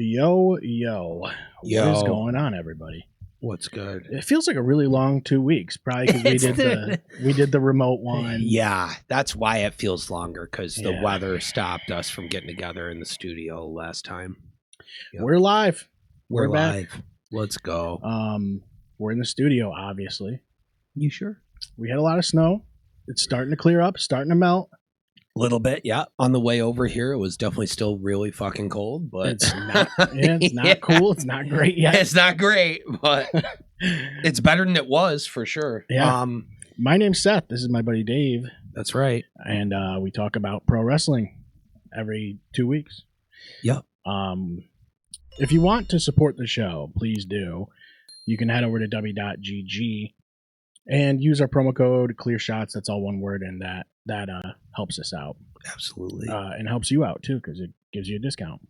Yo. Yo. What is going on, everybody? What's good? It feels like a really long 2 weeks, probably because we did the remote one. Yeah, that's why it feels longer, because the weather stopped us from getting together in the studio last time. Yep. We're live. We're live. Back. Let's go. We're in the studio, obviously. You sure? We had a lot of snow. It's starting to clear up, starting to melt. A little bit, yeah. On the way over here, it was definitely still really fucking cold, but it's not. It's not cool. It's not great yet. It's not great, but it's better than it was for sure. Yeah. My name's Seth. This is my buddy Dave. That's right. And we talk about pro wrestling every 2 weeks. Yep. If you want to support the show, please do. You can head over to w.gg and use our promo code ClearShots. That's all one word, and that helps us out. Absolutely. And helps you out too, because it gives you a discount.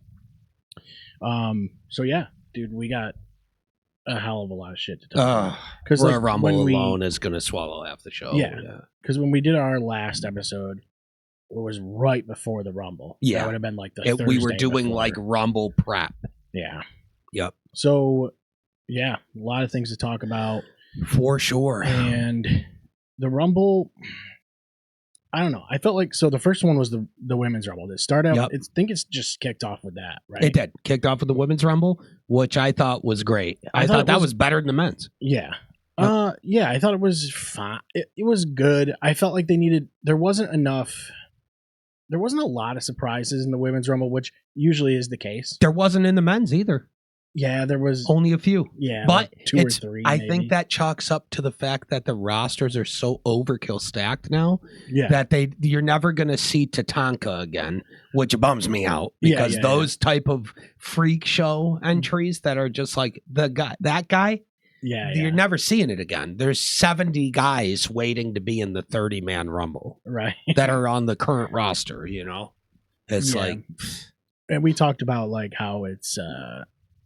So yeah, dude, we got a hell of a lot of shit to talk about. Because like, Rumble alone is going to swallow half the show. Yeah. Because when we did our last episode, it was right before the Rumble. Yeah. That would have been like the Thursday we were doing before. like Rumble prep. Yeah. Yep. So yeah, a lot of things to talk about. For sure. And the Rumble, I don't know. I felt like, so the first one was the Women's Rumble. It started out, I think it's just kicked off with that, right? It did. Kicked off with the Women's Rumble, which I thought was great. I thought that was better than the men's. Yeah. Yeah, I thought it was fine. It was good. I felt like there wasn't a lot of surprises in the Women's Rumble, which usually is the case. There wasn't in the men's either. Yeah, there was only a few. Yeah, but like 2 or 3. I think that chalks up to the fact that the rosters are so overkill stacked now that you're never going to see Tatanka again, which bums me out because those type of freak show entries that are just like that guy. Yeah, you're never seeing it again. There's 70 guys waiting to be in the 30-man Rumble, right? That are on the current roster. You know, it's like, and we talked about like how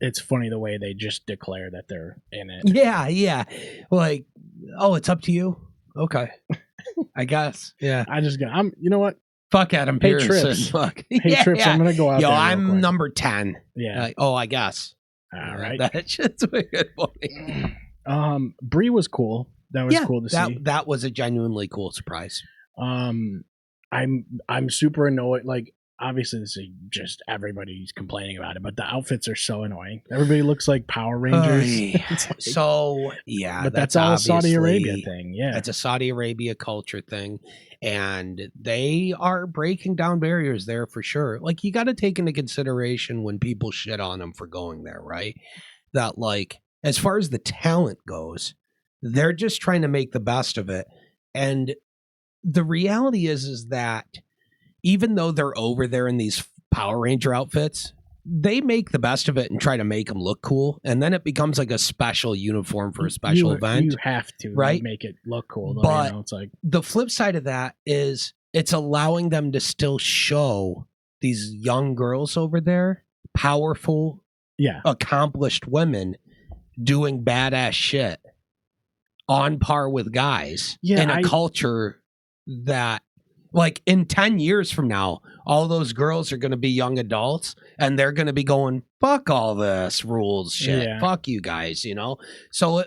it's funny the way they just declare that they're in it. Yeah. Like, oh, it's up to you. Okay, I guess. Yeah, you know what? Fuck Adam Pearce. Trips. Fuck. Trips. I'm gonna go out. Yo, there I'm number 10. Yeah. I guess. All right. That shit's wicked funny. Brie was cool. That was cool to see. That was a genuinely cool surprise. I'm super annoyed. Like, obviously, this is just everybody's complaining about it, but the outfits are so annoying. Everybody looks like Power Rangers. But that's all a Saudi Arabia thing. Yeah, it's a Saudi Arabia culture thing, and they are breaking down barriers there for sure. Like, you got to take into consideration when people shit on them for going there, right? That, like, as far as the talent goes, they're just trying to make the best of it, and the reality is that even though they're over there in these Power Ranger outfits, they make the best of it and try to make them look cool. And then it becomes like a special uniform for a special event. You have to make it look cool. Though, but it's like the flip side of that is it's allowing them to still show these young girls over there, powerful, accomplished women doing badass shit on par with guys in a culture that, like, in 10 years from now, all those girls are going to be young adults and they're going to be going, fuck all this rules shit. Yeah. Fuck you guys, you know? So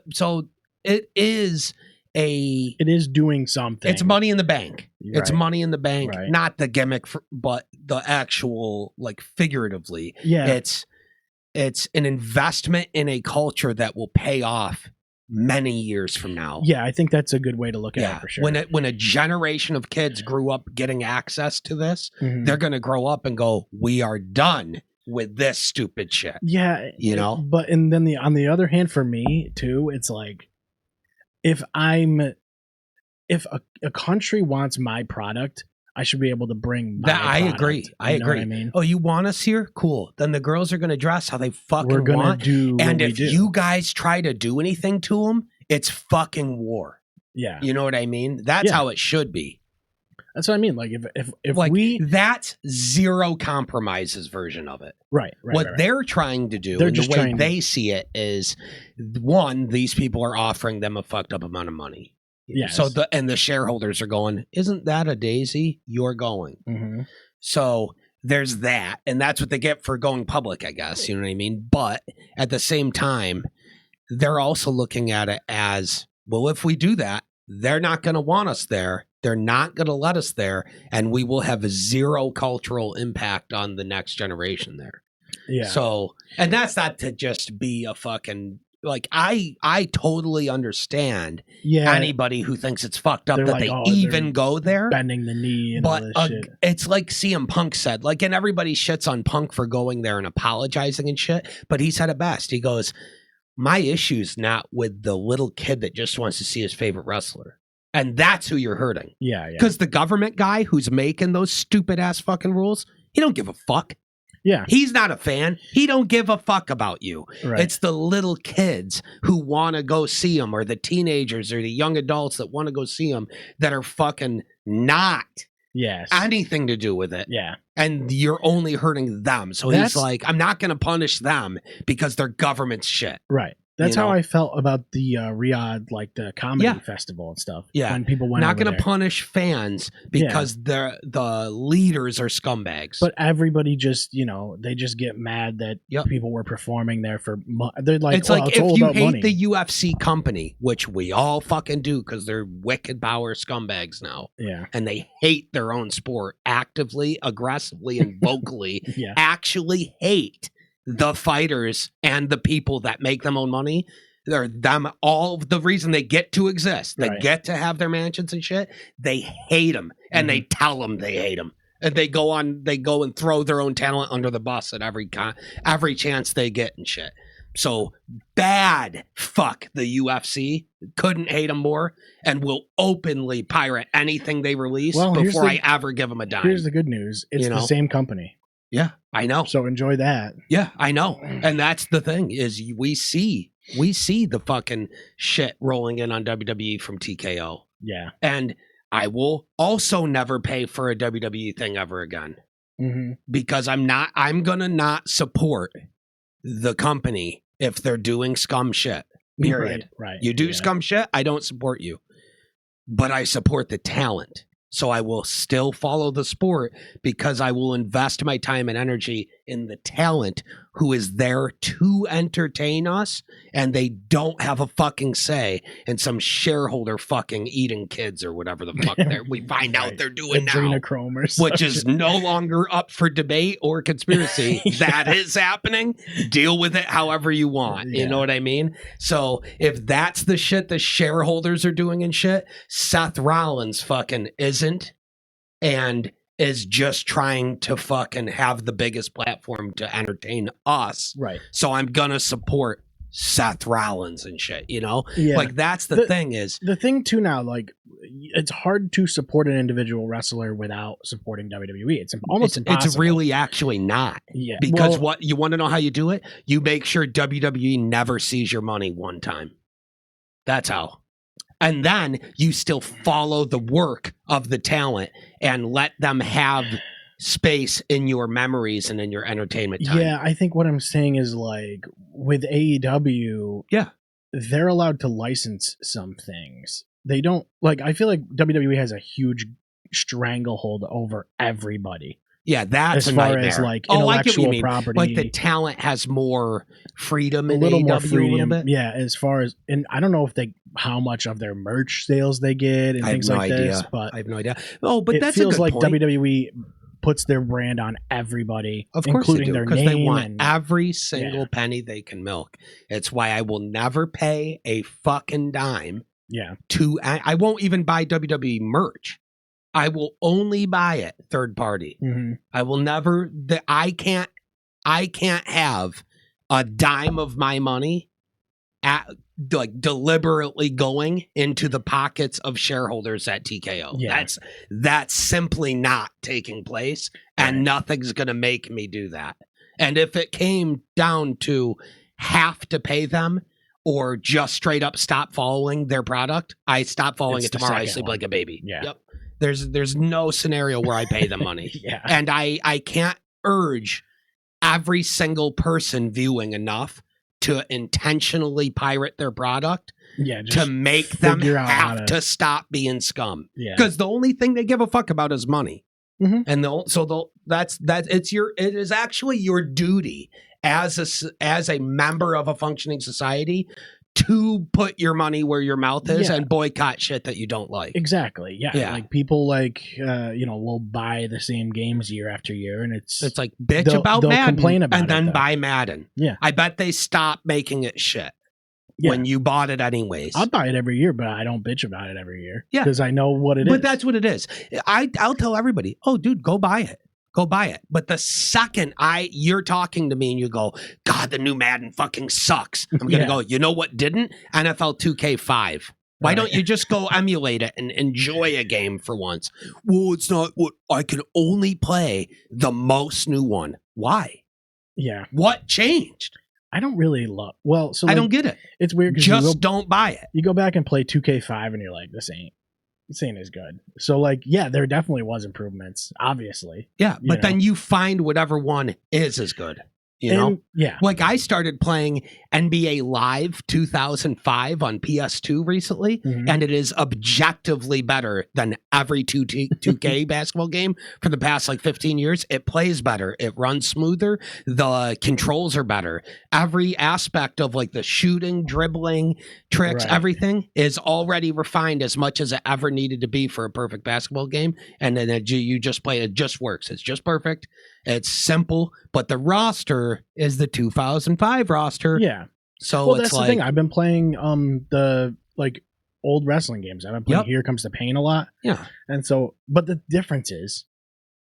it is doing something. It's money in the bank. Right. It's money in the bank, not the gimmick, but the actual, like, figuratively. Yeah. It's an investment in a culture that will pay off many years from now. Yeah, I think that's a good way to look at it for sure. When a generation of kids grew up getting access to this, they're going to grow up and go, we are done with this stupid shit. Yeah. You know? But, and then on the other hand, for me too, it's like, if a country wants my product, I should be able to bring my product. I agree. What I mean? Oh, you want us here? Cool. Then the girls are going to dress how they fucking want. Do and if you guys try to do anything to them, it's fucking war. Yeah. You know what I mean? That's how it should be. That's what I mean. Like, if like, we... That's zero compromises version of it. Right. What they're trying to do, and the way they see it is, one, these people are offering them a fucked up amount of money. Yes. So the shareholders are going, isn't that a daisy? You're going. Mm-hmm. So there's that, and that's what they get for going public, I guess. You know what I mean? But at the same time, they're also looking at it as, well, if we do that, they're not going to want us there. They're not going to let us there, and we will have a zero cultural impact on the next generation there. Yeah. So, and that's not to just be a fucking, like, I totally understand anybody who thinks it's fucked up that like, they even go there. Bending the knee and all this shit. It's like CM Punk said, like, and everybody shits on Punk for going there and apologizing and shit, but he said it best. He goes, my issue's not with the little kid that just wants to see his favorite wrestler. And that's who you're hurting. Yeah. Because the government guy who's making those stupid ass fucking rules, he don't give a fuck. Yeah. He's not a fan. He don't give a fuck about you. Right. It's the little kids who want to go see him, or the teenagers or the young adults that want to go see him that are fucking not anything to do with it. Yeah. And you're only hurting them. So he's like, I'm not going to punish them because they're government shit. Right. That's how I felt about the Riyadh, like the comedy festival and stuff. Yeah. When people went not going to punish fans because the leaders are scumbags. But everybody just, they just get mad that people were performing there for they're like, it's like, if you hate money. the UFC company, which we all fucking do because they're wicked power scumbags now. Yeah. And they hate their own sport actively, aggressively, and vocally, actually hate the fighters and the people that make them own money. They're them all the reason they get to exist. They get to have their mansions and shit. They hate them, and they tell them they hate them, and they go and throw their own talent under the bus at every chance they get and shit. So bad. Fuck the UFC. Couldn't hate them more, and will openly pirate anything they release before I ever give them a dime. Here's the good news: it's the same company. Yeah, I know. So enjoy that. Yeah, I know. And that's the thing is we see the fucking shit rolling in on WWE from TKO. Yeah. And I will also never pay for a WWE thing ever again. Mm-hmm. Because I'm going to not support the company if they're doing scum shit. Period. Right. You do scum shit, I don't support you. But I support the talent. So I will still follow the sport because I will invest my time and energy in the talent who is there to entertain us, and they don't have a fucking say in some shareholder fucking eating kids or whatever the fuck we find out they're doing Adrenochrome now, which is no longer up for debate or conspiracy. That is happening. Deal with it however you want. You know what I mean? So if that's the shit the shareholders are doing and shit, Seth Rollins fucking isn't, and is just trying to fucking have the biggest platform to entertain us. Right. So I'm gonna support Seth Rollins and shit, Yeah. Like that's the thing is. The thing too now, like, it's hard to support an individual wrestler without supporting WWE. It's almost impossible. It's really actually not. Yeah. Because what you want to know how you do it? You make sure WWE never sees your money one time. That's how. And then you still follow the work of the talent and let them have space in your memories and in your entertainment time. Yeah, I think what I'm saying is, like, with AEW, they're allowed to license some things. They don't, like, I feel like WWE has a huge stranglehold over everybody. Yeah, that's as a far nightmare. as like intellectual property. Like the talent has more freedom in a little AEW, more freedom. A little bit. Yeah, as far as, and I don't know if how much of their merch sales they get and things like this, but I have no idea. Oh, but it feels like WWE puts their brand on everybody, of course, including their name. They want every single penny they can milk. It's why I will never pay a fucking dime. Yeah, I won't even buy WWE merch. I will only buy it third party. Mm-hmm. I will never. I can't have a dime of my money deliberately going into the pockets of shareholders at TKO. Yeah. That's simply not taking place, and nothing's going to make me do that. And if it came down to have to pay them or just straight up stop following their product, I stop following it tomorrow. I sleep like a baby. Yeah. Yep. There's no scenario where I pay them money. Yeah. And I can't urge every single person viewing enough to intentionally pirate their product to make them have to stop being scum. Yeah. Because the only thing they give a fuck about is money. Mhm. And it is actually your duty as a member of a functioning society to put your money where your mouth is Yeah. and boycott shit that you don't like. Exactly. Yeah. Yeah. Like people will buy the same games year after year, and it's like bitch they'll about Madden complain about and then it, though. buy Madden. Yeah. I bet they stop making it shit Yeah. when you bought it anyways. I'll buy it every year, but I don't bitch about it every year. Yeah. Because I know what it is. But that's what it is. I'll tell everybody, oh, dude, go buy it. Go buy it. But the second you're talking to me and you go, God, the new Madden fucking sucks. I'm going to go, you know what didn't? NFL 2K5. Why don't you just go emulate it and enjoy a game for once? Well, it's not what I can only play the most new one. Why? Yeah. What changed? I don't really love. Well, so I don't get it. It's weird. Just don't buy it. You go back and play 2K5 and you're like, this ain't as good. So like, yeah, there definitely was improvements, obviously. Yeah, but then you find whatever one is as good. You know? Yeah. Like I started playing NBA Live 2005 on PS2 recently, and it is objectively better than every 2K basketball game for the past like 15 years. It plays better. It runs smoother. The controls are better. Every aspect of like the shooting, dribbling, tricks, everything is already refined as much as it ever needed to be for a perfect basketball game. And then you just play it. It just works. It's just perfect. It's simple, but the roster is the 2005 roster. Yeah. So well, it's that's like, the thing. I've been playing the like old wrestling games. I've been playing Here Comes the Pain a lot. Yeah. And so, but the difference is,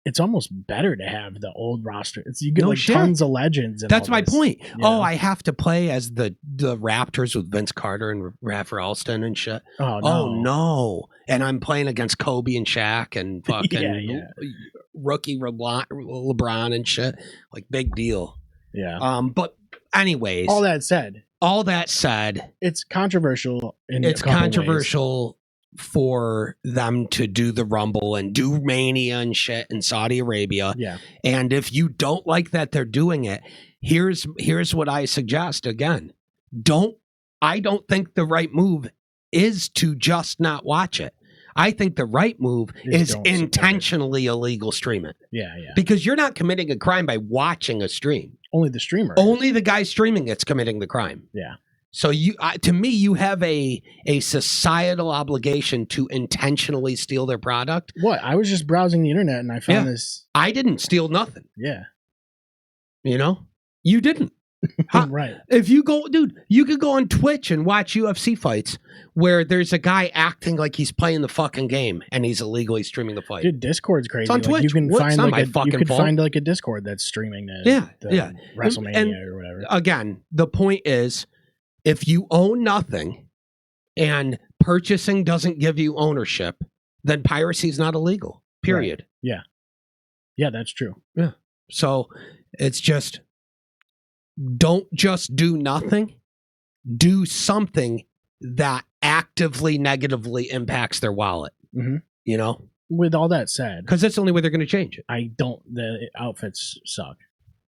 it's almost better to have the old roster. You get tons of legends. And that's my point. Yeah. Oh, I have to play as the Raptors with Vince Carter and Rafa Alston and shit. Oh no. And I'm playing against Kobe and Shaq and fucking rookie LeBron and shit. Like big deal. Yeah. But anyways, all that said, it's controversial. It's controversial for them to do the Rumble and do Mania and shit in Saudi Arabia. Yeah. And if you don't like that they're doing it, here's what I suggest again. I don't think the right move is to just not watch it. I think the right move is intentionally illegal stream it. Yeah, yeah. Because you're not committing a crime by watching a stream. Only the streamer. Only the guy streaming it's committing the crime. Yeah. So to me, you have a societal obligation to intentionally steal their product. What? I was just browsing the internet and I found this. I didn't steal nothing. Yeah. You know? You didn't. Right. If you go, dude, you could go on Twitch and watch UFC fights where there's a guy acting like he's playing the fucking game and he's illegally streaming the fight. Dude, Discord's crazy. It's on Twitch. You can find find like a Discord that's streaming WrestleMania or whatever. Again, the point is, if you own nothing and purchasing doesn't give you ownership, then piracy is not illegal. Period. Right. Yeah. Yeah, that's true. Yeah. So it's just, don't just do nothing. Do something that actively negatively impacts their wallet. Mm-hmm. You know? With all that said. Because that's the only way they're going to change it. The outfits suck.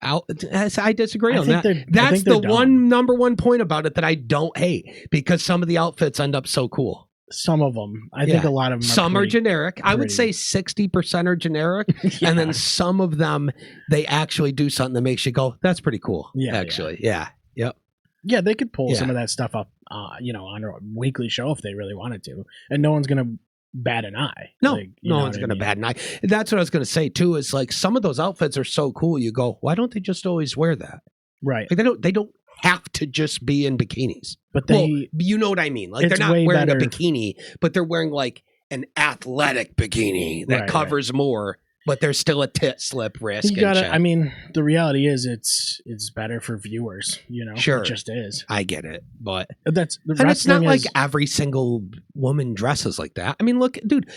I disagree on that. That's the number one point about it that I don't hate, because some of the outfits end up so cool. Some of them. I think a lot of them some are generic. I would say 60% are generic. And then some of them, they actually do something that makes you go, that's pretty cool. Yeah. Actually. Yeah. Yep. Yeah, they could pull some of that stuff up, on a weekly show if they really wanted to. And no one's going to bat an eye. No, no one's going to bat an eye. That's what I was going to say too, is like some of those outfits are so cool. You go, why don't they just always wear that? Right. Like they don't have to just be in bikinis. But you know what I mean? Like they're not wearing a bikini, but they're wearing like an athletic bikini that covers more, but there's still a tit slip risk. I mean, the reality is it's better for viewers, Sure. It just is. I get it. But it's not like every single woman dresses like that. I mean, look, dude,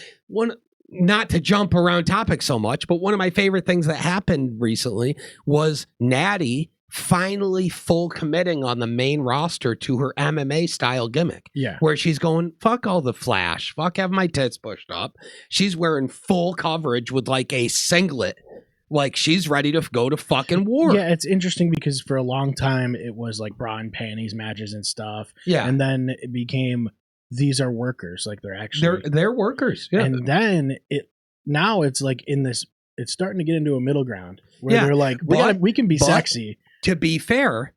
not to jump around topics so much, but one of my favorite things that happened recently was Natty finally full committing on the main roster to her MMA style gimmick. Yeah. Where she's going, fuck all the flash, fuck have my tits pushed up. She's wearing full coverage with like a singlet. Like she's ready to go to fucking war. Yeah, it's interesting because for a long time it was like bra and panties matches and stuff. Yeah. And then it became, these are workers. Like they're actually they're workers. Yeah. And then now it's like it's starting to get into a middle ground where Yeah, they're like, we can be sexy. To be fair,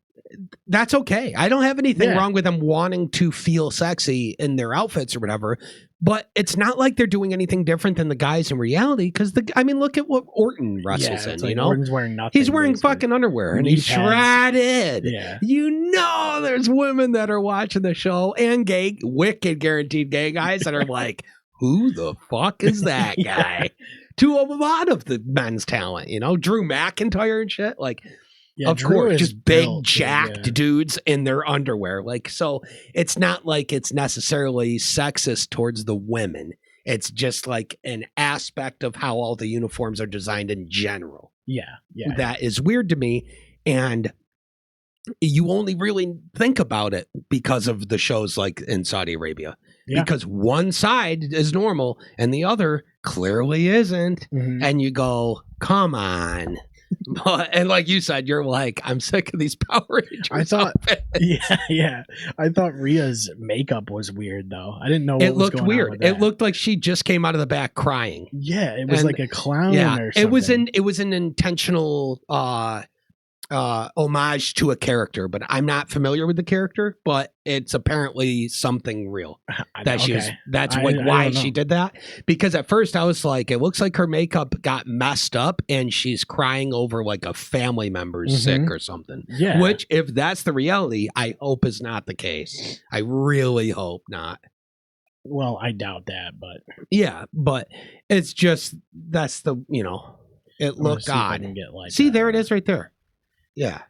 that's okay. I don't have anything wrong with them wanting to feel sexy in their outfits or whatever, but it's not like they're doing anything different than the guys in reality. Because look at what Orton wrestles in. Like you know, Orton's wearing nothing. He's wearing basically. fucking underwear and he's shredded. Yeah, There's women that are watching the show and wicked guaranteed gay guys that are like, who the fuck is that guy? To a lot of the men's talent, Drew McIntyre and shit, like. Yeah, of course, just big jacked dudes in their underwear. Like, so it's not like it's necessarily sexist towards the women. It's just like an aspect of how all the uniforms are designed in general. Yeah. That is weird to me. And you only really think about it because of the shows like in Saudi Arabia. Yeah. Because one side is normal and the other clearly isn't. Mm-hmm. And you go, come on. And like you said, you're like, I'm sick of these Power Rangers. I thought, I thought Rhea's makeup was weird though. I didn't know it looked weird. It looked like she just came out of the back crying. Yeah, it was like a clown. Or something. It was an intentional homage to a character, but I'm not familiar with the character. But it's apparently something real that she was. That's why she did that. Because at first I was like, it looks like her makeup got messed up and she's crying over like a family member's sick or something. Yeah. Which, if that's the reality, I hope is not the case. I really hope not. Well, I doubt that, but yeah, but it's just that's the it looked odd. See, there it is, right there. Yeah.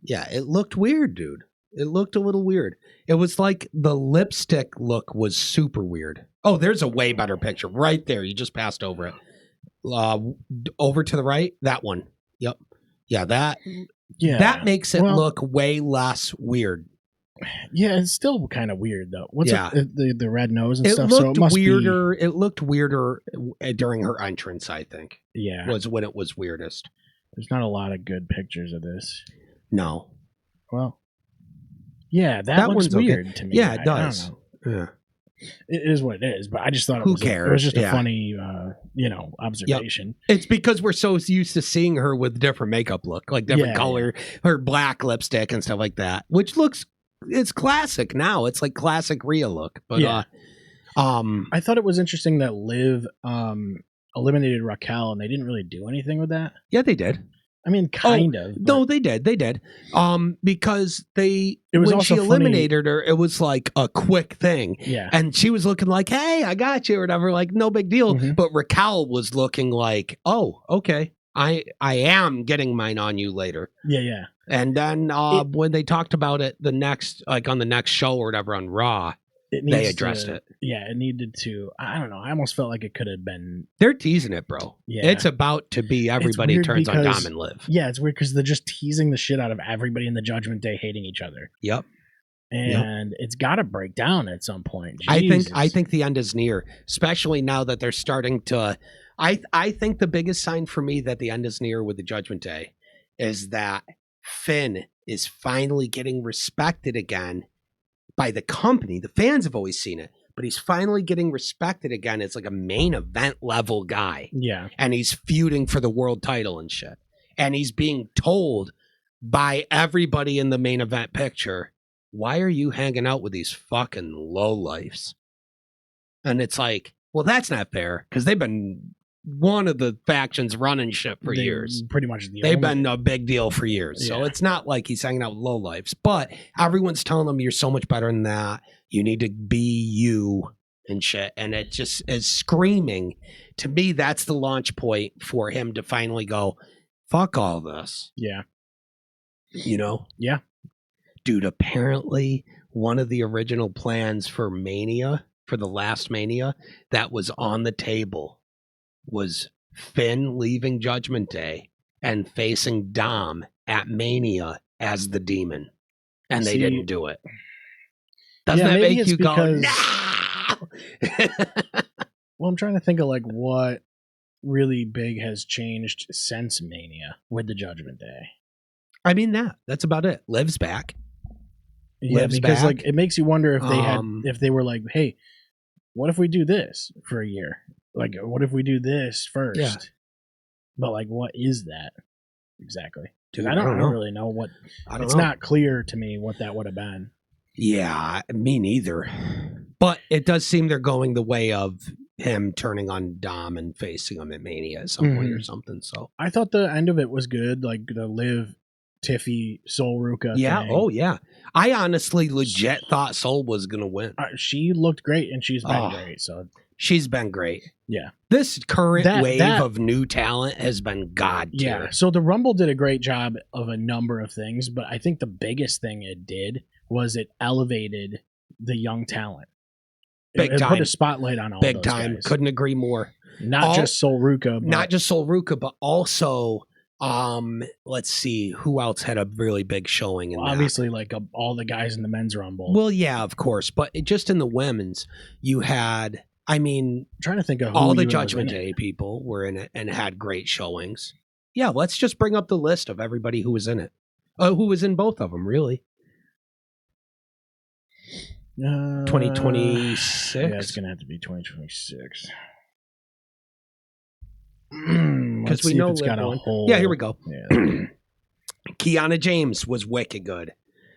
It looked weird, dude. It looked a little weird. It was like the lipstick look was super weird. Oh, there's a way better picture right there. You just passed over it. Over to the right, that one. Yep. Yeah, that makes it look way less weird. Yeah, it's still kind of weird though. What's the red nose and stuff? Looked so it weirder. It looked weirder during her entrance, I think. Yeah. Was when it was weirdest. There's not a lot of good pictures of this. No. Well, yeah, that looks weird to me. Yeah, it does. Yeah. It is what it is, but I just thought who cares? It was just a funny, observation. Yep. It's because we're so used to seeing her with different makeup look, like different color, her black lipstick and stuff like that, which it's classic now. It's like classic Rhea look. But I thought it was interesting that Liv eliminated Raquel and they didn't really do anything with that. Yeah, they did. I mean, kind of. But... No, they did. Because when she eliminated her, it was like a quick thing. Yeah. And she was looking like, hey, I got you or whatever, like no big deal. Mm-hmm. But Raquel was looking like, oh, okay. I am getting mine on you later. Yeah. And then when they talked about it on the next show or whatever on Raw, they addressed it. Yeah, it needed to. I don't know. I almost felt like it could have been. They're teasing it, bro. Yeah. It's about to be everybody turns on Dom and Liv. Yeah, it's weird because they're just teasing the shit out of everybody in the Judgment Day hating each other. Yep. And it's got to break down at some point. Jesus. I think the end is near, especially now that they're starting to. I think the biggest sign for me that the end is near with the Judgment Day is that Finn is finally getting respected again by the company. The fans have always seen it, but he's finally getting respected again as like a main event level guy. Yeah. And he's feuding for the world title and shit. And he's being told by everybody in the main event picture, why are you hanging out with these fucking lowlifes? And it's like, well, that's not fair because they've been one of the factions running shit for years. Pretty much. They've been a big deal for years. Yeah. So it's not like he's hanging out with lowlifes, but everyone's telling him you're so much better than that. You need to be you and shit. And it just is screaming. To me, that's the launch point for him to finally go, fuck all this. Yeah. Yeah. Dude, apparently one of the original plans for Mania, for the last Mania, that was on the table was Finn leaving Judgment Day and facing Dom at Mania as the demon. And they didn't do it. Doesn't that make you go, no? Well, I'm trying to think of like what really big has changed since Mania with the Judgment Day. I mean, that's about it. Liv's back. Yeah, because like it makes you wonder if they if they were like, hey, what if we do this for a year? Like, what if we do this first? Yeah. But like, what is that exactly? Dude, I don't really know what. It's not clear to me what that would have been. Yeah, me neither. But it does seem they're going the way of him turning on Dom and facing him at Mania at some point or something. So I thought the end of it was good, like the Liv, Tiffy, Sol Ruka. Yeah. thing. Oh yeah. I honestly legit thought Sol was gonna win. She looked great, and she's been great. So she's been great. Yeah. This current wave of new talent has been god tier. Yeah. So the Rumble did a great job of a number of things, but I think the biggest thing it did was it elevated the young talent. Big it time. Put a spotlight on all Big those time. guys. Couldn't agree more. Not just Sol Ruka. Not just Sol Ruka, but also let's see who else had a really big showing in obviously like all the guys in the men's Rumble. Well, yeah, of course, but just in the women's, you had, I mean, I'm trying to think of all the Judgment Day people were in it and had great showings. Yeah, let's just bring up the list of everybody who was in it. Who was in both of them, really? 2026. Yeah, it's gonna have to be 2026. Because we know it's got a whole. Yeah, here we go. Yeah. Kiana James was wicked good.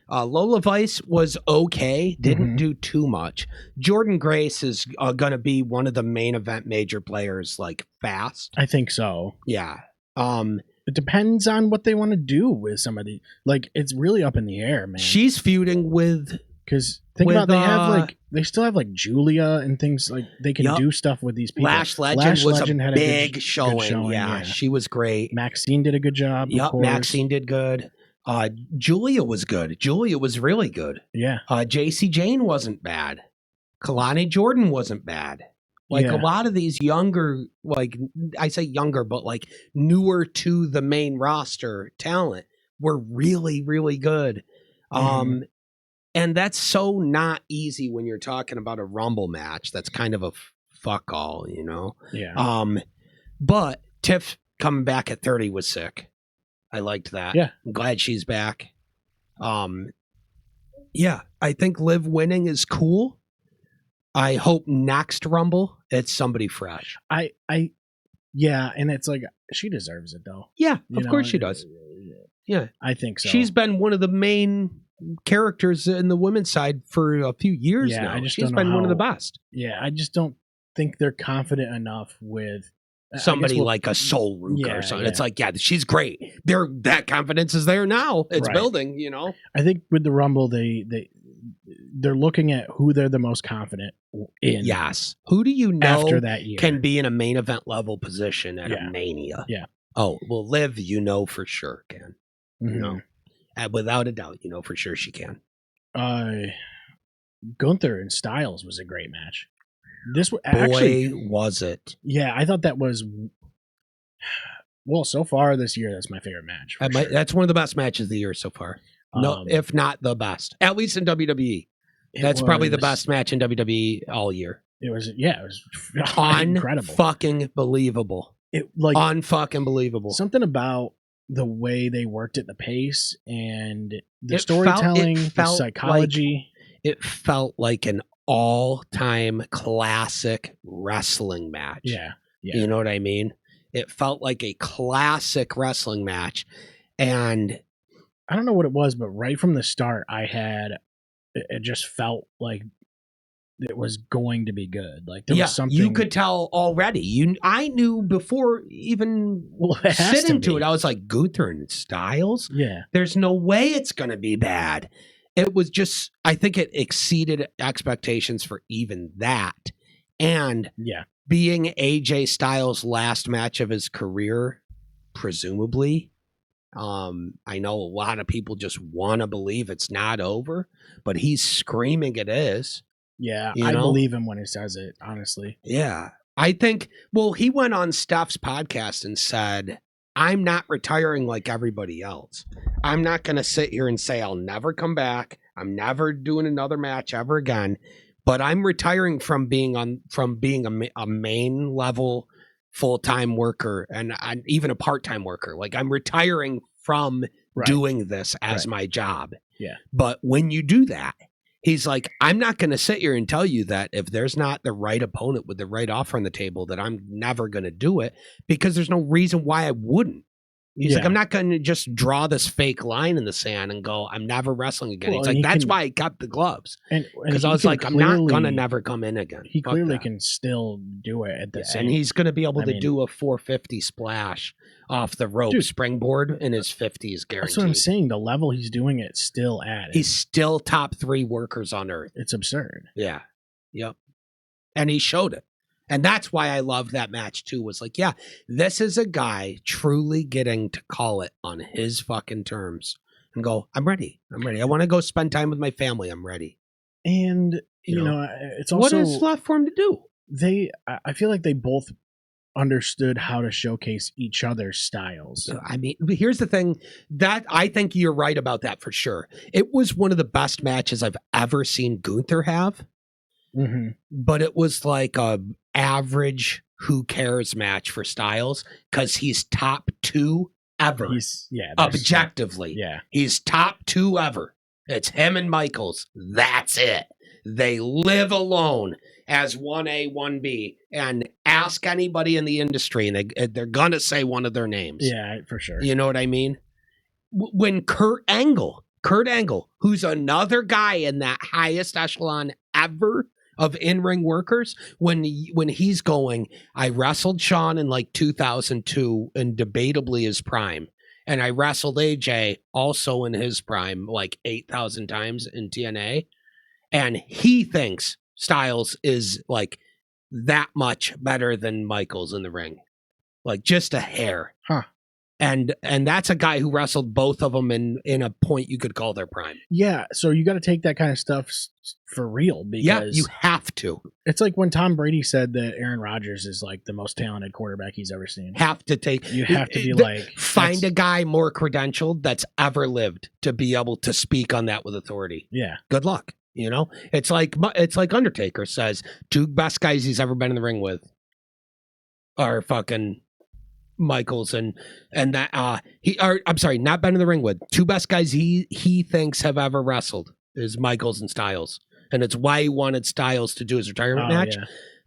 Lola Vice was okay, didn't do too much. Jordan Grace is going to be one of the main event major players, like fast. I think so. Yeah. It depends on what they want to do with somebody. Like, it's really up in the air, man. She's feuding with. Because think about they still have like Julia and things like they can do stuff with these people. Lash Legend had a big showing. Yeah, she was great. Maxine did a good job. Yep, Maxine did good. Julia was good. Julia was really good. Yeah. JC Jane wasn't bad. Kalani Jordan wasn't bad. Like a lot of these younger, like I say younger, but like newer to the main roster talent were really, really good. And that's so not easy when you're talking about a Rumble match. That's kind of a fuck all, you know? Yeah. But Tiff coming back at 30 was sick. I liked that. Yeah. I'm glad she's back. Yeah, I think Liv winning is cool. I hope next Rumble it's somebody fresh. Yeah, and it's like she deserves it though. Yeah, of course she does. Yeah. I think so. She's been one of the main characters in the women's side for a few years now. She's been one of the best. Yeah, I just don't think they're confident enough with somebody like a Sol Ruka or something. Yeah. It's like, yeah, she's great. That confidence is there now. It's building, you know. I think with the Rumble, they're looking at who they're the most confident in. Yes. Who do you know after that year can be in a main event level position at a Mania? Yeah. Oh, well, Liv, you know for sure can. You know, without a doubt, you know for sure she can. Gunther and Styles was a great match. This was it? Yeah, I thought that was. Well, so far this year, that's my favorite match. That's one of the best matches of the year so far. No, if not the best, at least in WWE. That's probably the best match in WWE all year. It was incredible, fucking believable. Unfucking believable. Something about the way they worked at the pace and the storytelling, the psychology. It felt like an all-time classic wrestling match. Yeah. You know what I mean? It felt like a classic wrestling match, and I don't know what it was, but right from the start, it just felt like it was going to be good. Like there was something you could tell already. I knew before even sitting to it. I was like, Gunther and Styles. Yeah, there's no way it's going to be bad. It was just, I think it exceeded expectations for even that, and being AJ Styles' last match of his career, presumably. I know a lot of people just want to believe it's not over, but he's screaming it is. Yeah, I believe him when he says it, honestly. Yeah. I think, he went on Steph's podcast and said, I'm not retiring like everybody else. I'm not going to sit here and say I'll never come back. I'm never doing another match ever again, but I'm retiring from being a main level full-time worker and even a part-time worker. Like I'm retiring from doing this as my job. Yeah. But when you do that He's like, I'm not going to sit here and tell you that if there's not the right opponent with the right offer on the table, that I'm never going to do it, because there's no reason why I wouldn't. He's like, I'm not going to just draw this fake line in the sand and go, I'm never wrestling again. He's like, that's why I got the gloves. Because I was like, I'm not going to never come in again. He clearly can still do it at the same. And he's going to be able to do a 450 splash off the rope springboard in his 50s, guaranteed. That's what I'm saying. The level he's doing it still at. He's still top 3 workers on earth. It's absurd. Yeah. Yep. And he showed it. And that's why I loved that match too, was like, yeah, this is a guy truly getting to call it on his fucking terms and go, I'm ready. I'm ready. I want to go spend time with my family. I'm ready. And, you know, it's also... What is left for him to do? I feel like they both understood how to showcase each other's styles. I mean, here's the thing, that I think you're right about that for sure. It was one of the best matches I've ever seen Gunther have. Mm-hmm. But it was like a average who cares match for Styles, because he's top 2 ever. Objectively. Yeah. He's top 2 ever. It's him and Michaels. That's it. They live alone as 1A, 1B. And ask anybody in the industry, and they're going to say one of their names. Yeah, for sure. You know what I mean? When Kurt Angle, who's another guy in that highest echelon ever of in-ring workers, when he's going, I wrestled Sean in like 2002 and debatably his prime. And I wrestled AJ also in his prime like 8,000 times in TNA. And he thinks Styles is like that much better than Michaels in the ring. Like just a hair. Huh. And that's a guy who wrestled both of them in a point you could call their prime. Yeah, so you got to take that kind of stuff for real, because you have to. It's like when Tom Brady said that Aaron Rodgers is like the most talented quarterback he's ever seen. You have to be like, find a guy more credentialed that's ever lived to be able to speak on that with authority. Yeah, good luck. You know, it's like Undertaker says, 2 best guys he's ever been in the ring with are fucking Michaels and that I'm sorry, not been in the ring with. 2 best guys he thinks have ever wrestled is Michaels and Styles, and it's why he wanted Styles to do his retirement match.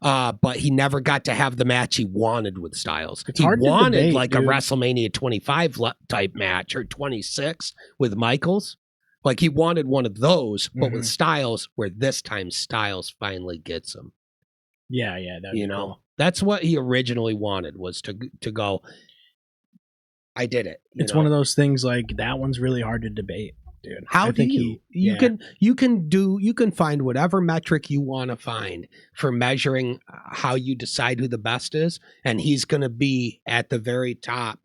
Yeah. But he never got to have the match he wanted with Styles. He wanted like a WrestleMania 25 type match or 26 with Michaels. Like he wanted one of those, but with Styles, where this time Styles finally gets him. Yeah, you know. Cool. That's what he originally wanted, was to go, I did it. It's one of those things, like, that one's really hard to debate, dude. How do you can find whatever metric you want to find for measuring how you decide who the best is, and he's going to be at the very top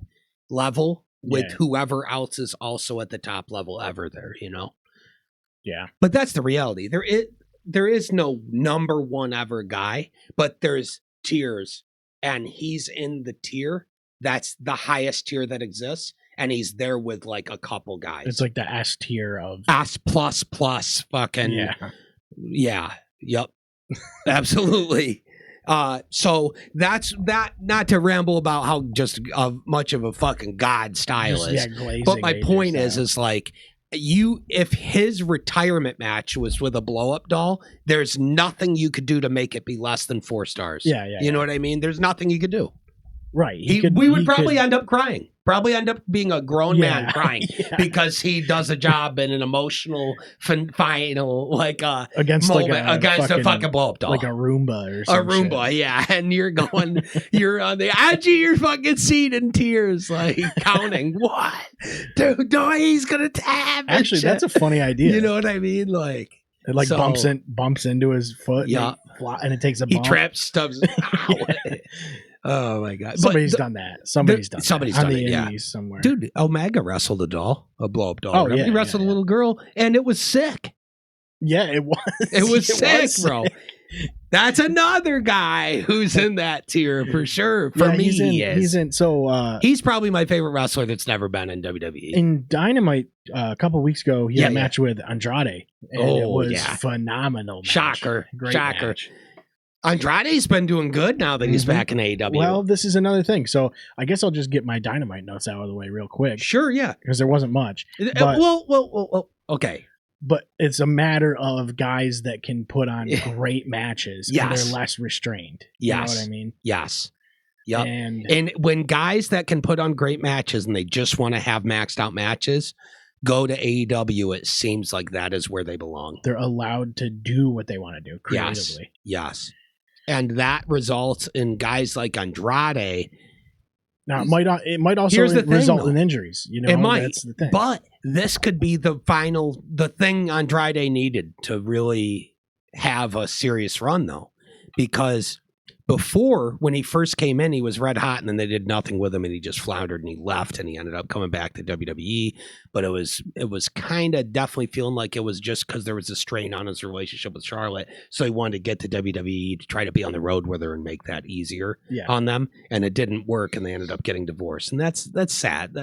level with whoever else is also at the top level ever there, you know? Yeah. But that's the reality. There is no number one ever guy, but there's tiers, and he's in the tier that's the highest tier that exists, and he's there with like a couple guys. It's like the S tier of S plus fucking yep. Absolutely. So that's that, not to ramble about how just much of a fucking god style is. But my point is like, if his retirement match was with a blow-up doll, there's nothing you could do to make it be less than 4 stars. You know what I mean? There's nothing you could do. Right. We would probably end up crying. Probably end up being a grown man crying because he does a job in an emotional final against a fucking blow up doll, like a Roomba or something. A Roomba, yeah. And you're on the edge of your fucking seat in tears, like counting. What, dude? No, he's gonna tap. Actually, that's a funny idea. You know what I mean? Like it bumps into his foot. Yeah, and it takes a bump. He traps stubs. Oh my god! Somebody's done that. Somebody's done it. Yeah, somewhere. Dude, Omega wrestled a blow up doll. Oh yeah, he wrestled a little girl, and it was sick. Yeah, it was. It was sick, bro. That's another guy who's in that tier for sure. For me, he's in. So he's probably my favorite wrestler that's never been in WWE. In Dynamite a couple weeks ago, he had a match with Andrade, and it was phenomenal. Match. Shocker, Great shocker. Match. Andrade's been doing good now that he's back in AEW. Well, this is another thing. So I guess I'll just get my Dynamite notes out of the way real quick. Sure, yeah. Because there wasn't much. Well, okay. but it's a matter of guys that can put on great matches and they're less restrained. You know what I mean? Yes. Yep. And when guys that can put on great matches and they just want to have maxed out matches go to AEW, it seems like that is where they belong. They're allowed to do what they want to do creatively. Yes. And that results in guys like Andrade. Now, it might also result in injuries. You know, it might. That's the thing. But this could be the thing Andrade needed to really have a serious run, though. Because before, when he first came in, he was red hot, and then they did nothing with him, and he just floundered, and he left, and he ended up coming back to WWE. But it was kind of definitely feeling like it was just because there was a strain on his relationship with Charlotte, so he wanted to get to WWE to try to be on the road with her and make that easier on them, and it didn't work, and they ended up getting divorced, and that's sad.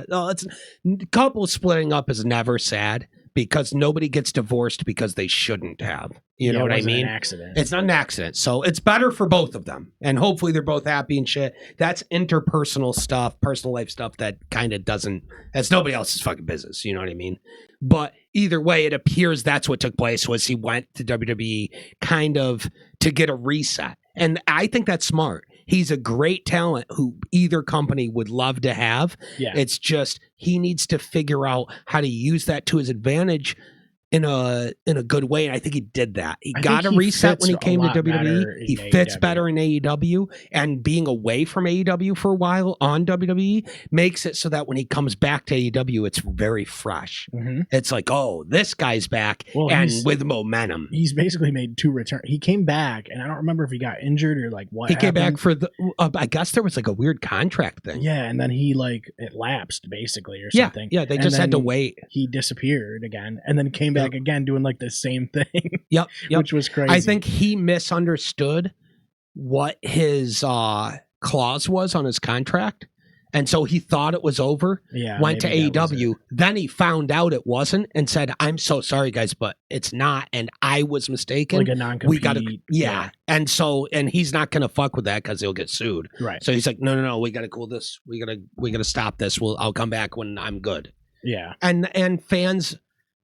Couple splitting up is never sad. Because nobody gets divorced because they shouldn't have. You know what I mean? It's not an accident. So it's better for both of them. And hopefully they're both happy and shit. That's interpersonal stuff, personal life stuff that kind of that's nobody else's fucking business. You know what I mean? But either way, it appears that's what took place was he went to WWE kind of to get a reset. And I think that's smart. He's a great talent who either company would love to have. Yeah. It's just he needs to figure out how to use that to his advantage in a good way. And I think he did that. He got a reset when he came to WWE. He fits better in AEW. And being away from AEW for a while on WWE makes it so that when he comes back to AEW, it's very fresh. Mm-hmm. It's like, oh, this guy's back and with momentum. He's basically made 2 returns. He came back, and I don't remember if he got injured or like what. He came back for I guess there was like a weird contract thing. Yeah, and then he it lapsed basically or something. Yeah, they just had to wait. He disappeared again and then came back again doing like the same thing. Yep. Which was crazy. I think he misunderstood what his clause was on his contract. And so he thought it was over, went to AEW. Then he found out it wasn't and said, I'm so sorry, guys, but it's not. And I was mistaken. Like a non-compete. And he's not going to fuck with that because he'll get sued. Right. So he's like, no, we got to cool this. We got to stop this. I'll come back when I'm good. Yeah. And fans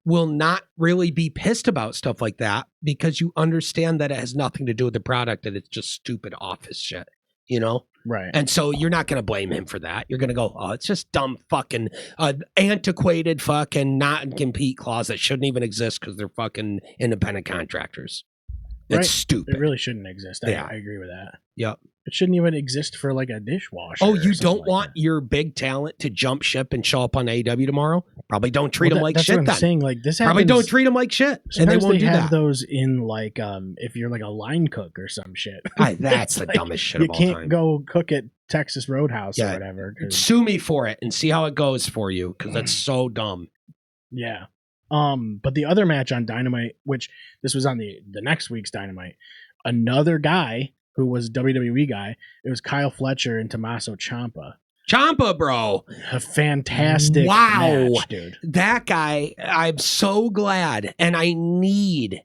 will not really be pissed about stuff like that because you understand that it has nothing to do with the product and it's just stupid office shit, you know? Right. And so you're not going to blame him for that. You're going to go, oh, it's just dumb fucking antiquated fucking not compete clause that shouldn't even exist because they're fucking independent contractors. It's stupid. It really shouldn't exist. I agree with that. Yep. It shouldn't even exist for like a dishwasher. Oh, you don't want your big talent to jump ship and show up on AEW tomorrow? Probably don't treat them like shit. That's what I'm saying. Like this happens, probably don't treat them like shit, and they won't do that. Those in like if you're like a line cook or some shit. That's the dumbest shit of all time. You can't go cook at Texas Roadhouse or whatever. Sue me for it and see how it goes for you because that's so dumb. Yeah. But the other match on Dynamite, which this was on the next week's Dynamite, another guy who was WWE guy, it was Kyle Fletcher and Tommaso Ciampa. Ciampa, bro. A fantastic match, dude. That guy, I'm so glad. And I need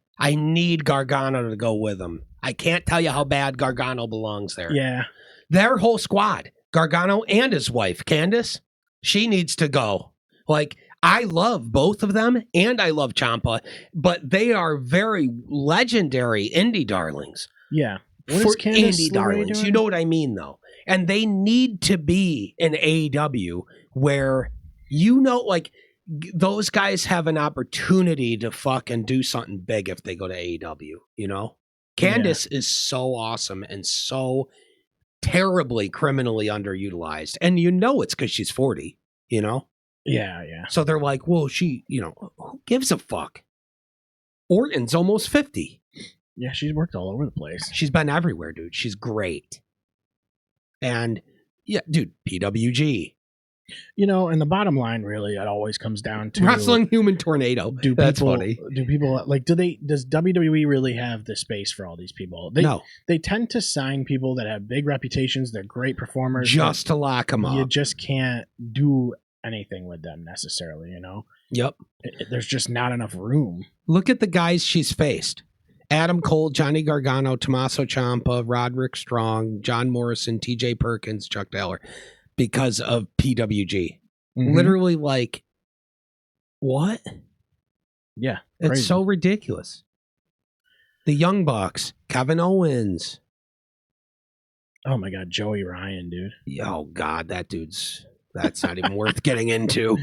Gargano to go with him. I can't tell you how bad Gargano belongs there. Yeah. Their whole squad, Gargano and his wife, Candice, she needs to go. Like, I love both of them, and I love Ciampa, but they are very legendary indie darlings. Yeah. For indie darlings. You know what I mean, though. And they need to be in AEW where, you know, like, those guys have an opportunity to fucking do something big if they go to AEW, you know? Candice is so awesome and so terribly criminally underutilized. And you know it's because she's 40, you know? Yeah, yeah. So they're like, well, she, you know, who gives a fuck? Orton's almost 50. Yeah, she's worked all over the place. She's been everywhere, dude. She's great. And, yeah, dude, PWG. You know, and the bottom line, really, it always comes down to Wrestling Human Tornado. That's funny. Do people, like, does WWE really have the space for all these people? No. They tend to sign people that have big reputations, they're great performers. Just to lock them up. You just can't do anything with them necessarily, you know? Yep. There's just not enough room. Look at the guys she's faced. Adam Cole, Johnny Gargano, Tommaso Ciampa, Roderick Strong, John Morrison, TJ Perkins, Chuck Taylor, because of PWG. Mm-hmm. Literally, like, what? Yeah, It's crazy. so ridiculous. The Young Bucks, Kevin Owens. Oh my God, Joey Ryan, dude. Oh God, that's not even worth getting into.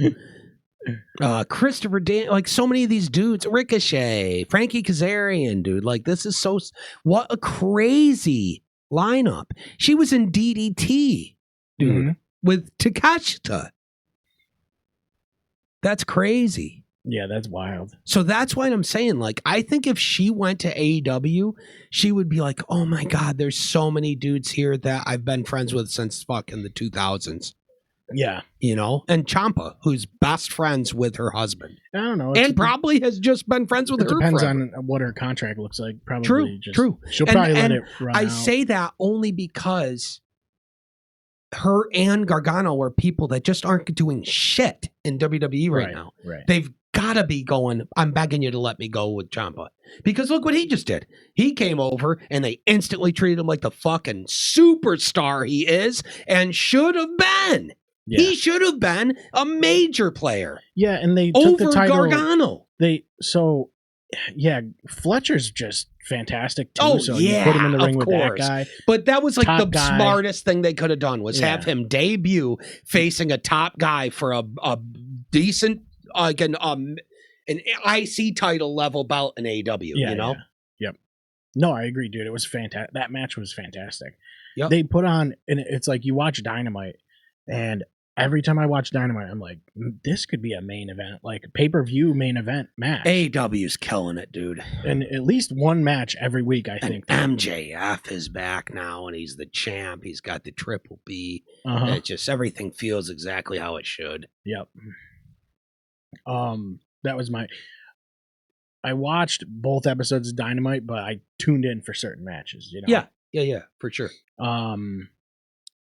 Christopher Dan, like so many of these dudes, Ricochet, Frankie Kazarian, dude. Like this is what a crazy lineup. She was in DDT, dude, with Takashita. That's crazy. Yeah, that's wild. So that's why I'm saying, like, I think if she went to AEW, she would be like, oh my God, there's so many dudes here that I've been friends with since fucking the 2000s. Yeah. You know? And Ciampa, who's best friends with her husband. I don't know. And probably has just been friends with her. It depends forever. on what her contract looks like. Probably True. She'll probably let it run I out. say that only because her and Gargano are people that just aren't doing shit in WWE right now. Right. They've got to be going, I'm begging you to let me go with Ciampa. Because look what he just did. He came over and they instantly treated him like the fucking superstar he is and should have been. Yeah. He should have been a major player. Yeah, and they over took the title. Gargano. Fletcher's just fantastic too. Oh, so yeah, you put him in the ring with course. that guy. But that was like top the guy. Smartest thing they could have done was have him debut facing a top guy for a decent like an IC title level belt in AEW. You know? Yeah. Yep. No, I agree, dude. It was fantastic. That match was fantastic. Yep. They put on, and it's like you watch Dynamite, and every time I watch Dynamite, I'm like, this could be a main event, like a pay-per-view main event match. AEW's killing it, dude. And at least one match every week, I think. MJF is back now, and he's the champ. He's got the Triple B. It just, everything feels exactly how it should. Yep. That was I watched both episodes of Dynamite, but I tuned in for certain matches, you know? Yeah, for sure.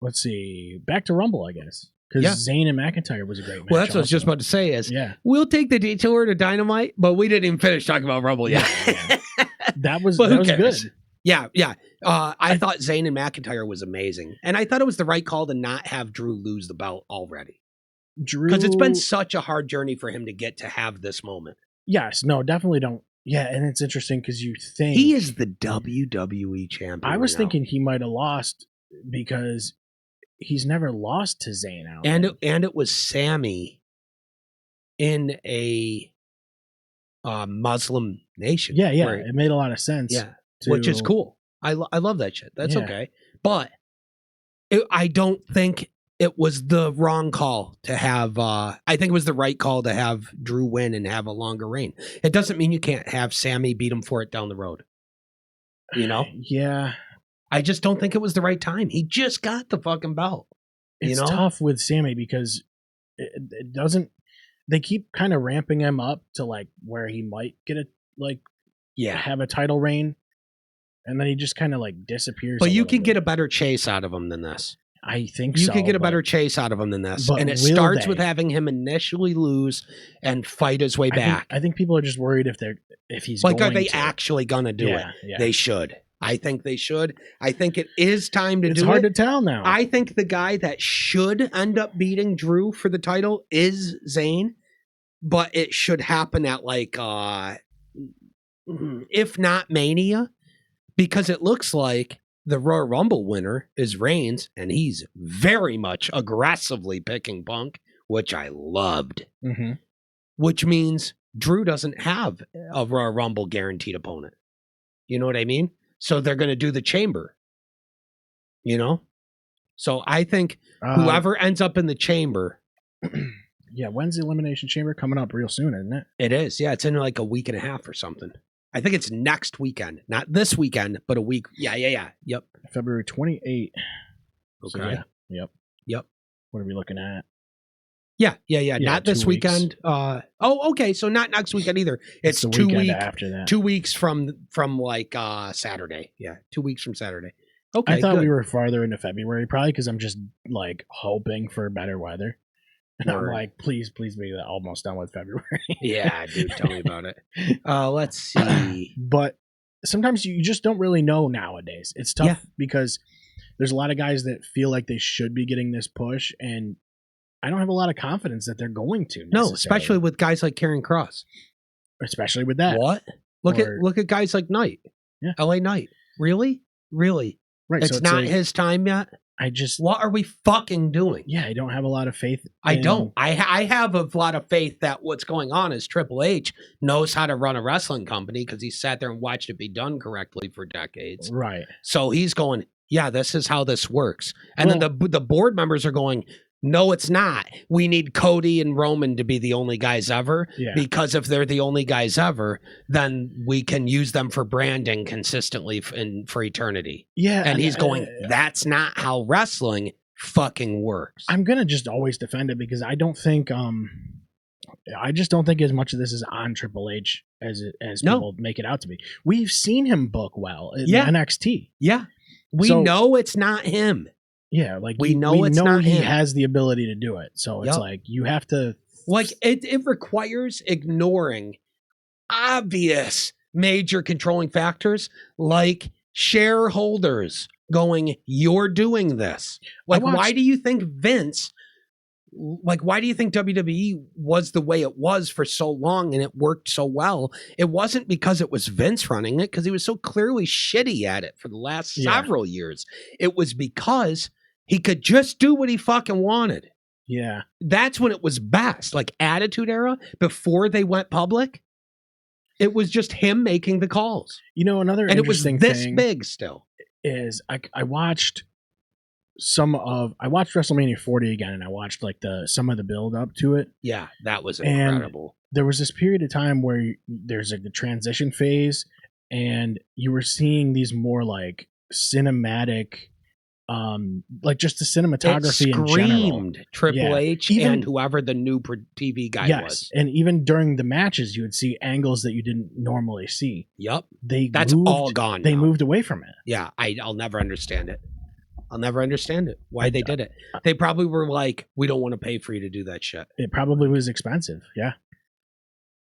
Let's see. Back to Rumble, I guess. Because Zayn and McIntyre was a great match. Well, that's what I was just about to say is, we'll take the detour to Dynamite, but we didn't even finish talking about Rumble yet. That was good. Yeah. I thought Zayn and McIntyre was amazing. And I thought it was the right call to not have Drew lose the belt already. Because it's been such a hard journey for him to have this moment. Yes. No, definitely don't. Yeah, and it's interesting because you think... He is the WWE champion. I was thinking he might have lost because... he's never lost to Zayn out. And it was Sammy in a Muslim nation. Yeah. It made a lot of sense. Yeah, which is cool. I love that shit. That's okay. But I don't think it was the wrong call to have... I think it was the right call to have Drew win and have a longer reign. It doesn't mean you can't have Sammy beat him for it down the road. You know? Yeah. I just don't think it was the right time. He just got the fucking belt. It's tough with Sammy because it doesn't. They keep kind of ramping him up to like where he might get have a title reign, and then he just kind of like disappears. But you can get a better chase out of him than this. I think you can get a better chase out of him than this, and it starts with having him initially lose and fight his way back. I think people are just worried if he's like, going are they to. actually gonna do it? Yeah. They should. I think they should. I think it is time to do it. It's hard to tell now. I think the guy that should end up beating Drew for the title is Zayn, but it should happen at like, if not Mania, because it looks like the Royal Rumble winner is Reigns, and he's very much aggressively picking Punk, which I loved. Mm-hmm. Which means Drew doesn't have a Royal Rumble guaranteed opponent. You know what I mean? So they're going to do the chamber, you know? So I think whoever ends up in the chamber. Yeah, when's the Elimination Chamber coming up real soon, isn't it? It is. Yeah, it's in like a week and a half or something. I think it's next weekend. Not this weekend, but a week. Yeah. Yep. February 28th. Okay. So yep. What are we looking at? Yeah. Not this weekend. Okay. So not next weekend either. It's 2 weeks after that. 2 weeks from like Saturday. Yeah, 2 weeks from Saturday. Okay. I thought we were farther into February, probably because I'm just like hoping for better weather. And I'm like, please be almost done with February. Yeah, dude, tell me about it. Let's see. But sometimes you just don't really know nowadays. It's tough because there's a lot of guys that feel like they should be getting this push, and I don't have a lot of confidence that they're going to. No, especially with guys like Karrion Kross. especially with that. What? Look at guys like Knight. Yeah. LA Knight. Really? Right. It's not his time yet. What are we fucking doing? Yeah, I don't have a lot of faith. I don't. I have a lot of faith that what's going on is Triple H knows how to run a wrestling company because he sat there and watched it be done correctly for decades. Right. So he's going, yeah, this is how this works. And then the board members are going, no, it's not. We need Cody and Roman to be the only guys ever. Yeah. Because if they're the only guys ever, then we can use them for branding consistently for eternity. Yeah. And he's going, that's not how wrestling fucking works. I'm going to just always defend it because I don't think, I just don't think as much of this is on Triple H as people make it out to be. We've seen him book well in NXT. Yeah. We know it's not him. Yeah, like we know he has the ability to do it. So it's like you have to it requires ignoring obvious major controlling factors like shareholders going, you're doing this. Like why do you think Vince why do you think WWE was the way it was for so long and it worked so well? It wasn't because it was Vince running it, because he was so clearly shitty at it for the last several years. It was because he could just do what he fucking wanted. Yeah. That's when it was best. Like Attitude Era, before they went public, it was just him making the calls. You know, another interesting thing. And it was this big still. Is I watched WrestleMania 40 again, and I watched like some of the build up to it. Yeah, that was incredible. And there was this period of time where there's like the transition phase, and you were seeing these more like cinematic, like just the cinematography in general. Triple H and whoever the new TV guy was. And even during the matches, you would see angles that you didn't normally see. Yep, that's all gone. They moved away from it. Yeah, I'll never understand it. I'll never understand it. Why they did it. They probably were like, we don't want to pay for you to do that shit. It probably was expensive. Yeah.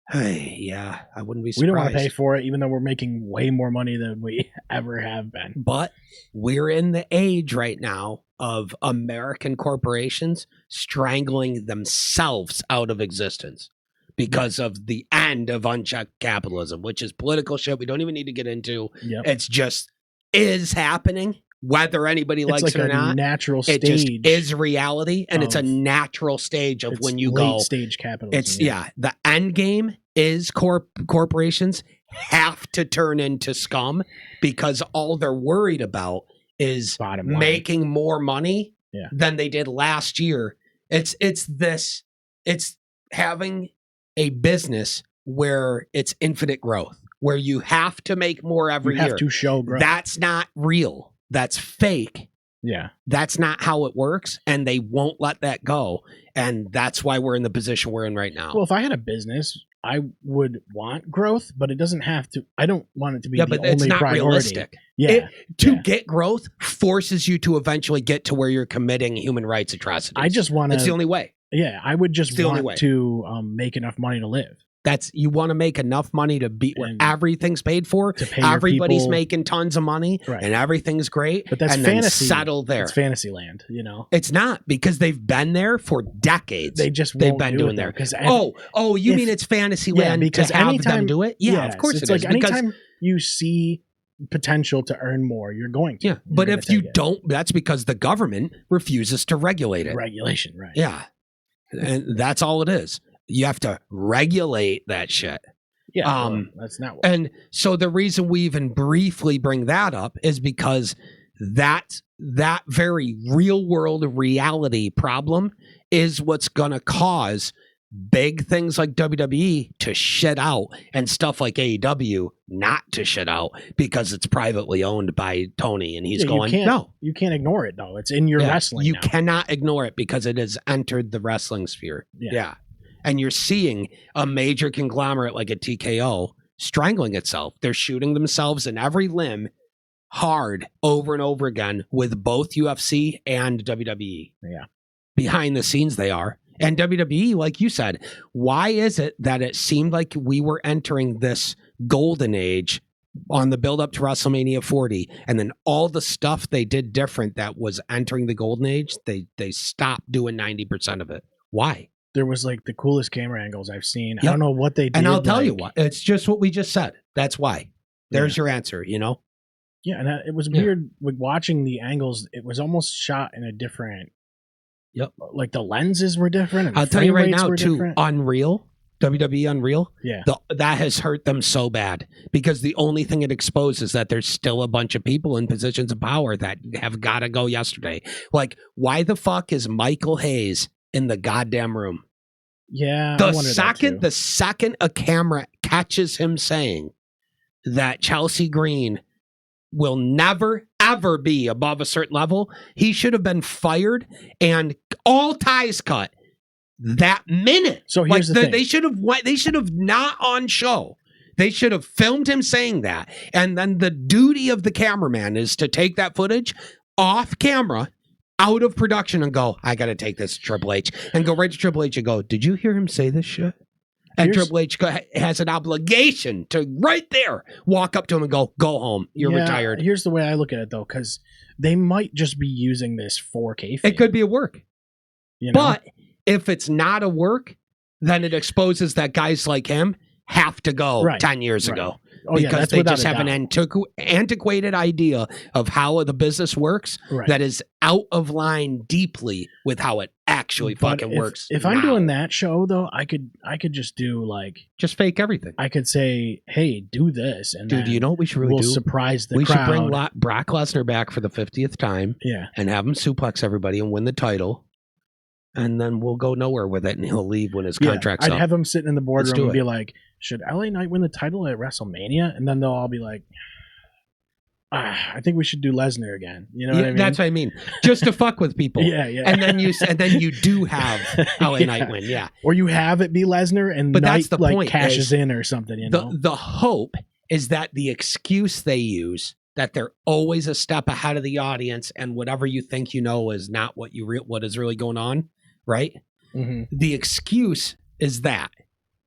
Hey, yeah, I wouldn't be surprised. We don't want to pay for it, even though we're making way more money than we ever have been. But we're in the age right now of American corporations strangling themselves out of existence because of the end of unchecked capitalism, which is political shit we don't even need to get into. Yep. It's just is happening. Whether anybody likes it or not, natural stage. It just is reality, and it's a natural stage of when you go stage capitalism. It's the end game is corporations have to turn into scum because all they're worried about is making more money than they did last year. It's having a business where it's infinite growth, where you have to make more every year. You have to show growth. That's not real. That's fake. Yeah. That's not how it works, and they won't let that go. And that's why we're in the position we're in right now. Well, if I had a business, I would want growth, but it doesn't have to. I don't want it to be the only it's not priority. Realistic. Yeah. To get growth forces you to eventually get to where you're committing human rights atrocities. I just want to. It's the only way. Yeah, I would just want to make enough money to live. You want to make enough money to beat when everything's paid for. To pay everybody's making tons of money, right, and everything's great. But that's and fantasy. Then settle there. It's fantasy land, you know. It's not, because they've been there for decades. They've been doing there. You mean it's fantasy land because have them do it? Yeah, of course it's like anytime you see potential to earn more, you're going to. Yeah, but if you don't, that's because the government refuses to regulate it. Regulation, right? Yeah, and that's all it is. You have to regulate that shit. Yeah, that's not what. And so the reason we even briefly bring that up is because that very real world reality problem is what's going to cause big things like WWE to shit out and stuff like AEW not to shit out because it's privately owned by Tony, and he's going, no. You can't ignore it, though. It's in your wrestling You now. cannot ignore it because it has entered the wrestling sphere. Yeah. And you're seeing a major conglomerate like a TKO strangling itself. They're shooting themselves in every limb hard over and over again with both UFC and WWE. Yeah. Behind the scenes they are. And WWE, like you said, why is it that it seemed like we were entering this golden age on the build up to WrestleMania 40, and then all the stuff they did different that was entering the golden age, they stopped doing 90% of it? Why? there was like the coolest camera angles I've seen. Yep. I don't know what they did. And I'll tell you what, it's just what we just said. That's why. There's your answer, you know? Yeah, and it was weird with watching the angles. It was almost shot in a different. Yep. Like the lenses were different. And I'll tell you right now, too, different. Unreal, WWE Unreal, yeah, that has hurt them so bad because the only thing it exposes is that there's still a bunch of people in positions of power that have got to go yesterday. Like, why the fuck is Michael Hayes in the goddamn room? Yeah, the second a camera catches him saying that Chelsea Green will never, ever be above a certain level, he should have been fired and all ties cut that minute. So here's the thing. They should have not on show. They should have filmed him saying that. And then the duty of the cameraman is to take that footage off camera, out of production, and go, I got to take this to Triple H. And go right to Triple H and go, did you hear him say this shit? And Triple H has an obligation to right there walk up to him and go home. You're retired. Here's the way I look at it, though, because they might just be using this for kayfabe. It could be a work. You know? But if it's not a work, then it exposes that guys like him have to go 10 years ago. Oh, because they just have an antiquated idea of how the business works that is out of line deeply with how it actually fucking works. If I'm doing that show, though, I could just do just fake everything. I could say, hey, do this. And dude, you know what we should really do? Surprise the crowd. We should bring Brock Lesnar back for the 50th time and have him suplex everybody and win the title. And then we'll go nowhere with it, and he'll leave when his contract's up. I'd have him sitting in the boardroom and be like, should LA Knight win the title at WrestleMania? And then they'll all be like, I think we should do Lesnar again. You know what I mean? That's what I mean. Just to fuck with people. Yeah. And then you do have LA Knight win, Or you have it be Lesnar and but Knight that's the point, cashes in or something, you know? The hope is that the excuse they use, that they're always a step ahead of the audience and whatever you think you know is not what is really going on, right? Mm-hmm. The excuse is that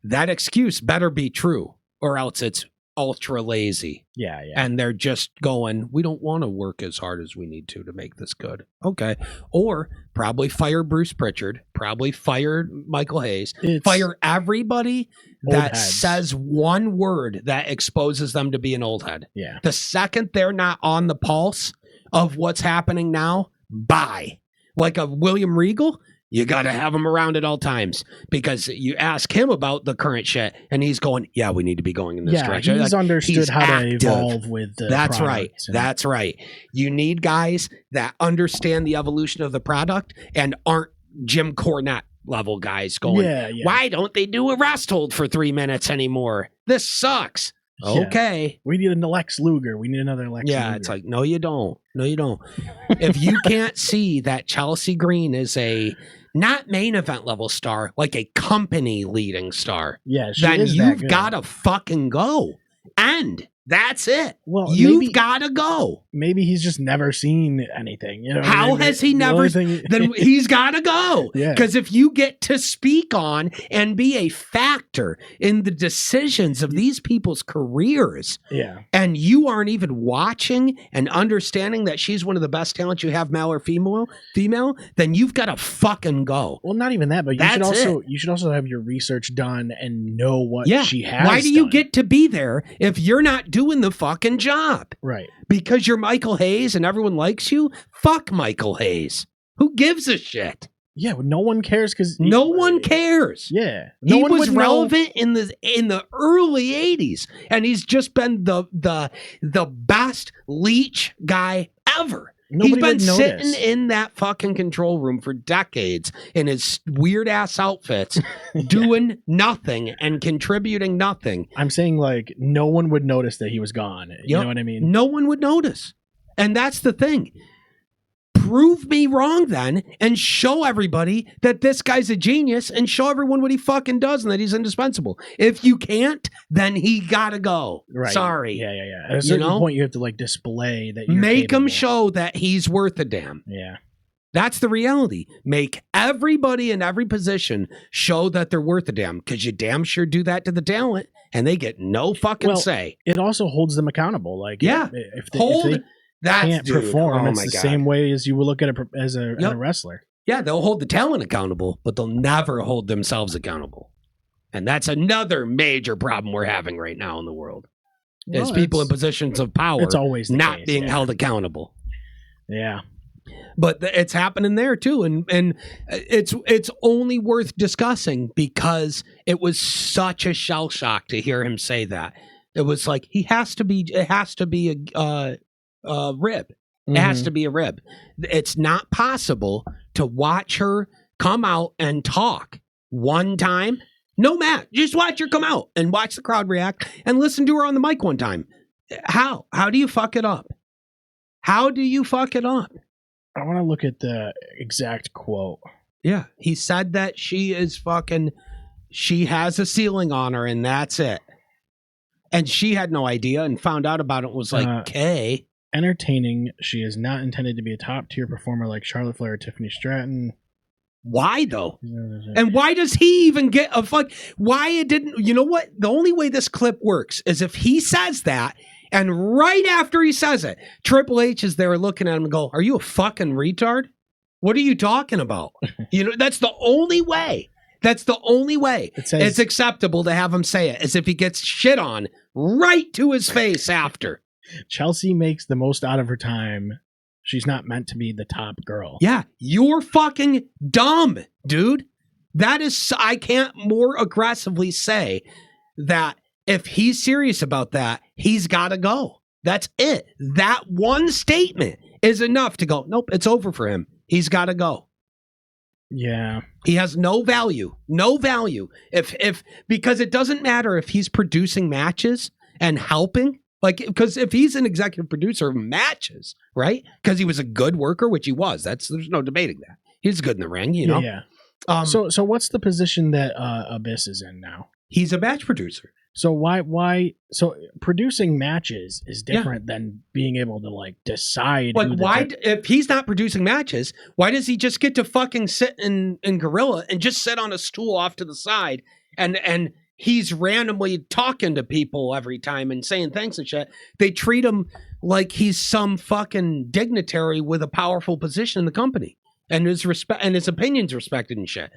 excuse better be true or else it's ultra lazy. Yeah. And they're just going, we don't want to work as hard as we need to make this good. Okay. Or probably fire Bruce Pritchard, probably fire Michael Hayes, fire everybody that says one word that exposes them to be an old head. Yeah. The second they're not on the pulse of what's happening now, bye. Like a William Regal, you got to have him around at all times because you ask him about the current shit and he's going, yeah, we need to be going in this direction. He's understood how to evolve with the That's right. That's right. You need guys that understand the evolution of the product and aren't Jim Cornette level guys going, why don't they do a rest hold for 3 minutes anymore? This sucks. Okay. We need a Lex Luger. We need another Lex Luger. Yeah, it's like, no, you don't. No, you don't. If you can't see that Chelsea Green is a not main event level star, like a company leading star, then you've got to fucking go. And that's it. Well, you've got to go. Maybe he's just never seen anything. You know, how has he never? Then he's got to go. Because if you get to speak on and be a factor in the decisions of these people's careers, and you aren't even watching and understanding that she's one of the best talents you have, male or female, then you've got to fucking go. Well, not even that, but you should also have your research done and know what she has. Why do you get to be there if you're not doing the fucking job? Right. Because you're Michael Hayes and everyone likes you? Fuck Michael Hayes. Who gives a shit? Yeah, well, no one cares because no one cares. Yeah, he was relevant in the early '80s, and he's just been the best leech guy ever. He's been sitting in that fucking control room for decades in his weird ass outfits, doing nothing and contributing nothing. I'm saying no one would notice that he was gone. You know what I mean? No one would notice. And that's the thing. Prove me wrong then and show everybody that this guy's a genius and show everyone what he fucking does and that he's indispensable. If you can't, then he gotta go. Right. Sorry. Yeah. At a certain point, you have to display that you're Make capable. him show that he's worth a damn. Yeah. That's the reality. Make everybody in every position show that they're worth a damn because you damn sure do that to the talent and they get no fucking say. It also holds them accountable. If they that can't perform, it's the same way as you would look at as a wrestler. Yeah, they'll hold the talent accountable, but they'll never hold themselves accountable. And that's another major problem we're having right now in the world. Is people in positions of power it's always the not case, being yeah. held accountable. Yeah. But it's happening there too, and it's only worth discussing because it was such a shell shock to hear him say that. It was like it has to be a rib. It has to be a rib. It's not possible to watch her come out and talk one time. No, Matt, just watch her come out and watch the crowd react and listen to her on the mic one time. How do you fuck it up? How do you fuck it up? I want to look at the exact quote. Yeah, he said that she has a ceiling on her and that's it. And she had no idea and found out about it and was like, okay. Entertaining. She is not intended to be a top tier performer like Charlotte Flair or Tiffany Stratton. Why though? And why does he even get a fuck? Why it didn't? You know what? The only way this clip works is if he says that, and right after he says it, Triple H is there looking at him and go, "Are you a fucking retard? What are you talking about?" You know, that's the only way. That's the only way it's acceptable to have him say it, as if he gets shit on right to his face after. Chelsea makes the most out of her time. She's not meant to be the top girl. Yeah, you're fucking dumb, dude. That is, I can't more aggressively say that if he's serious about that, he's got to go. That's it. That one statement is enough to go, nope, it's over for him. He's got to go. Yeah. He has no value. No value. Because it doesn't matter if he's producing matches and helping. Like, because if he's an executive producer of matches, right? Because he was a good worker, which he was. There's no debating that. He's good in the ring, you know? Yeah. So what's the position that Abyss is in now? He's a match producer. So why so producing matches is different than being able to like decide. Like if he's not producing matches, why does he just get to fucking sit in Gorilla and just sit on a stool off to the side and he's randomly talking to people every time and saying thanks and shit? They treat him like he's some fucking dignitary with a powerful position in the company and his opinion's respected and shit.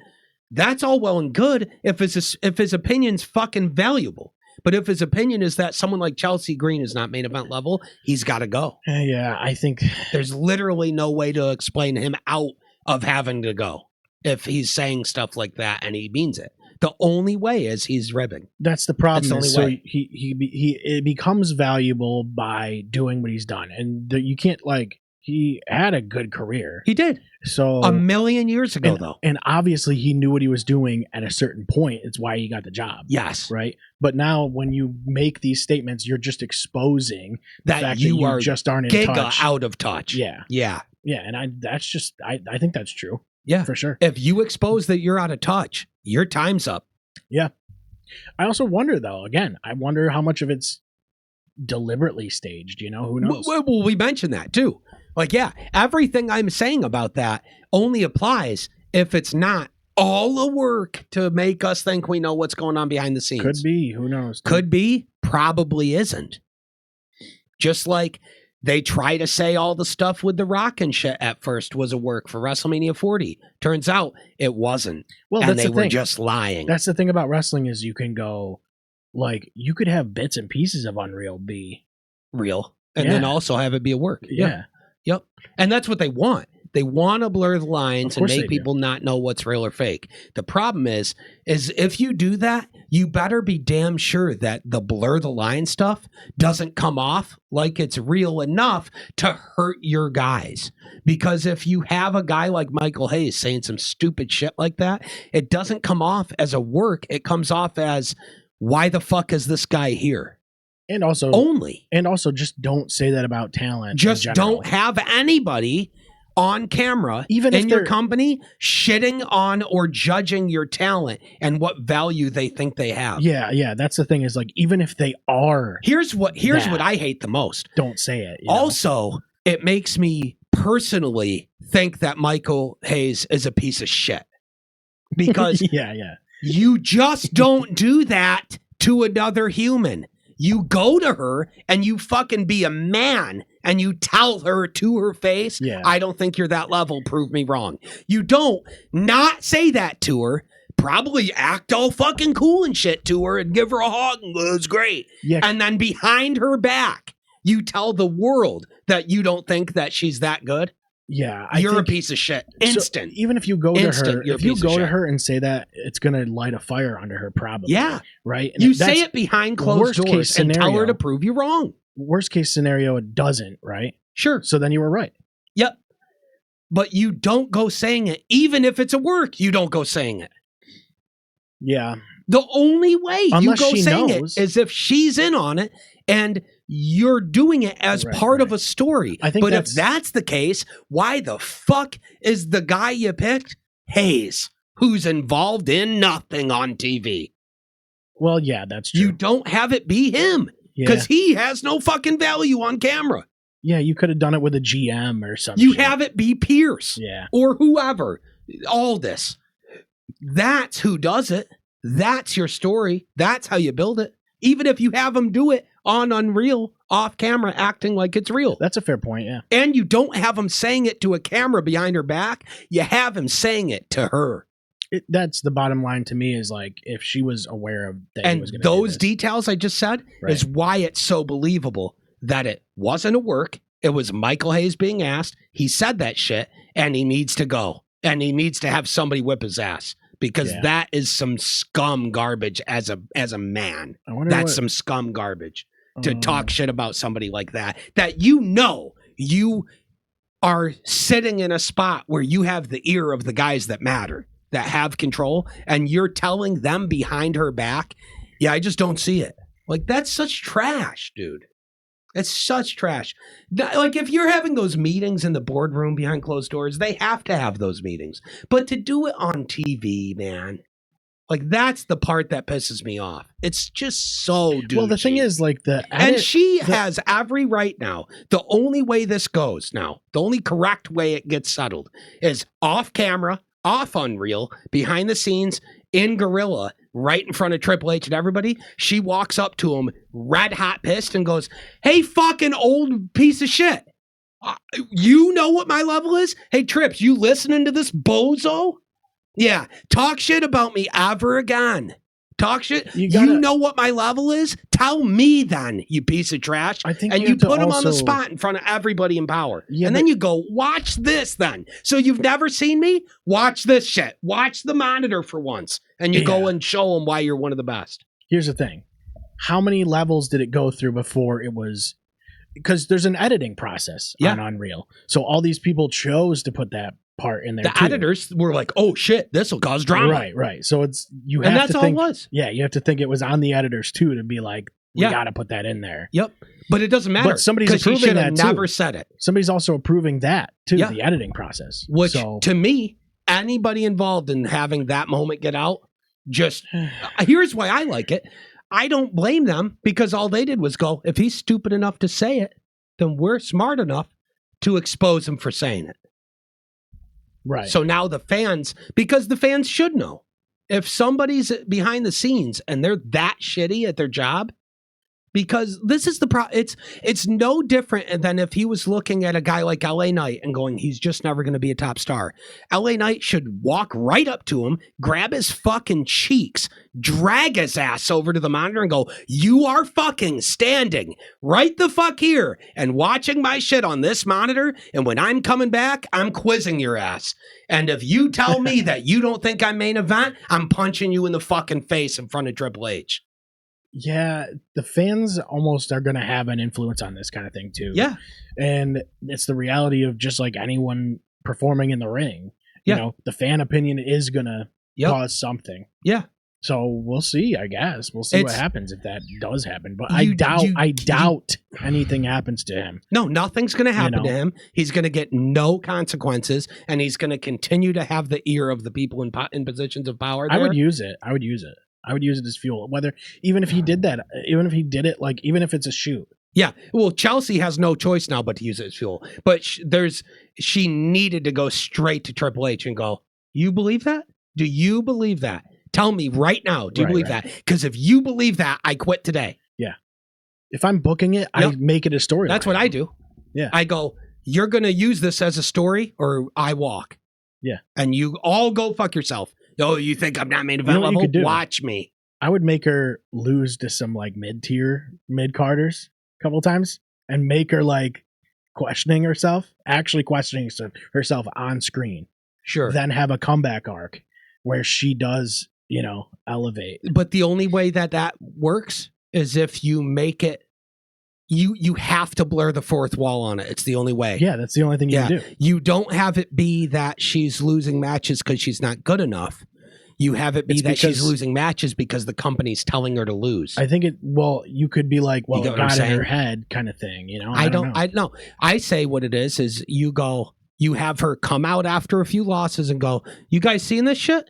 That's all well and good if his opinion's fucking valuable. But if his opinion is that someone like Chelsea Green is not main event level, he's got to go. Yeah, I think there's literally no way to explain him out of having to go if he's saying stuff like that and he means it. The only way is he's ribbing. That's the problem. That's the only way. He becomes valuable by doing what he's done, and you can't he had a good career. He did. So a million years ago, though. And obviously he knew what he was doing at a certain point. It's why he got the job. Yes. Right. But now when you make these statements, you're just exposing that the fact you that you are just aren't in touch. Out of touch. Yeah. Yeah. Yeah. And I think that's true. Yeah. For sure. If you expose that you're out of touch, your time's up. Yeah. I also wonder though, again, I wonder how much of it's deliberately staged, you know, who knows? Well, we mentioned that too. Like, yeah, everything I'm saying about that only applies if it's not all the work to make us think we know what's going on behind the scenes. Could be. Who knows? Could be. Probably isn't. Just like they try to say all the stuff with The Rock and shit at first was a work for WrestleMania 40. Turns out it wasn't. Well, and they were just lying. That's the thing about wrestling is you can go, like, you could have bits and pieces of Unreal be real and then also have it be a work. Yeah. Yep. And that's what they want. They want to blur the lines and make people not know what's real or fake. The problem is if you do that, you better be damn sure that the blur the line stuff doesn't come off like it's real enough to hurt your guys. Because if you have a guy like Michael Hayes saying some stupid shit like that, it doesn't come off as a work. It comes off as, why the fuck is this guy here? And also just don't say that about talent. Just don't have anybody on camera, even in your company, shitting on or judging your talent and what value they think they have. Yeah. That's the thing is, like, even if they are, here's what I hate the most. Don't say it. Also, it makes me personally think that Michael Hayes is a piece of shit because yeah. You just don't do that to another human. You go to her and you fucking be a man and you tell her to her face, I don't think you're that level. Prove me wrong. You don't not say that to her. Probably act all fucking cool and shit to her and give her a hug and go, it's great. Yeah. And then behind her back, you tell the world that you don't think that she's that good. Yeah, you're a piece of shit. Instant. So even if you go to her, if you go to her and say that, it's gonna light a fire under her, probably. Yeah, right. And you say it behind closed doors and tell her to prove you wrong. Worst case scenario, it doesn't. Right. Sure. So then you were right. Yep. But you don't go saying it, even if it's a work. You don't go saying it. Yeah. The only way you go saying it is if she's in on it and you're doing it as part of a story. I think if that's the case, why the fuck is the guy you picked Hayes, who's involved in nothing on TV? Well, yeah, that's true. You don't have it be him because he has no fucking value on camera. Yeah, you could have done it with a GM or something. You have it be Pierce or whoever. Aldis. That's who does it. That's your story. That's how you build it. Even if you have them do it on Unreal, off camera, acting like it's real. That's a fair point, yeah. And you don't have him saying it to a camera behind her back. You have him saying it to her. That's the bottom line to me is like if she was aware of that and he was going to do those details I just said is why it's so believable that it wasn't a work. It was Michael Hayes being asked. He said that shit and he needs to go. And he needs to have somebody whip his ass. Because that is some scum garbage as a man. That's some scum garbage to talk shit about somebody like that. That you are sitting in a spot where you have the ear of the guys that matter, that have control, and you're telling them behind her back. Yeah, I just don't see it. Like, that's such trash, dude. It's such trash. Like, if you're having those meetings in the boardroom behind closed doors, they have to have those meetings. But to do it on TV, man, like, that's the part that pisses me off. It's just so douchey. Well, the thing is, like, she has every right now. The only way this goes now, the only correct way it gets settled is off camera, off Unreal, behind the scenes, in Gorilla, right in front of Triple H and everybody. She walks up to him, red hot pissed, and goes, hey, fucking old piece of shit. You know what my level is? Hey, Trips, you listening to this bozo? Yeah, talk shit about me ever again. Talk shit. You know what my level is? Tell me then, you piece of trash. I think and you put him on the spot in front of everybody in power. Yeah, and then you go, watch this then. So you've never seen me? Watch this shit. Watch the monitor for once. And you go and show them why you're one of the best. Here's the thing. How many levels did it go through before it was... Because there's an editing process on Unreal. So all these people chose to put that part in there. The editors were like, oh shit, this will cause drama. Right. So it's you have and that's to all think, it was. Yeah, you have to think it was on the editors too to be like, we gotta put that in there. Yep. But it doesn't matter. But somebody's approving that too. Never said it. Somebody's also approving that too, the editing process. Which to me, anybody involved in having that moment get out, just here's why I like it. I don't blame them because all they did was go, if he's stupid enough to say it, then we're smart enough to expose him for saying it. Right. So now the fans, because the fans should know, if somebody's behind the scenes and they're that shitty at their job, because this is the it's no different than if he was looking at a guy like LA Knight and going, he's just never going to be a top star. LA Knight should walk right up to him, grab his fucking cheeks, drag his ass over to the monitor and go, you are fucking standing right the fuck here and watching my shit on this monitor. And when I'm coming back, I'm quizzing your ass. And if you tell me that you don't think I'm main event, I'm punching you in the fucking face in front of Triple H. Yeah, the fans almost are going to have an influence on this kind of thing too. Yeah. And it's the reality of just like anyone performing in the ring. Yeah. You know, the fan opinion is going to cause something. Yeah. So we'll see, I guess. We'll see what happens if that does happen. But I doubt anything happens to him. No, nothing's going to happen to him. He's going to get no consequences, and he's going to continue to have the ear of the people in positions of power there. I would use it. I would use it as fuel. Even if he did that, even if he did it, like, even if it's a shoot. Yeah. Well, Chelsea has no choice now but to use it as fuel. But she needed to go straight to Triple H and go, you believe that? Do you believe that? Tell me right now. Do you believe that? Because if you believe that, I quit today. Yeah. If I'm booking it, I make it a story. That's what I do. Yeah. I go, you're going to use this as a story or I walk. Yeah. And you all go fuck yourself. Oh, you think I'm not main event You know what you level? could do? Watch me. I would make her lose to some like mid-tier mid-carders a couple times and make her like questioning herself on screen. Sure. Then have a comeback arc where she does, elevate. But the only way that works is if you make it, you have to blur the fourth wall on it. It's the only way. Yeah, that's the only thing you can do. You don't have it be that she's losing matches because she's not good enough. You have it be that she's losing matches because the company's telling her to lose. I think you could be like, well, it got in her head kind of thing, I don't know. I say what it is you go, you have her come out after a few losses and go, you guys seeing this shit?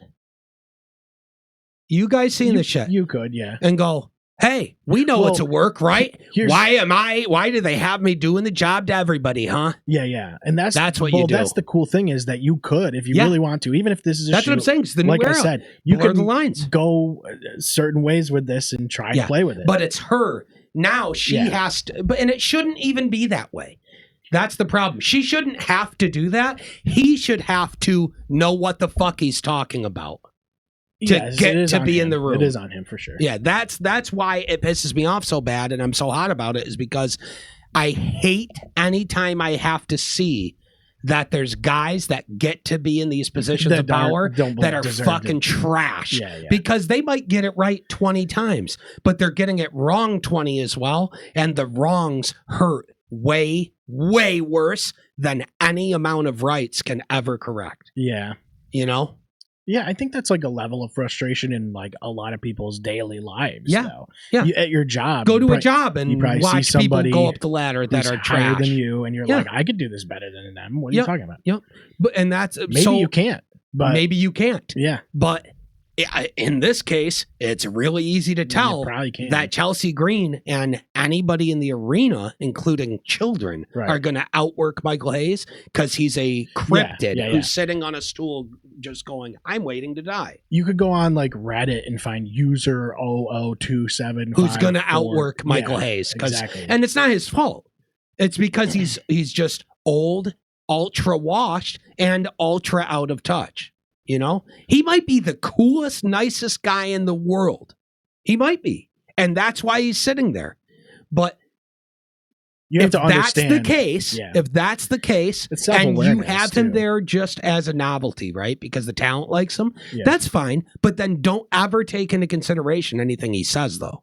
You guys seeing this shit? You could, yeah. And go, hey, we know it's a work, right? Why do they have me doing the job to everybody, huh? Yeah. And that's what you do. That's the cool thing is that you could, if you really want to, even if this is a That's what I'm saying. It's the new era. I said, you blur could the lines. Go certain ways with this and try and play with it. But it's her. Now she has to, and it shouldn't even be that way. That's the problem. She shouldn't have to do that. He should have to know what the fuck he's talking about. To get to be in the room. It is on him for sure. Yeah, that's why it pisses me off so bad and I'm so hot about it is because I hate anytime I have to see that there's guys that get to be in these positions of power that are fucking trash. Yeah. Because they might get it right 20 times, but they're getting it wrong 20 as well. And the wrongs hurt way, way worse than any amount of rights can ever correct. Yeah. Yeah, I think that's like a level of frustration in like a lot of people's daily lives. Yeah, though. Yeah. At your job, go to a job and watch people go up the ladder that are higher trash than you, and you're like, I could do this better than them. What are you talking about? Yep. But and that's maybe you can't. But maybe you can't. Yeah. But in this case, it's really easy to tell that Chelsea Green and anybody in the arena, including children, are going to outwork Michael Hayes because he's a cryptid who's sitting on a stool just going, I'm waiting to die. You could go on like Reddit and find user 00275 who's going to outwork Michael Hayes. Exactly. And it's not his fault. It's because he's just old, ultra washed, and ultra out of touch. He might be the coolest, nicest guy in the world. He might be. And that's why he's sitting there. But you have to understand. If that's the case, and you have him there just as a novelty, right? Because the talent likes him, that's fine. But then don't ever take into consideration anything he says, though.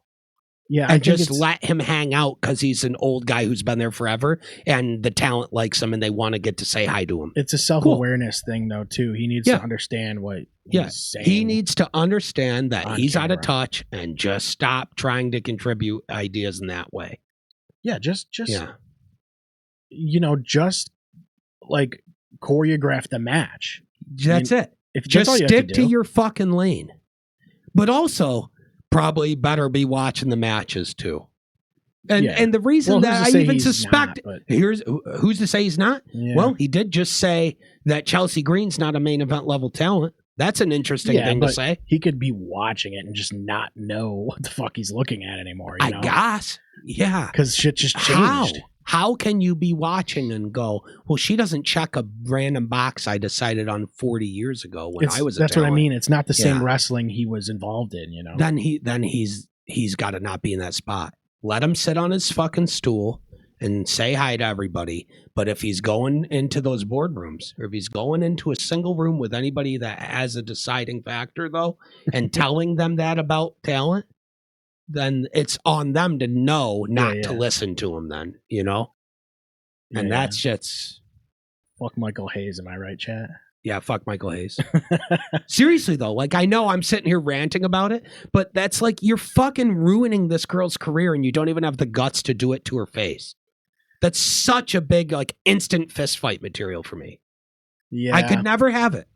Yeah, and just let him hang out because he's an old guy who's been there forever, and the talent likes him, and they want to get to say hi to him. It's a self-awareness thing, though, too. He needs to understand what he's saying. He needs to understand that he's out of touch and just stop trying to contribute ideas in that way. Yeah, just like choreograph the match. That's it. Just stick to your fucking lane, but also. Probably better be watching the matches too. And the reason that I even suspect here's who's to say he's not? Yeah. Well, he did just say that Chelsea Green's not a main event level talent. That's an interesting thing to say. He could be watching it and just not know what the fuck he's looking at anymore. I guess. Yeah. Because shit just changed. How can you be watching and go, well, she doesn't check a random box I decided on 40 years ago when I was a That's talent. what I mean. It's not the same wrestling he was involved in, Then he's got to not be in that spot. Let him sit on his fucking stool and say hi to everybody. But if he's going into those boardrooms or if he's going into a single room with anybody that has a deciding factor, though, and telling them that about talent, then it's on them to know not to listen to him then, And that's just... Fuck Michael Hayes, am I right, chat? Yeah, fuck Michael Hayes. Seriously, though, like, I know I'm sitting here ranting about it, but that's like, you're fucking ruining this girl's career and you don't even have the guts to do it to her face. That's such a big, like, instant fist fight material for me. Yeah. I could never have it.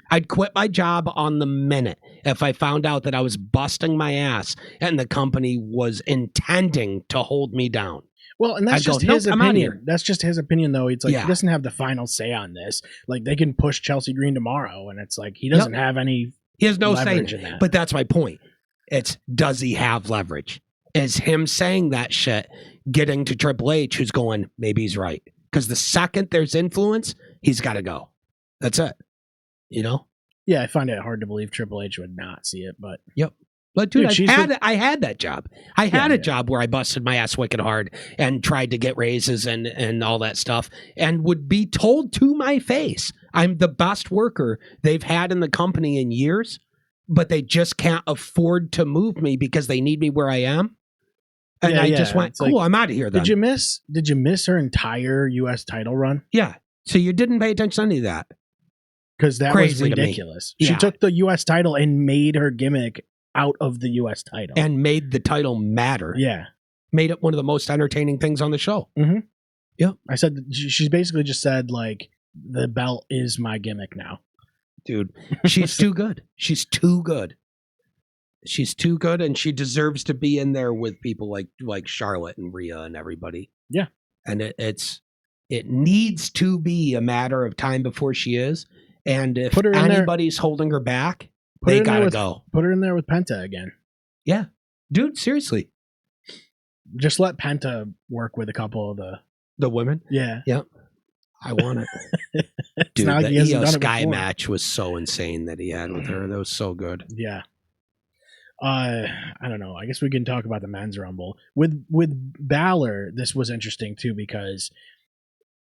I'd quit my job on the minute if I found out that I was busting my ass and the company was intending to hold me down. Well, and that's just his opinion. That's just his opinion, though. It's like he doesn't have the final say on this. Like, they can push Chelsea Green tomorrow, and it's like he doesn't have any. He has no say in that. But that's my point. It's does he have leverage? is him saying that shit, getting to Triple H, who's going, maybe he's right. Because the second there's influence, he's got to go. That's it. You know? Yeah, I find it hard to believe Triple H would not see it, but Yep. But dude, she's I had that job. I had a job where I busted my ass wicked hard and tried to get raises and all that stuff, and would be told to my face, I'm the best worker they've had in the company in years, but they just can't afford to move me because they need me where I am. And I just went, cool, I'm out of here then. Did you miss her entire US title run? Yeah. So you didn't pay attention to any of that. Because that was ridiculous. She took the US title and made her gimmick out of the US title. And made the title matter. Yeah. Made it one of the most entertaining things on the show. Mm-hmm. Yeah. I said, she's basically just said, like, the belt is my gimmick now. Dude, she's too good. She's too good. She's too good, and she deserves to be in there with people like Charlotte and Rhea and everybody. Yeah. And it needs to be a matter of time before she is. And if anybody's holding her back, they gotta go. Put her in there with Penta again. Yeah. Dude, seriously. Just let Penta work with a couple of the women? Yeah. Yep. I want it. Dude, the Io Sky match was so insane that he had with her. That was so good. Yeah. I don't know. I guess we can talk about the men's rumble. With Balor, this was interesting too, because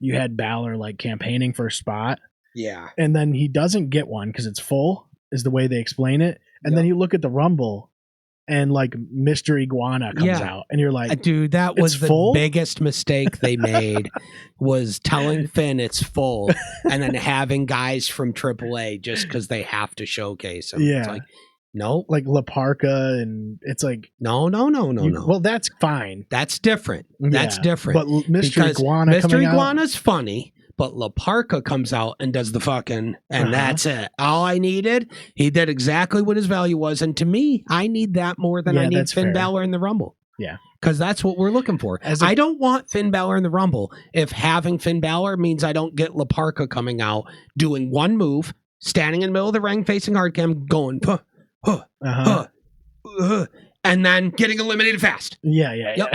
you had Balor like campaigning for a spot. Yeah. And then he doesn't get one because it's full, is the way they explain it. And then you look at the rumble and like Mr. Iguana comes out and you're like, dude, that was the biggest mistake they made, was telling Finn it's full and then having guys from AAA just because they have to showcase them. Yeah. It's like, no, like La Parka, and it's like no. Well, that's fine. That's different. That's different. But Mr. Iguana's funny. But La Parka comes out and does the fucking, and that's it. All I needed, he did exactly what his value was. And to me, I need that more than I need Finn Balor in the Rumble. Yeah. Because that's what we're looking for. I don't want Finn Balor in the Rumble if having Finn Balor means I don't get La Parka coming out, doing one move, standing in the middle of the ring, facing hardcam, going, and then getting eliminated fast. Yeah.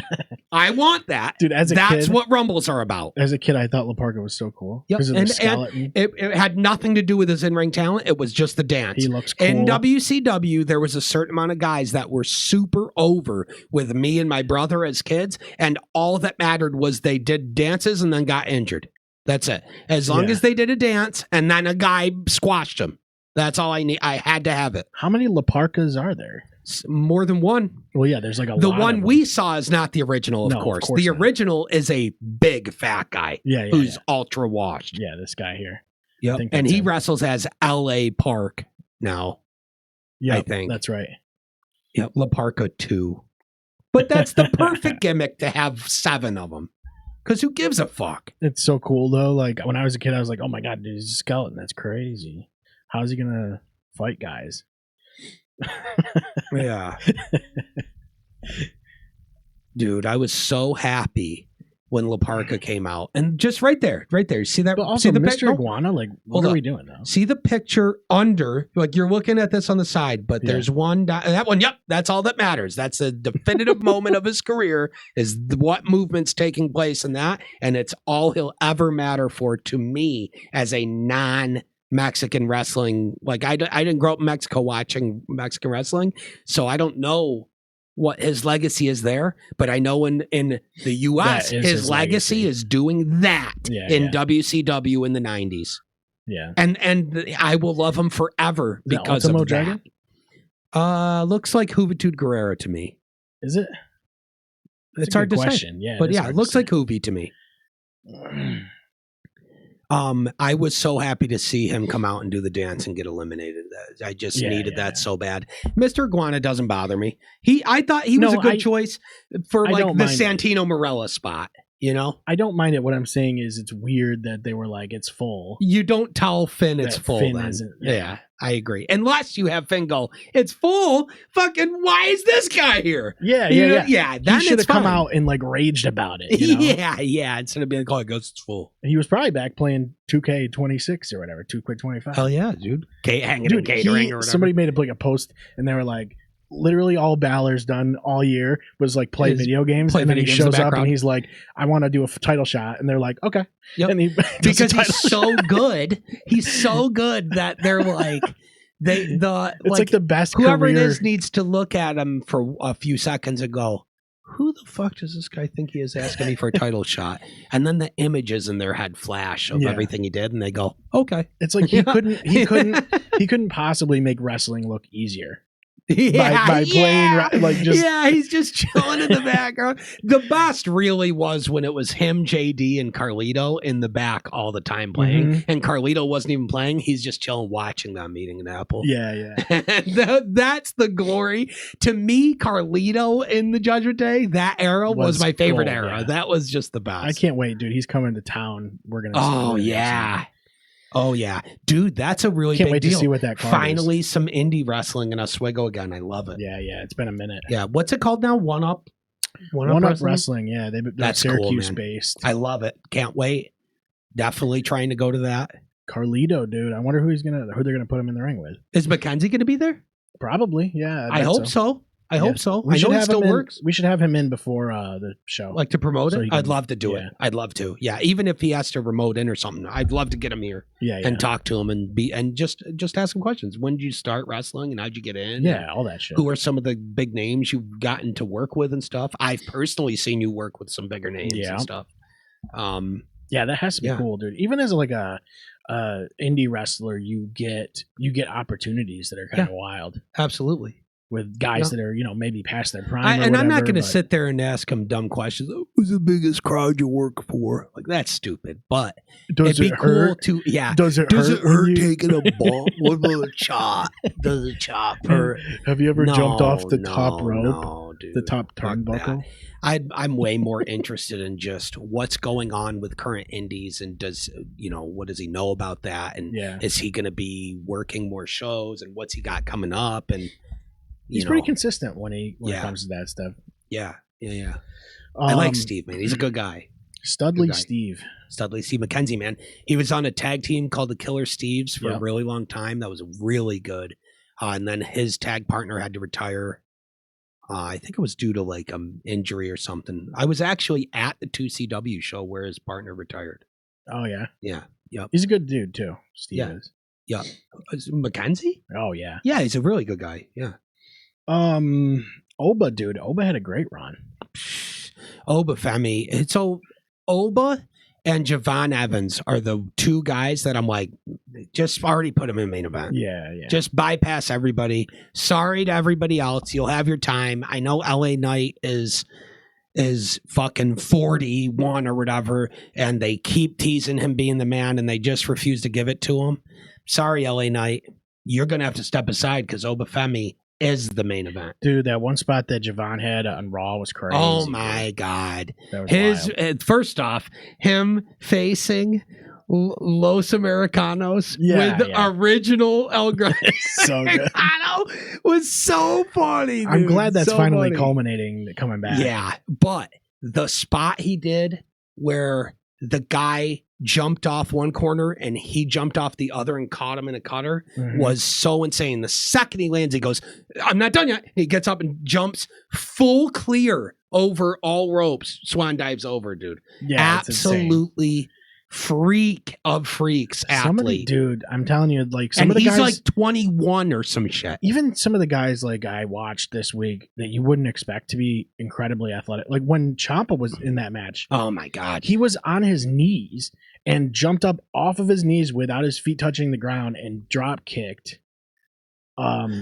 I want that. Dude, that's what Rumbles are about. As a kid, I thought La Parka was so cool. Yep. And it had nothing to do with his in-ring talent. It was just the dance. He looks cool. In WCW, there was a certain amount of guys that were super over with me and my brother as kids, and all that mattered was they did dances and then got injured. That's it. As long as they did a dance and then a guy squashed them. That's all I need. I had to have it. How many La Parkas are there? More than one. Well, yeah, there's like a the lot. The one we saw is not the original, of course. The original is a big fat guy who's ultra washed. Yeah, this guy here. Yep. And he wrestles as L.A. Park now. Yeah, I think. That's right. Yep, La Parka 2. But that's the perfect gimmick to have 7 of them. Because who gives a fuck? It's so cool, though. Like, when I was a kid, I was like, oh my God, dude, he's a skeleton. That's crazy. How's he going to fight guys? Yeah. Dude, I was so happy when La Parka came out. And just right there. See that? But also, see the Mr. Iguana, like, what are we doing now? See the picture under, like you're looking at this on the side, but there's one, that one, yep, that's all that matters. That's a definitive moment of his career, is what movement's taking place in that. And it's all he'll ever matter for to me as a non-Mexican wrestling. Like I didn't grow up in Mexico watching Mexican wrestling, so I don't know what his legacy is there, but I know in the US his legacy is doing that in WCW in the 90s. Yeah. And I will love him forever because of that. Dragon? Looks like Juventud Guerrera to me. Is it? It's hard to say. Yeah, but yeah, it looks like Juvi to me. I was so happy to see him come out and do the dance and get eliminated. I just needed that so bad. Mr. Iguana doesn't bother me. I thought he was a good choice for like the Santino Marella spot. You know, I don't mind it. What I'm saying is, it's weird that they were like, it's full. You don't tell Finn it's full. Finn yeah, I agree. Unless you have Finn go, it's full. Fucking, why is this guy here? Yeah. Then he should have come out and like raged about it. You know? Yeah. Instead of being like, oh, it goes, it's full. He was probably back playing 2K26 or whatever, 2Quick 25. Hell yeah, dude. Hanging in catering or whatever. Somebody made like a post and they were like, literally all Balor's done all year was like play video games, and then he shows up and he's like, I want to do a title shot, and they're like, okay. Yep. And he because he's so good. He's so good that they're like, it's like the best. Whoever it is needs to look at him for a few seconds and go, who the fuck does this guy think he is asking me for a title shot? And then the images in their head flash of everything he did, and they go, okay. It's like he couldn't possibly make wrestling look easier. By playing like just he's just chilling in the background. The best really was when it was him, JD, and Carlito in the back all the time playing, and Carlito wasn't even playing. He's just chilling, watching them eating an apple. That's the glory to me. Carlito in the Judgment Day, that era was my favorite era. Yeah. That was just the best. I can't wait, dude. He's coming to town. We're gonna. Oh yeah, dude, that's a really can't big wait deal. To see what that card Finally, is. some indie wrestling in Oswego again. I love it. Yeah, it's been a minute. Yeah, what's it called now? One Up Wrestling. Yeah, they're that's Syracuse cool, based. I love it. Can't wait. Definitely trying to go to that. Carlito, dude. I wonder who they're gonna put him in the ring with. Is Mackenzie gonna be there? Probably. Yeah, I hope so. I hope so. I know it still works. We should have him in before the show. Like to promote it? I'd love to do it. I'd love to. Yeah, even if he has to remote in or something, I'd love to get him here and talk to him and just ask him questions. When did you start wrestling and how'd you get in? Yeah, all that shit. Who are some of the big names you've gotten to work with and stuff? I've personally seen you work with some bigger names and stuff. Yeah, that has to be cool, dude. Even as like a indie wrestler, you get opportunities that are kind of wild. Absolutely. With guys that are, maybe past their prime. I'm not going to sit there and ask them dumb questions. Who's the biggest crowd you work for? Like, that's stupid. But it'd be cool to, Does it hurt taking a ball? What about a chop? Does a chop hurt? Have you ever jumped off the top rope? No, dude. The top turnbuckle? I'm way more interested in just what's going on with current indies and what does he know about that? And is he going to be working more shows and what's he got coming up? And he's pretty consistent when it comes to that stuff. Yeah. I like Steve, man. He's a good guy. Studley Steve McKenzie, man. He was on a tag team called the Killer Steves for a really long time. That was really good. And then his tag partner had to retire. I think it was due to like injury or something. I was actually at the 2CW show where his partner retired. Oh, yeah? Yeah. Yep. He's a good dude, too. Steve is. Yeah. McKenzie? Oh, yeah. Yeah, he's a really good guy. Yeah. Oba, dude. Oba had a great run. Oba Femi. So Oba and Javon Evans are the two guys that I'm like, just already put them in main event. Yeah. Just bypass everybody. Sorry to everybody else. You'll have your time. I know LA Knight is fucking 41 or whatever, and they keep teasing him being the man, and they just refuse to give it to him. Sorry, LA Knight. You're going to have to step aside because Oba Femi is the main event. Dude, that one spot that Javon had on Raw was crazy. Oh my God. That was wild. First off, him facing Los Americanos with original El Grande so good. was so funny, dude. I'm glad that's finally culminating, coming back. Yeah, but the spot he did where the guy jumped off one corner and he jumped off the other and caught him in a cutter was so insane. The second he lands, he goes, I'm not done yet. He gets up and jumps full clear over all ropes. Swan dives over, dude. Yeah, absolutely freak of freaks athlete. Dude, I'm telling you, like some of the guys, he's like 21 or some shit. Even some of the guys like I watched this week that you wouldn't expect to be incredibly athletic. Like when Ciampa was in that match. Oh my God. He was on his knees and jumped up off of his knees without his feet touching the ground and drop kicked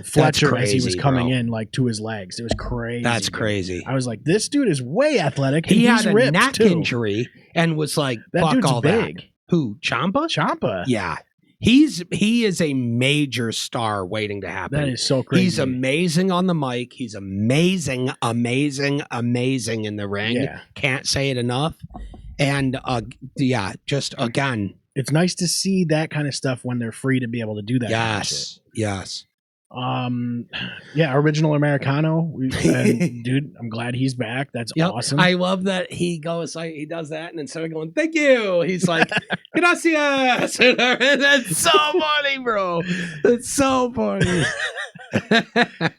Fletcher as he was coming in, like to his legs. It was crazy. That's crazy. I was like, this dude is way athletic. He had a neck injury and was like, that fuck all big. That. Who? Ciampa? Ciampa. Yeah. He is a major star waiting to happen. That is so crazy. He's amazing on the mic. He's amazing in the ring. Yeah. Can't say it enough. And just again, it's nice to see that kind of stuff when they're free to be able to do that. Yes. Yes. Original Americano. Dude, I'm glad he's back. That's awesome. I love that he goes like he does that, and instead of going thank you, he's like gracias. That's so funny, bro. It's so funny.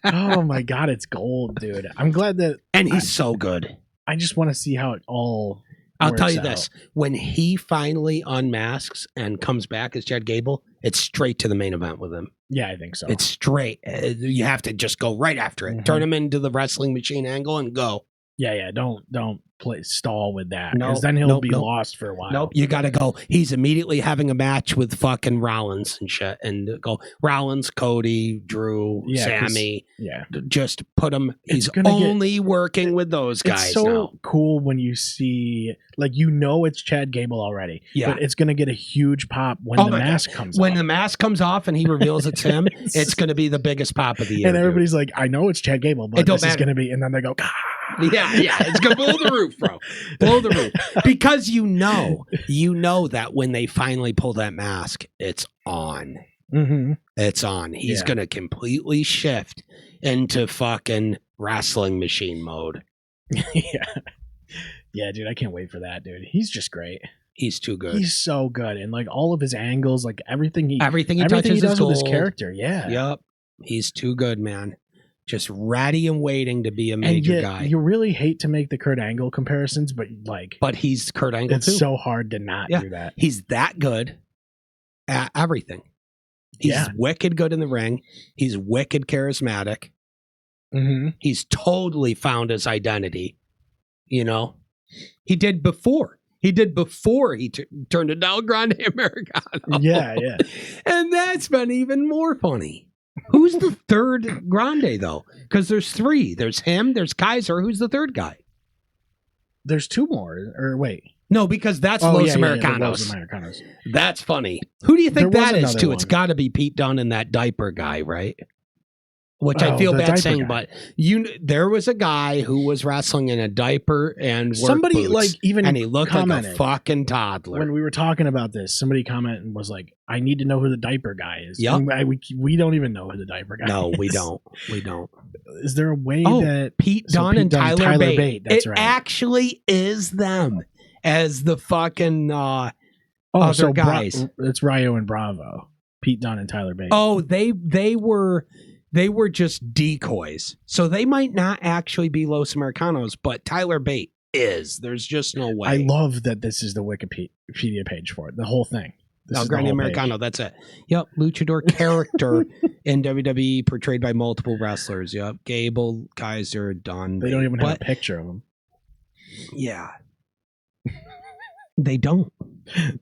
Oh my god, it's gold, dude. I'm glad that And he's so good. I just want to see how it all I'll tell works you out. this. When he finally unmasks and comes back as Chad Gable, it's straight to the main event with him. Yeah, I think so. It's straight. You have to just go right after it. Mhm. Turn him into the wrestling machine angle and go. Yeah, don't stall with that. No, Because then he'll nope, be nope. lost for a while. Nope, you got to go. He's immediately having a match with fucking Rollins and shit. And go Rollins, Cody, Drew, Yeah, 'cause- Sammy. Yeah. Just put him. It's He's gonna only working with those guys It's so now. cool when you see, like, you know it's Chad Gable already. Yeah. But it's going to get a huge pop when Oh the my mask comes When off. the mask comes off and he reveals it's him, it's going to be the biggest pop of the year. And everybody's like, I know it's Chad Gable, but It don't this is matter. going to be, and then they go, Yeah, it's gonna blow the roof, bro. Blow the roof. Because you know that when they finally pull that mask, it's on. mm-hmm. It's on. He's Yeah. gonna completely shift into fucking wrestling machine mode. Yeah, dude, I can't wait for that, dude. He's just great. He's too good. He's so good, and like all of his angles, like everything he everything he everything touches he does is with his gold. character. Yeah, Yep. He's too good, man. Just ready and waiting to be a and major yet, guy. you really hate to make the Kurt Angle comparisons, but like, But he's Kurt Angle it's too. so hard to not Yeah. do that. He's that good at everything. He's Yeah. wicked good in the ring. He's wicked charismatic. Mm-hmm. He's totally found his identity. You know, he did before. He turned it down Grande Americano. Yeah. And that's been even more funny. Who's the third Grande, though? Because there's three. There's him, there's Kaiser. Who's the third guy? There's two more. Or wait. No, because that's Oh, Los yeah, the Americanos. Los Americanos. That's funny. Who do you think There was that is, another too? It's one. got to be Pete Dunne and that diaper guy, right? Which I Oh, feel the bad diaper saying, guy. but there was a guy who was wrestling in a diaper and work Somebody boots, like even and he looked like a commented fucking toddler. when we were talking about this. Somebody commented and was like, "I need to know who the diaper guy is." Yep. And we don't even know who the diaper guy. No, is. we don't. We don't. Is there a way Oh, that Pete so Dunne Pete and Dunne, Tyler Bate. That's it right. actually is them as the fucking other so guys. it's Ryo and Bravo, Pete Dunne and Tyler Bate. Oh, they were just decoys. So they might not actually be Los Americanos, but Tyler Bate is. There's just no way. I love that this is the Wikipedia page for it. The whole thing. This No, is the Grande whole Americano, page. that's it. Yep, luchador character in WWE portrayed by multiple wrestlers. Yep, Gable, Kaiser, Dunne. They don't even have But- a picture of him. Yeah. They don't.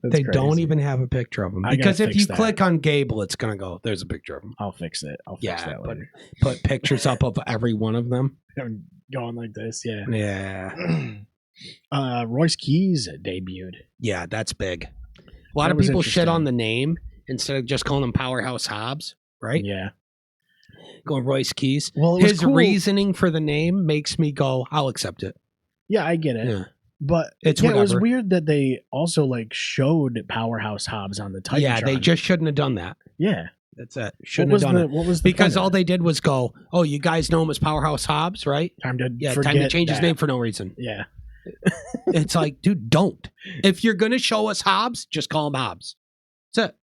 They don't crazy. even have a picture of him. I gotta Because if fix you that. click on Gable, it's going to go, there's a picture of him. I'll fix it. I'll fix Yeah, that but later. put pictures up of every one of them. I'm going like this, yeah. Yeah. Royce Keys debuted. Yeah, that's big. A lot That of was people shit interesting. on the name instead of just calling him Powerhouse Hobbs, right? Yeah. Going Royce Keys. Well, it was His cool. reasoning for the name makes me go, I'll accept it. Yeah, I get it. Yeah. But It's it was whatever. weird that they also like showed Powerhouse Hobbs on the Titantron. Yeah, they just shouldn't have done that. Yeah. That's it. What Shouldn't was have done it. What was the Because point all of they did was go, oh, you guys know him as Powerhouse Hobbs, right? it? Time to Yeah, forget time to change his that. name for no reason. Yeah. It's like, dude, don't. If you're going to show us Hobbs, just call him Hobbs. That's it.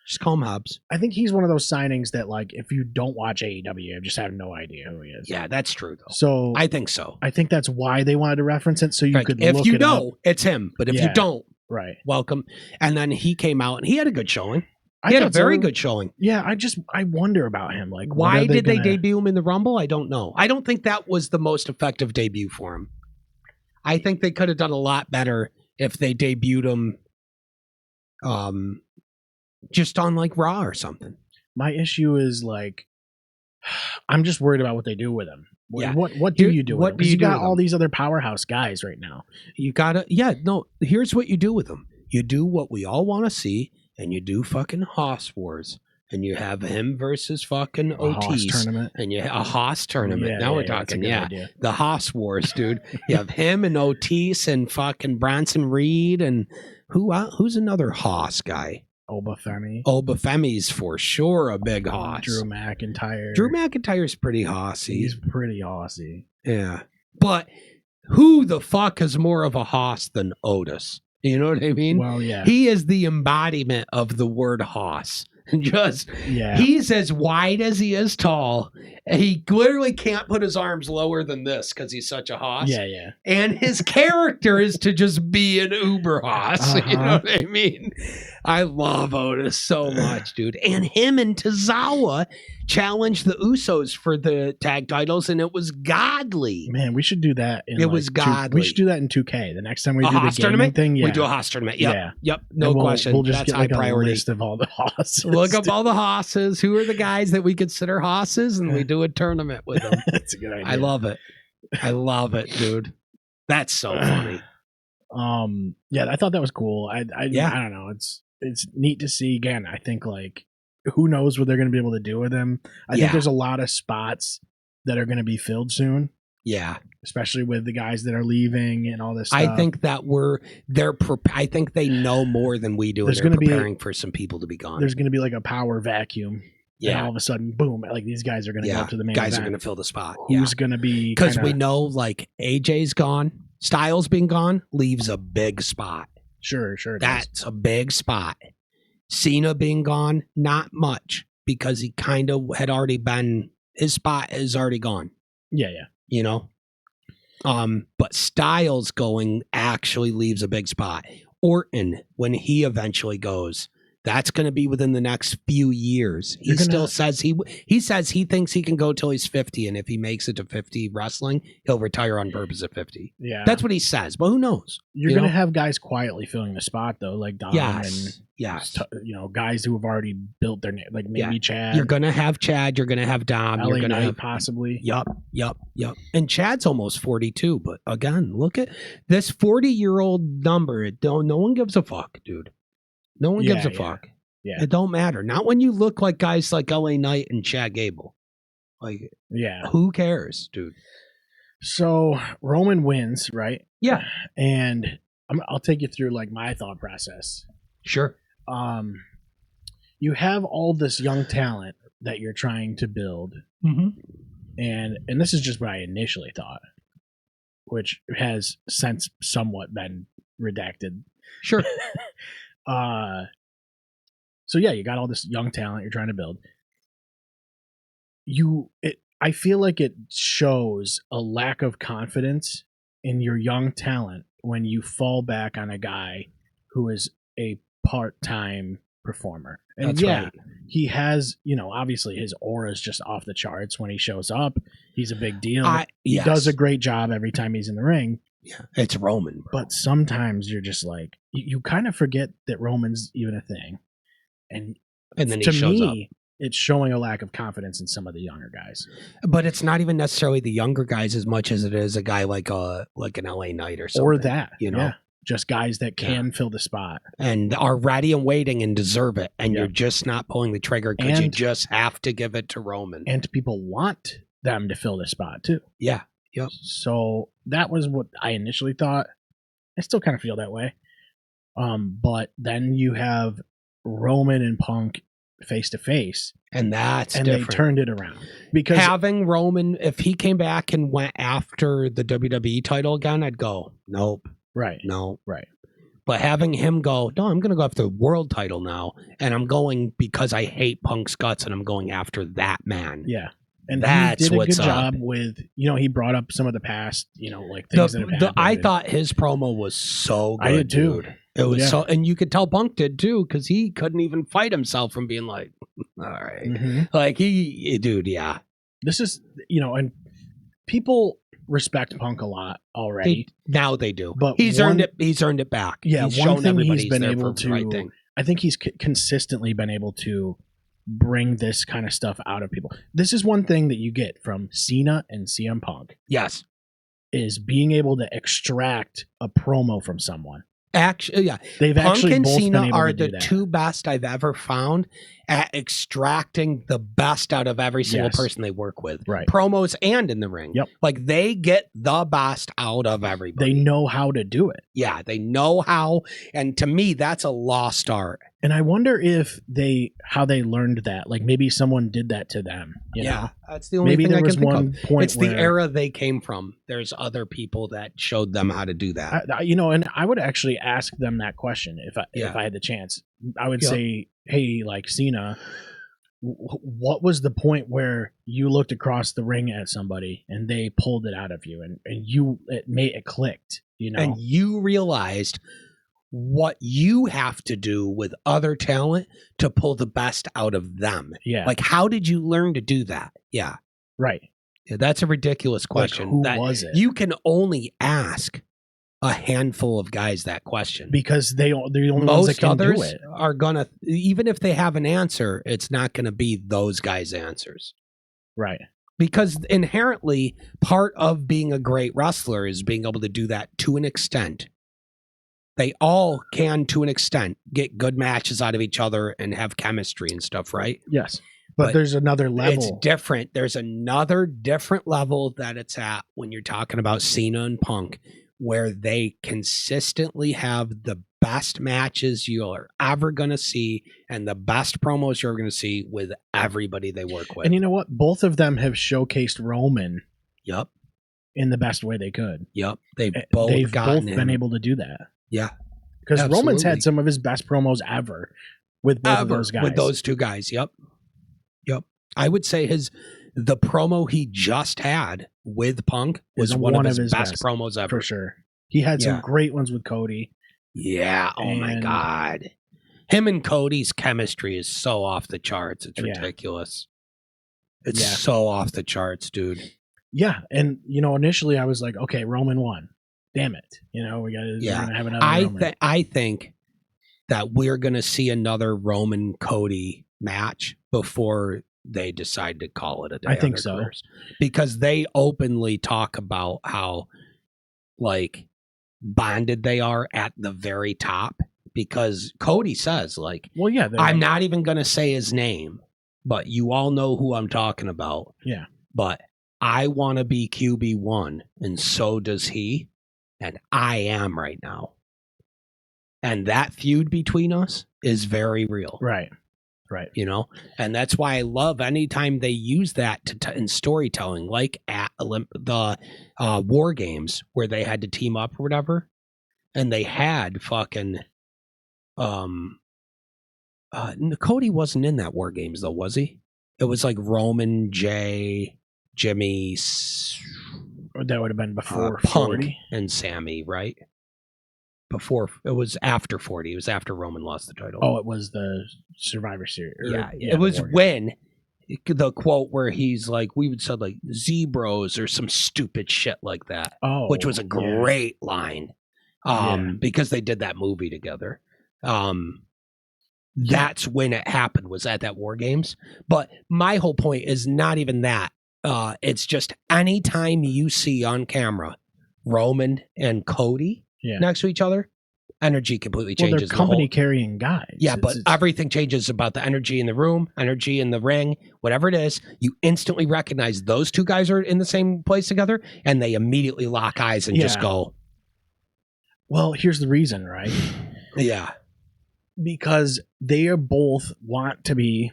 Just call him Hobbs. I think he's one of those signings that like if you don't watch AEW, you just have no idea who he is. Yeah, that's true, though. So I think so. I think that's why they wanted to reference it so you Like, could if look you it know, up. it's him. But if Yeah. you don't, Right. welcome. And then he came out and he had a good showing. I He had a thought very so. good showing. Yeah, I wonder about him. Like, what Why are did they gonna- debut him in the Rumble? I don't know. I don't think that was the most effective debut for him. I think they could have done a lot better if they debuted him just on like Raw or something. My issue is like, I'm just worried about what they do with him. Yeah. What do you do? What with do him? 'Cause you do got with all him? these other powerhouse guys right now. You gotta, here's what you do with them. You do what we all want to see, and you do fucking Hoss Wars. And you have him versus fucking A Hoss OTs. tournament. And you a Hoss tournament. Now we're that's a talking, good yeah. idea. The Hoss Wars, dude. You have him and Otis and fucking Bronson Reed and who's another Hoss guy? Oba Femi. Oba Femi's for sure a big Hoss. Drew McIntyre. Drew McIntyre's pretty Hossy. He's pretty hossy. Yeah. But who the fuck is more of a Hoss than Otis? You know what I mean? Well, yeah. He is the embodiment of the word Hoss. Just Yeah. he's as wide as he is tall. He literally can't put his arms lower than this because he's such a hoss. Yeah, yeah. And his character is to just be an uber hoss. You know Uh-huh. what I mean? I love Otis so much, dude. And him and Tozawa challenged the Usos for the tag titles, and it was godly. Man, we should do that. It was godly. We should do that in 2K. The next time we A do the Haas gaming tournament? thing, yeah. We do a Haas tournament. Yep. Yeah. Yep. No And question. We'll just That's get like high a priority. list of all the hosses. Look up all the hosses. Who are the guys that we consider hosses, and we do a tournament with them. That's a good idea. I love it. I love it, dude. That's so funny. Yeah, I thought that was cool. I don't know. It's neat to see. Again, I think like who knows what they're going to be able to do with him. I think there's a lot of spots that are going to be filled soon. Yeah, especially with the guys that are leaving and all this stuff. I think that I think they know more than we do. There's and they're gonna preparing for some people to be gone. There's going to be like a power vacuum. Yeah. And all of a sudden, boom! Like these guys are going to go up to the main guys event. are going to fill the spot. Who's going to be? Because we know like AJ's gone, Styles being gone leaves a big spot. Sure. That's a big spot. Cena being gone, not much because he kind of had already been. His spot is already gone. Yeah. You know. But Styles going actually leaves a big spot. Orton, when he eventually goes, that's going to be within the next few years. He still says he says he thinks he can go till he's 50, and if he makes it to 50 wrestling, he'll retire on purpose at 50. Yeah, that's what he says. But who knows? You're going to have guys quietly filling the spot though, like Dom and guys who have already built their name, like maybe Chad. You're going to have Chad. You're going to have Dom. You're going to have possibly. Yep. And Chad's almost 42. But again, look at this 40-year-old number. No one gives a fuck, dude. No one gives a fuck. Yeah. It don't matter. Not when you look like guys like LA Knight and Chad Gable. Like, who cares, dude? So Roman wins, right? Yeah. And I'll take you through like my thought process. Sure. You have all this young talent that you're trying to build. Mm-hmm. And this is just what I initially thought, which has since somewhat been redacted. Sure. So yeah, you got all this young talent you're trying to build. I feel like it shows a lack of confidence in your young talent when you fall back on a guy who is a part-time performer. And that's right. He has, obviously his aura is just off the charts when he shows up. He's a big deal. He does a great job every time he's in the ring. Yeah, it's Roman. Bro. But sometimes you're just like, you kind of forget that Roman's even a thing. And then he shows up. It's showing a lack of confidence in some of the younger guys. But it's not even necessarily the younger guys as much as it is a guy like an LA Knight or something. Or that, just guys that can fill the spot. And are ready and waiting and deserve it. And you're just not pulling the trigger because you just have to give it to Roman. And people want them to fill the spot too. Yeah. Yep. So that was what I initially thought. I still kind of feel that way. But then you have Roman and Punk face to face, and different. They turned it around because having Roman, if he came back and went after the WWE title again, I'd go, nope, right, no, right. But having him go, no, I'm going to go after the world title now, and I'm going because I hate Punk's guts, and I'm going after that man. Yeah. And that's he did a what's good job up. with, he brought up some of the past, like things that have happened. I thought his promo was so good. I did too. Dude. It was so, and you could tell Punk did too, because he couldn't even fight himself from being like, all right. Mm-hmm. Like yeah. This is, and people respect Punk a lot already. Now they do. But he's earned it. He's earned it back. Yeah. He's shown everybody he's been able to, I think he's consistently been able to bring this kind of stuff out of people. This is one thing that you get from Cena and CM Punk. Yes. Is being able to extract a promo from someone. Actually, yeah. They've Punk actually and both Cena been able are to do the that. two best I've ever found at extracting the best out of every single person they work with. Right. Promos and in the ring. Yep. Like they get the best out of everybody. They know how to do it. Yeah, they know how. And to me, that's a lost art. And I wonder if how they learned that. Like maybe someone did that to them. You know? That's the only thing I can think of. Point it's the era they came from. There's other people that showed them how to do that. And I would actually ask them that question if I had the chance. I would say, hey, like Cena, what was the point where you looked across the ring at somebody and they pulled it out of you, and it clicked, you know? And you realized what you have to do with other talent to pull the best out of them. Yeah. Like, how did you learn to do that? Yeah. Right. Yeah, that's a ridiculous question. Like, who that was it? You can only ask a handful of guys that question. Because they're the only ones Most that can others do it. are gonna, even if they have an answer, it's not gonna be those guys' answers. Right. Because inherently, part of being a great wrestler is being able to do that to an extent. They all can, to an extent, get good matches out of each other and have chemistry and stuff, right? Yes. But there's another level. It's different. There's another different level that it's at when you're talking about Cena and Punk, where they consistently have the best matches you're ever going to see and the best promos you're going to see with everybody they work with. And you know what? Both of them have showcased Roman. Yep. In the best way they could. Yep. They've both been able to do that. Yeah. Because Roman's had some of his best promos ever with both of those guys. With those two guys. Yep. Yep. I would say the promo he just had with Punk was one of his best promos ever. For sure. He had some great ones with Cody. Yeah. Oh my God. Him and Cody's chemistry is so off the charts. It's ridiculous. It's so off the charts, dude. Yeah. And, initially I was like, okay, Roman won. Damn it. We're going to have another Roman. I think that we're going to see another Roman Cody match before they decide to call it a day. I think so. Careers. Because they openly talk about how, like, bonded they are at the very top. Because Cody says, like, well, yeah, I'm not even going to say his name, but you all know who I'm talking about. Yeah. But I want to be QB1, and so does he. And I am right now. And that feud between us is very real. Right. Right. And that's why I love anytime they use that in storytelling, like at the War Games where they had to team up or whatever. And they had fucking Cody wasn't in that War Games though, was he? It was like Roman, Jay, Jimmy, that would have been before Punk 40 and Sammy, right? Before, it was after 40. It was after Roman lost the title. Oh, it was the Survivor Series. Yeah, it was when the quote where he's like, we would say like Zebros or some stupid shit like that. Oh, which was a great line. Because they did that movie together. That's when it happened, was at that War Games. But my whole point is not even that. It's just anytime you see on camera Roman and Cody next to each other, energy completely changes. They're company carrying guys. Yeah, but everything changes about the energy in the room, energy in the ring, whatever it is. You instantly recognize those two guys are in the same place together, and they immediately lock eyes and just go. Well, here's the reason, right? Yeah. Because they are both want to be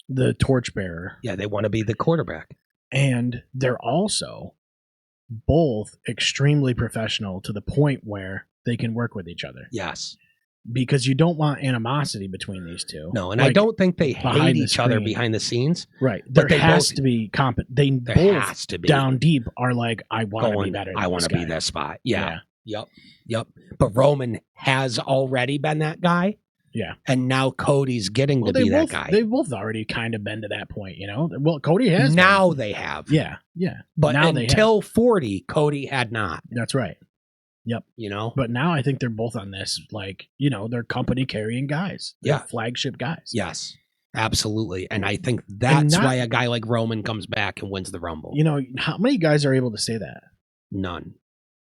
the torchbearer. Yeah, they want to be the quarterback. And they're also both extremely professional to the point where they can work with each other. Yes. Because you don't want animosity between these two. No, and I don't think they hate each other behind the scenes. Right. There has to be They both down deep are like, I want to be better than I want to be that spot. Yeah. Yep. But Roman has already been that guy. Yeah. And now Cody's getting to be that guy. They've both already kind of been to that point, Well, Cody has. Now they have. Yeah. But now until 40, Cody had not. That's right. Yep. But now I think they're both on this, like, they're company carrying guys. They're flagship guys. Yes. Absolutely. And I think that's why a guy like Roman comes back and wins the Rumble. How many guys are able to say that? None.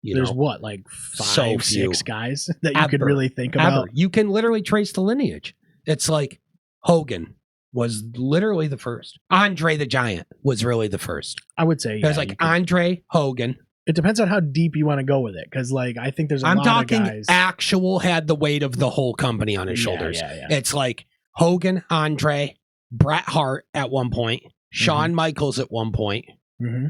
There's what, like 5, 6 guys that you could really think about? You can literally trace the lineage. It's like Hogan was literally the first. Andre the Giant was really the first. I would say. It was like Andre, Hogan. It depends on how deep you want to go with it. Because, like, I think there's a lot of guys. I'm talking actual had the weight of the whole company on his shoulders. Yeah. It's like Hogan, Andre, Bret Hart at one point, Shawn Michaels at one point,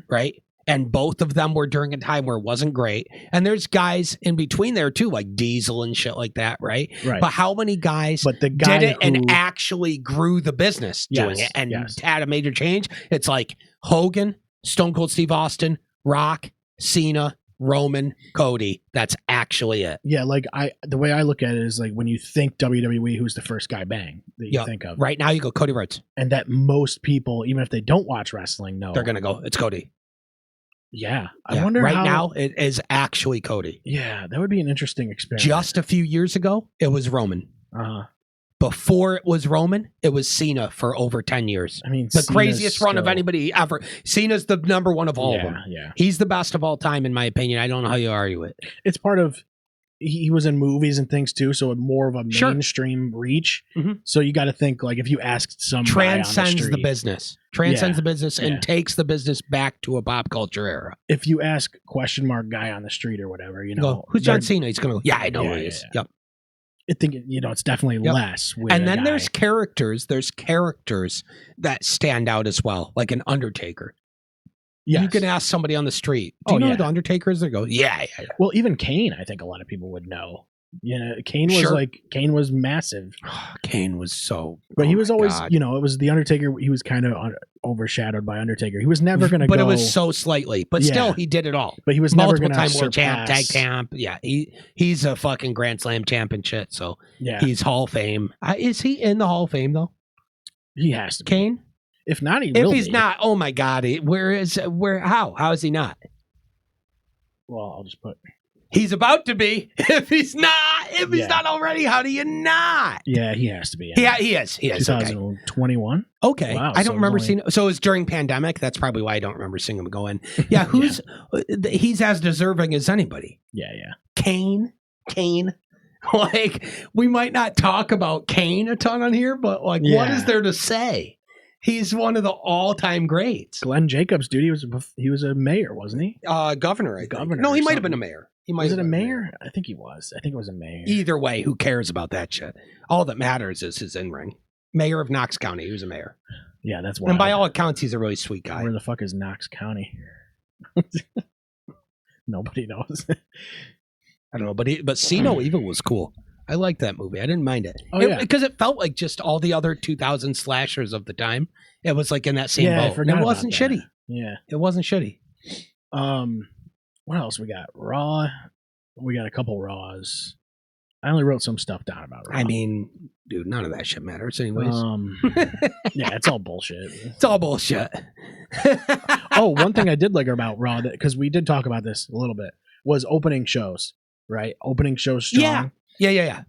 right? And both of them were during a time where it wasn't great. And there's guys in between there too, like Diesel and shit like that, right? Right. But how many guys But the guy did it who, and actually grew the business doing Yes, it and yes. had a major change? It's like Hogan, Stone Cold Steve Austin, Rock, Cena, Roman, Cody. That's actually it. yeah, like the way I look at it is like when you think WWE, who's the first guy bang that you Yep. think of? Right now you go Cody Rhodes. And that most people, even if they don't watch wrestling, know. They're going to go, it's Cody. Yeah. I Yeah. wonder right how, now it is actually Cody. Yeah, that would be an interesting experiment. Just a few years ago, it was Roman. Before it was Roman, it was Cena for over 10 years. I mean, The Cena's craziest run of still- anybody ever. Cena's the number one of all of them. Yeah. He's the best of all time, in my opinion. I don't know how you argue it. It's part of, he was in movies and things too, so more of a Sure. mainstream reach. Mhm. So you got to think, like, if you asked some Transcends the business. Transcends Yeah. the business and Yeah. takes the business back to a pop culture era. if you ask question mark guy on the street or whatever, you know, Go, who's John they're- Cena? He's going to go, yeah, I know who Yeah, he yeah, is. yeah. Yep. I think, you know, it's definitely Yep. less. With And a then guy. there's characters that stand out as well, like an Undertaker. Yes. You can ask somebody on the street, do you Oh, know yeah. who the Undertaker is? They go, yeah. Well, even Kane, I think a lot of people would know. You know, Kane was Sure. Kane was massive, Kane was so, but he was always, God. you know, it was the Undertaker. He was kind of overshadowed by Undertaker. He was never going to but go. it was so slightly. But Yeah. still, he did it all. But he was never Multiple going to time world champ, tag surpass. champ. Yeah, he's a fucking Grand Slam champ and shit. So Yeah, he's Hall of Fame. Is he in the Hall of Fame though? he has to be. Kane? If not, he If will he's be. not, oh my God, how is he not? Well, I'll just put. He's about to be. If he's not Yeah. not already, how do you not? Yeah, he has to be. Yeah, he is. Okay. 2021. Okay. Wow, I so don't remember only- seeing. So it was during pandemic. That's probably why I don't remember seeing him go in. Yeah, he's as deserving as anybody. Yeah. Kane. Like, we might not talk about Kane a ton on here, but like, what Yeah. is there to say? He's one of the all-time greats. Glenn Jacobs, dude, he was a mayor, wasn't he? Governor, I think. Governor No, he or might have been a something. mayor. He might Was have it a been mayor? I think he was. I think it was a mayor. Either way, who cares about that shit? All that matters is his in-ring. Mayor of Knox County. He was a mayor. Yeah, that's why. And by all accounts, he's a really sweet guy. Where the fuck is Knox County? Nobody knows. I don't know, but See No Evil was cool. I liked that movie. I didn't mind it. Oh, yeah. Because it felt like just all the other 2000 slashers of the time. It was like in that same Yeah, I boat. forgot And it about wasn't that. shitty. Yeah. It wasn't shitty. What else we got? Raw. We got a couple Raws. I only wrote some stuff down about Raw. I mean, dude, none of that shit matters anyways. Yeah, it's all bullshit. It's all bullshit. Oh, one thing I did like about Raw, because we did talk about this a little bit, was opening shows. Right, opening shows strong. Yeah.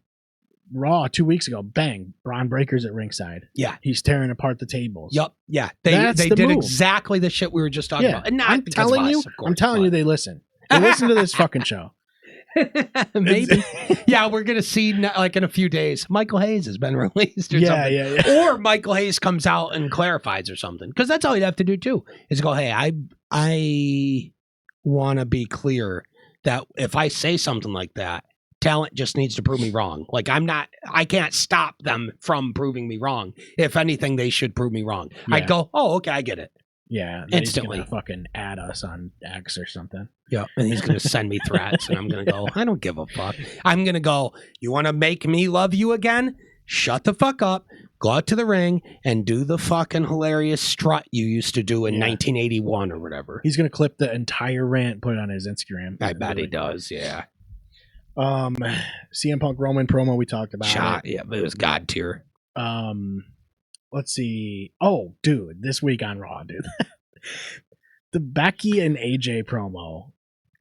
Raw 2 weeks ago, bang! Braun Breaker's at ringside. Yeah. He's tearing apart the tables. Yup. Yeah. That's They the did move. exactly the shit we were just talking Yeah, about. And not I'm because telling of you, us, of course, I'm telling you, they listen. They listen to this fucking show. Maybe. Yeah, we're gonna see like in a few days. Michael Hayes has been released or something. Yeah. Or Michael Hayes comes out and clarifies or something. Because that's all you'd have to do too. Is go, hey, I want to be clear that if I say something like that, talent just needs to prove me wrong. Like I can't stop them from proving me wrong. If anything, they should prove me wrong. Yeah. I'd go, oh, okay, I get it. Yeah, then Instantly. he's gonna fucking add us on X or something. Yeah, and he's going to send me threats, and I'm going to go, I don't give a fuck. I'm going to go, you want to make me love you again? Shut the fuck up, go out to the ring, and do the fucking hilarious strut you used to do in 1981 or whatever. He's gonna clip the entire rant, put it on his Instagram. I bet he does, yeah. CM Punk Roman promo we talked about. Yeah, but it was God tier. Let's see. Oh, dude, this week on Raw, dude. The Becky and AJ promo.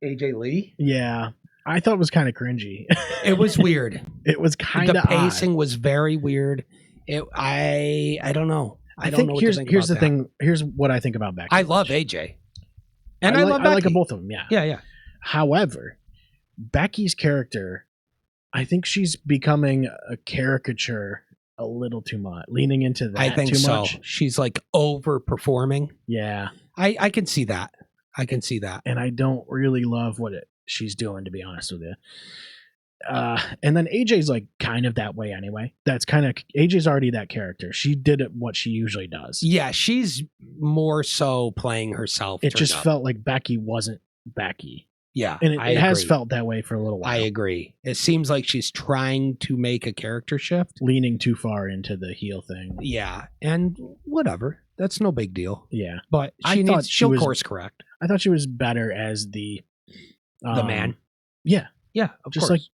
AJ Lee? Yeah. I thought it was kind of cringy. It was weird. It was kind of The pacing was very weird. I don't know. I don't know what to think here's about the that. thing. Here's what I think about Becky. I love AJ. And I love I like Becky. both of them, yeah. Yeah. However, Becky's character, I think she's becoming a caricature a little too much, leaning into that I think too so. much. She's like overperforming. Yeah. I can see that. I can see that. And I don't really love what she's doing, to be honest with you. And then AJ's like kind of that way anyway. That's kind of AJ's already that character. She did what she usually does. Yeah, she's more so playing herself. It just felt like Becky wasn't Becky. Yeah, and it has felt that way for a little while. I agree. It seems like she's trying to make a character shift, leaning too far into the heel thing. Yeah, and whatever. That's no big deal. Yeah, but she'll course correct. I thought she was better as the man. Yeah, yeah, of just course.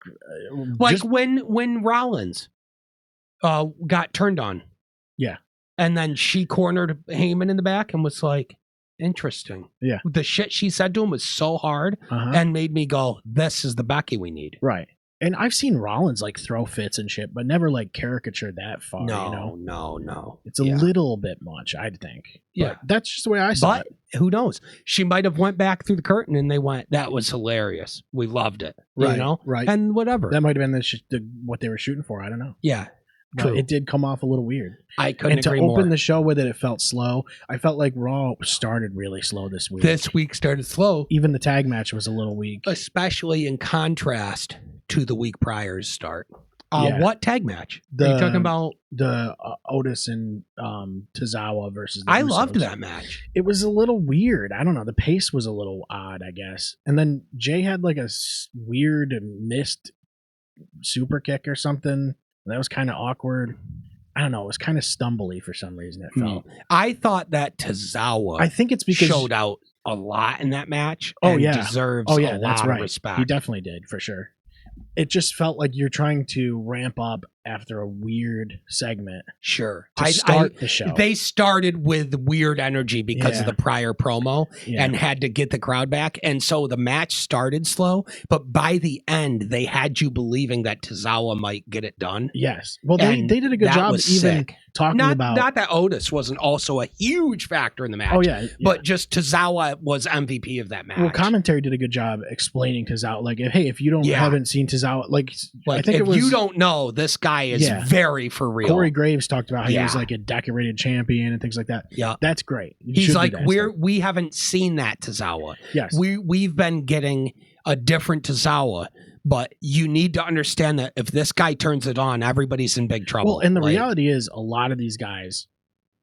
Like when Rollins got turned on. Yeah, and then she cornered Heyman in the back and was like, interesting. Yeah, the shit she said to him was so hard and made me go, "This is the Becky we need." Right. And I've seen Rollins like throw fits and shit, but never like caricature that far. No. It's a little bit much, I'd think. Yeah, but that's just the way I saw it. Who knows? She might have went back through the curtain and they went, "That was hilarious. We loved it." Right, you know, right, and whatever. That might have been what they were shooting for. I don't know. Yeah. But it did come off a little weird. I couldn't agree more. And to open the show with it felt slow. I felt like Raw started really slow this week. This week started slow. Even the tag match was a little weak. Especially in contrast to the week prior's start. What tag match? Are you talking about? The Otis and Tozawa versus the I Usos. loved that match. It was a little weird. I don't know. The pace was a little odd, I guess. And then Jay had like a weird missed super kick or something. That was kind of awkward. I don't know. It was kind of stumbly for some reason. It felt. I thought that Tozawa. I think it's because showed out a lot in that match. Deserves a lot of respect. He definitely did for sure. It just felt like you're trying to ramp up after a weird segment. Sure. To start the show. They started with weird energy because of the prior promo and had to get the crowd back. And so the match started slow, but by the end, they had you believing that Tozawa might get it done. Yes. Well, they did a good job even talking about... Not that Otis wasn't also a huge factor in the match. Oh, yeah. But just Tozawa was MVP of that match. Well, commentary did a good job explaining Tozawa. Like, hey, if you haven't seen Tozawa... Like I think if you don't know, this guy is very for real. Corey Graves talked about how he was like a decorated champion and things like that. Yeah, that's great. He's like, we haven't seen that Tozawa. Yes, we've been getting a different Tozawa, but you need to understand that if this guy turns it on, everybody's in big trouble. Well, and the reality is, a lot of these guys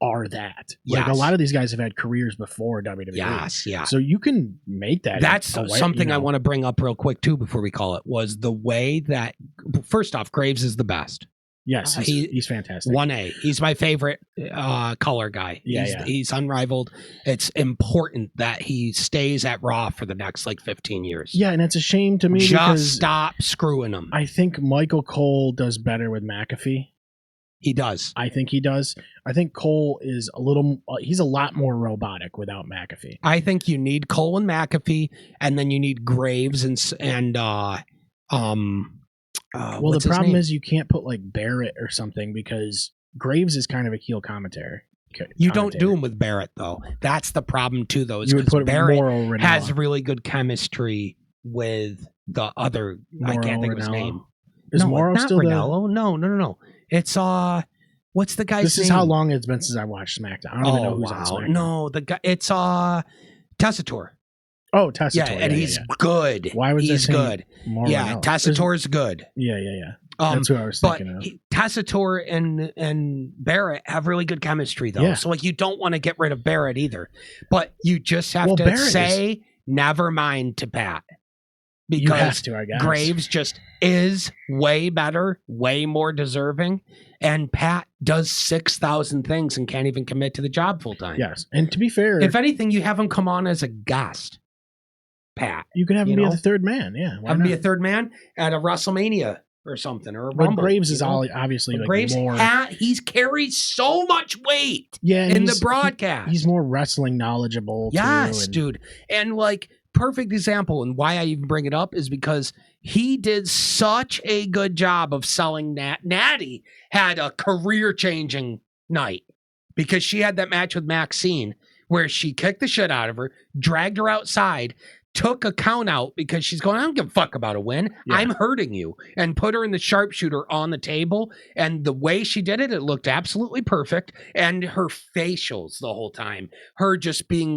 are that. Like a lot of these guys have had careers before WWE. Yes, yeah. So you can make that. That's something I want to bring up real quick too before we call it, was the way that, first off, Graves is the best. Yes, he's fantastic. 1A. He's my favorite color guy. He's unrivaled. It's important that he stays at Raw for the next 15 years. Yeah, and it's a shame to me because stop screwing him. I think Michael Cole does better with McAfee. He does. I think he does. I think Cole is he's a lot more robotic without McAfee. I think you need Cole and McAfee, and then you need Graves and well, the problem is you can't put Barrett or something because Graves is kind of a heel commentator. You don't do him with Barrett though. That's the problem too, though. You would put Barrett has really good chemistry with the other. I can't think of his name. Is Morrow still Ranallo? No. It's what's the guy's name? This is how long it's been since I watched SmackDown. I don't even know who's on SmackDown. No, the guy. It's Tessitore. Oh, Tessitore. Yeah, and he's good. Why was he's good? Yeah, Tessitore's good. Yeah. That's who I was thinking of. Tessitore and Barrett have really good chemistry, though. Yeah. So you don't want to get rid of Barrett either. But you just have to Barrett say never mind to Pat. Because you have to, I guess. Graves just is way better, way more deserving, and Pat does 6,000 things and can't even commit to the job full time. Yes, and to be fair, if anything, you have him come on as a guest. Pat, you can have him be a third man. Yeah, have him be a third man at a WrestleMania or something, or a Rumble. But Graves is obviously Graves more. He's carried so much weight. Yeah, in the broadcast, he's more wrestling knowledgeable. Yes, dude, and perfect example, and why I even bring it up is because he did such a good job of selling Natty had a career-changing night because she had that match with Maxine where she kicked the shit out of her, dragged her outside, took a count out because she's going, I don't give a fuck about a win. Yeah. I'm hurting you. And put her in the sharpshooter on the table. And the way she did it, it looked absolutely perfect. And her facials the whole time, her just being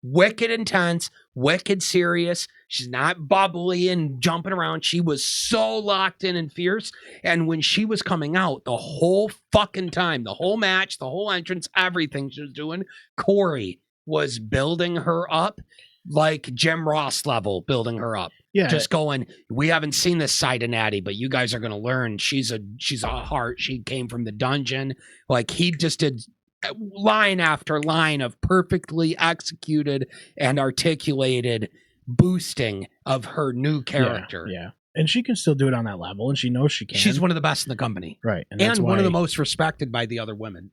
wicked intense, wicked serious. She's not bubbly and jumping around. She was so locked in and fierce. And when she was coming out, the whole fucking time, the whole match, the whole entrance, everything she was doing, Corey was building her up like Jim Ross level, building her up. Yeah. Just going, we haven't seen this side of Natty, but you guys are going to learn. She's a heart. She came from the dungeon. Like, he just did line after line of perfectly executed and articulated boosting of her new character. Yeah. And she can still do it on that level, and she knows she can. She's one of the best in the company. Right. And one of the most respected by the other women.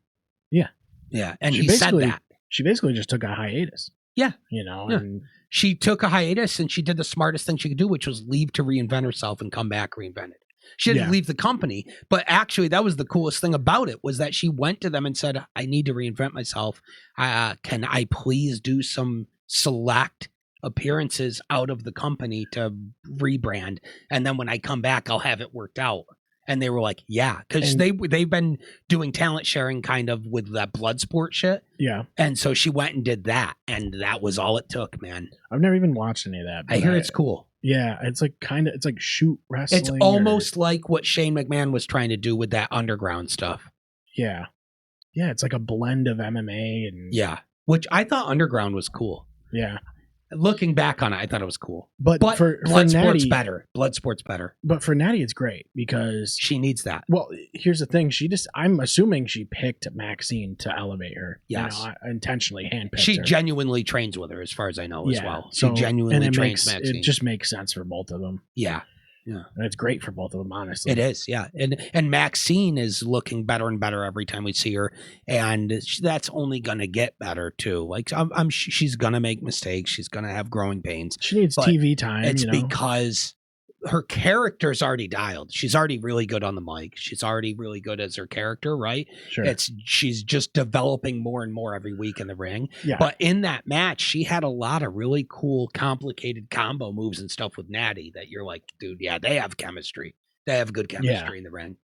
Yeah. Yeah. And he said that. She basically just took a hiatus. Yeah. You know, yeah. And she took a hiatus and she did the smartest thing she could do, which was leave to reinvent herself and come back reinvented. She didn't leave the company, but actually that was the coolest thing about it, was that she went to them and said, I need to reinvent myself. Can I please do some select appearances out of the company to rebrand? And then when I come back, I'll have it worked out. And they were like, yeah, because they've been doing talent sharing kind of with that blood sport shit. Yeah. And so she went and did that. And that was all it took, man. I've never even watched any of that. I hear it's cool. Yeah. It's like it's like shoot wrestling. It's almost like what Shane McMahon was trying to do with that underground stuff. Yeah. Yeah. It's like a blend of MMA and. Yeah. Which I thought underground was cool. Yeah. Looking back on it, I thought it was cool. But for Bloodsport's Natty, better. Bloodsport's better. But for Natty, it's great because she needs that. Well, here's the thing. I'm assuming she picked Maxine to elevate her. Yes. You know, intentionally handpicked She her. genuinely trains with her, as far as I know, as well. She So, genuinely trains Maxine. It just makes sense for both of them. Yeah. Yeah. And it's great for both of them, honestly. It is, yeah. And Maxine is looking better and better every time we see her, and that's only gonna get better too. Like she's gonna make mistakes. She's gonna have growing pains. She needs TV time. It's because her character's already dialed. She's already really good on the mic. She's already really good as her character, right? Sure. She's just developing more and more every week in the ring. Yeah. But in that match, she had a lot of really cool, complicated combo moves and stuff with Natty that you're like, dude, yeah, they have chemistry. They have good chemistry in the ring.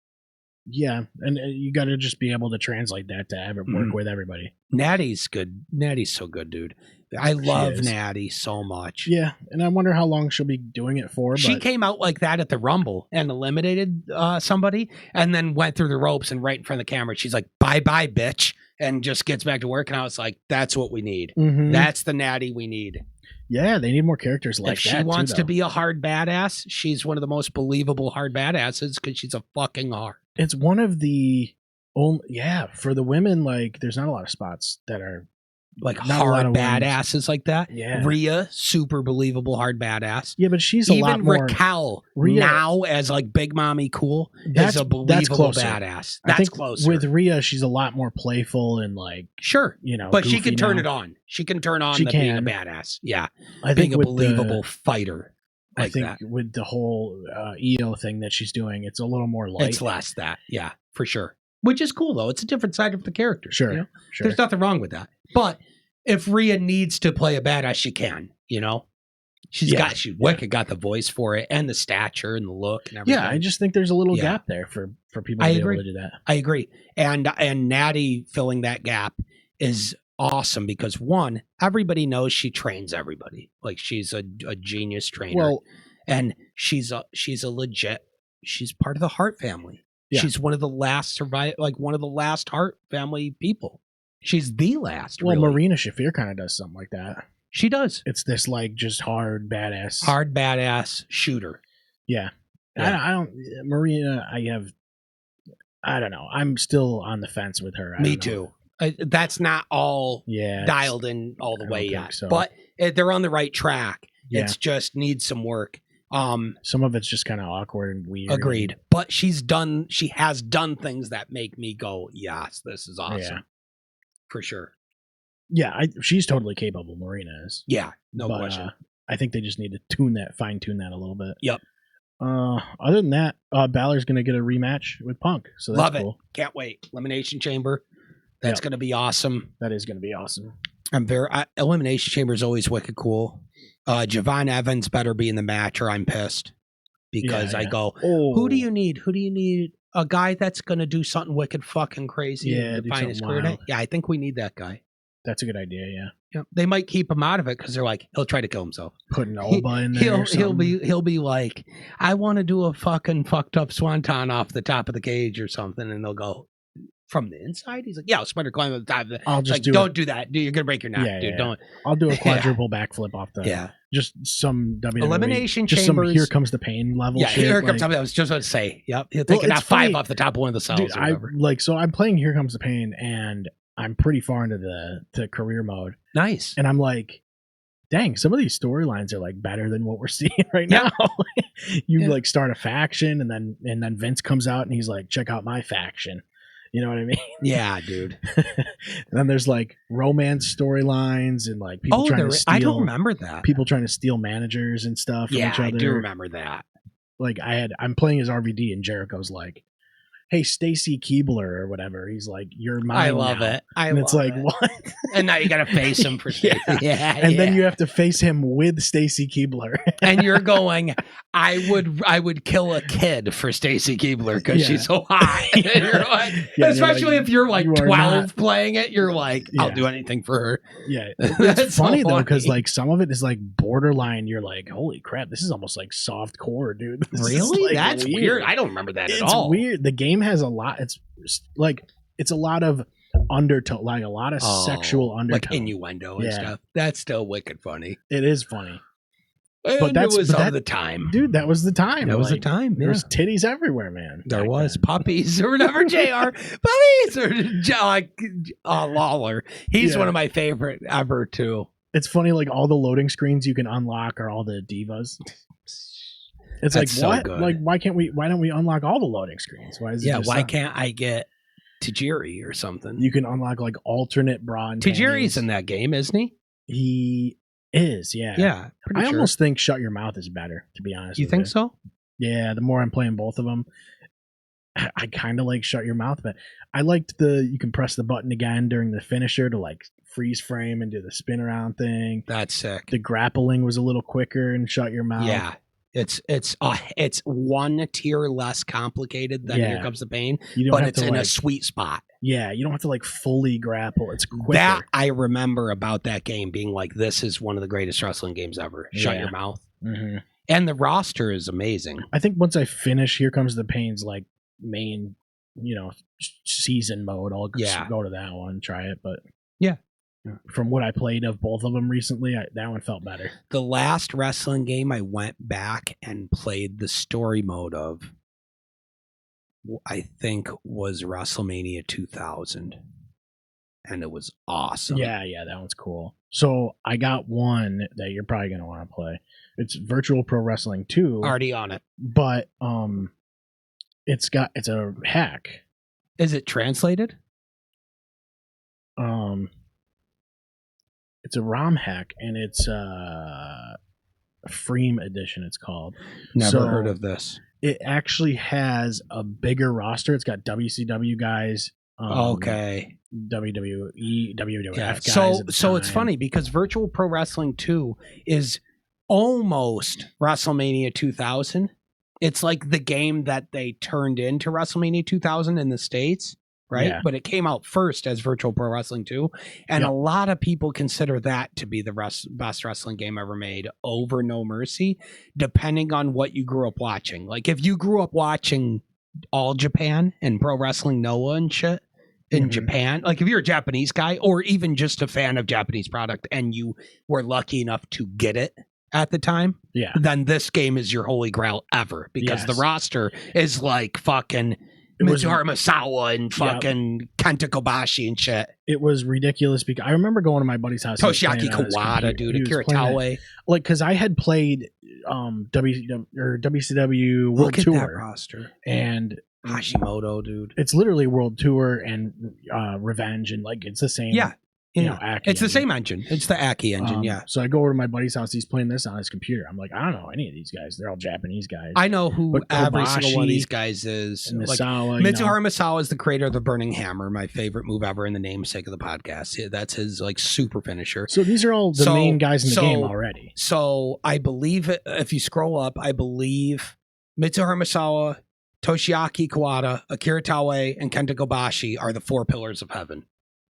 Yeah, and you got to just be able to translate that to work with everybody. Natty's good. Natty's so good, dude. I love Natty so much. Yeah, and I wonder how long she'll be doing it for. She came out like that at the Rumble and eliminated somebody, and then went through the ropes and right in front of the camera, she's like, "Bye-bye, bitch," and just gets back to work. And I was like, "That's what we need. Mm-hmm. That's the Natty we need." Yeah, they need more characters like that. If she wants to be a hard badass, she's one of the most believable hard badasses because she's a fucking heart. It's one of the only, for the women, like, there's not a lot of spots that are like hard badasses like that. Yeah. Rhea, super believable hard badass. Yeah, but she's a lot more. Raquel, now as like Big Mommy Cool, is a believable badass. That's closer. With Rhea, she's a lot more playful and like, but she can turn it on. She can turn on being a badass. Yeah. Being a believable fighter. Like I think that. With the whole EO thing that she's doing, it's a little more light. It's less that. Yeah, for sure. Which is cool, though. It's a different side of the character. Sure, you know? Sure. There's nothing wrong with that. But if Rhea needs to play a badass, she can, She's wicked got the voice for it and the stature and the look and everything. Yeah, I just think there's a little gap there for people to be able to do that. I agree. And Natty filling that gap is awesome because, one, everybody knows she trains everybody. Like, she's a genius trainer. Well, and she's part of the Hart family. Yeah. She's one of the last one of the last Hart family people. She's the last. Well, really. Marina Shafir kind of does something like that. She does. It's this like just hard badass shooter. Yeah. I don't Marina. I don't know. I'm still on the fence with her. Me too. That's not all dialed in all the way yet, so. But they're on the right track. Yeah. It's just needs some work. Some of it's just kind of awkward and weird. Agreed. But she has done things that make me go, yes, this is awesome. Yeah. For sure. Yeah, she's totally capable. Marina is. Yeah, no question. I think they just need to fine tune that a little bit. Yep. Other than that, Balor's going to get a rematch with Punk. So that's Love it. Cool. Can't wait. Elimination Chamber. That's going to be awesome. That is going to be awesome. Elimination Chamber is always wicked cool. Javon Evans better be in the match or I'm pissed. Because I go, who do you need? Who do you need? A guy that's going to do something wicked fucking crazy. Yeah, finest career. Yeah, I think we need that guy. That's a good idea, yeah. You know, they might keep him out of it because they're like, he'll try to kill himself. Putting Oba in there. He'll be like, I want to do a fucking fucked up swanton off the top of the cage or something, and they'll go from the inside. He's like, yeah, I'll spider climb on the top of the. I'll just don't do that, dude. You're gonna break your neck, dude. Don't. I'll do a quadruple backflip off the. Just some WWE. Elimination just chambers. Some Here Comes the Pain level. Yeah, shit. Here comes something. I was just about to say. Yep, he'll take a 5 off the top of one of the cells. Dude, or whatever. so I'm playing Here Comes the Pain, and I'm pretty far into the career mode. Nice. And I'm like, dang, some of these storylines are like better than what we're seeing right now. You like start a faction, and then Vince comes out and he's like, check out my faction. You know what I mean? Yeah, dude. Then there's like romance storylines and like people trying to steal. I don't remember that. People trying to steal managers and stuff from each other. I do remember that. Like I'm playing as RVD, and Jericho's like, hey, Stacy Keebler or whatever. He's like, you're mine. I love it. And it's like, what? And now you got to face him for Stacy. And then you have to face him with Stacy Keebler. And you're going, I would kill a kid for Stacy Keebler because she's so hot. You're like, especially if you're like 12 playing it, you're like, I'll do anything for her. Yeah. It's funny though, because like some of it is like borderline. You're like, holy crap, this is almost like soft core, dude. Really? That's weird. I don't remember that at all. It's weird. The game has a lot. It's like it's a lot of undertone, like a lot of sexual undertone, like innuendo and stuff. That's still wicked funny. It is funny, but that was the time, dude. That was the time. That was the time. There was titties everywhere, man. There was puppies or whatever. Jr. Puppies or like Lawler. He's one of my favorite ever too. It's funny, like all the loading screens you can unlock are all the divas. It's That's like, what? So good. Like, why don't we unlock all the loading screens? Why is it why can't I get Tajiri or something? You can unlock like alternate bra and Tajiri's in that game, isn't he? He is, yeah. Yeah. I almost think Shut Your Mouth is better, to be honest. You think so? Yeah, the more I'm playing both of them, I kind of like Shut Your Mouth, but I liked you can press the button again during the finisher to like freeze frame and do the spin around thing. That's sick. The grappling was a little quicker in Shut Your Mouth. Yeah. It's one tier less complicated than Here Comes the Pain, but it's in a sweet spot. Yeah, you don't have to like fully grapple. It's quicker. That I remember about that game being like, this is one of the greatest wrestling games ever. Shut Your Mouth. Mm-hmm. And the roster is amazing. I think once I finish Here Comes the Pain's like main, season mode, I'll go to that one, try it. But yeah. From what I played of both of them recently, that one felt better. The last wrestling game I went back and played the story mode of, I think, was WrestleMania 2000. And it was awesome. Yeah, that one's cool. So I got one that you're probably going to want to play. It's Virtual Pro Wrestling 2. Already on it. But it's a hack. Is it translated? It's a ROM hack, and it's a Freem edition, it's called. Never heard of this. It actually has a bigger roster. It's got WCW guys. Okay. WWE, WWF guys. So it's funny because Virtual Pro Wrestling 2 is almost WrestleMania 2000. It's like the game that they turned into WrestleMania 2000 in the States. Right. Yeah. But it came out first as Virtual Pro Wrestling 2. And a lot of people consider that to be the best wrestling game ever made over No Mercy, depending on what you grew up watching. Like if you grew up watching All Japan and Pro Wrestling Noah and shit in Japan, like if you're a Japanese guy or even just a fan of Japanese product and you were lucky enough to get it at the time, then this game is your holy grail ever because the roster is like fucking Mitsuharu Misawa and fucking Kenta Kobashi and shit. It was ridiculous because I remember going to my buddy's house. Toshiaki Kawada, dude, Akira Taue. Like, because I had played WCW World Look at Tour that roster and Hashimoto, dude. It's literally World Tour and Revenge, and like it's the same. Yeah. Aki it's the same engine. It's the Aki engine, So I go over to my buddy's house. He's playing this on his computer. I'm like, I don't know any of these guys. They're all Japanese guys. I know who every single one of these guys is. Misawa, Mitsuharu Misawa is the creator of the Burning Hammer, my favorite move ever, in the namesake of the podcast. Yeah, that's his like super finisher. So these are all the main guys in the game already. So I believe if you scroll up, I believe Mitsuharu Misawa, Toshiaki Kawada, Akira Taue, and Kenta Kobashi are the 4 pillars of heaven.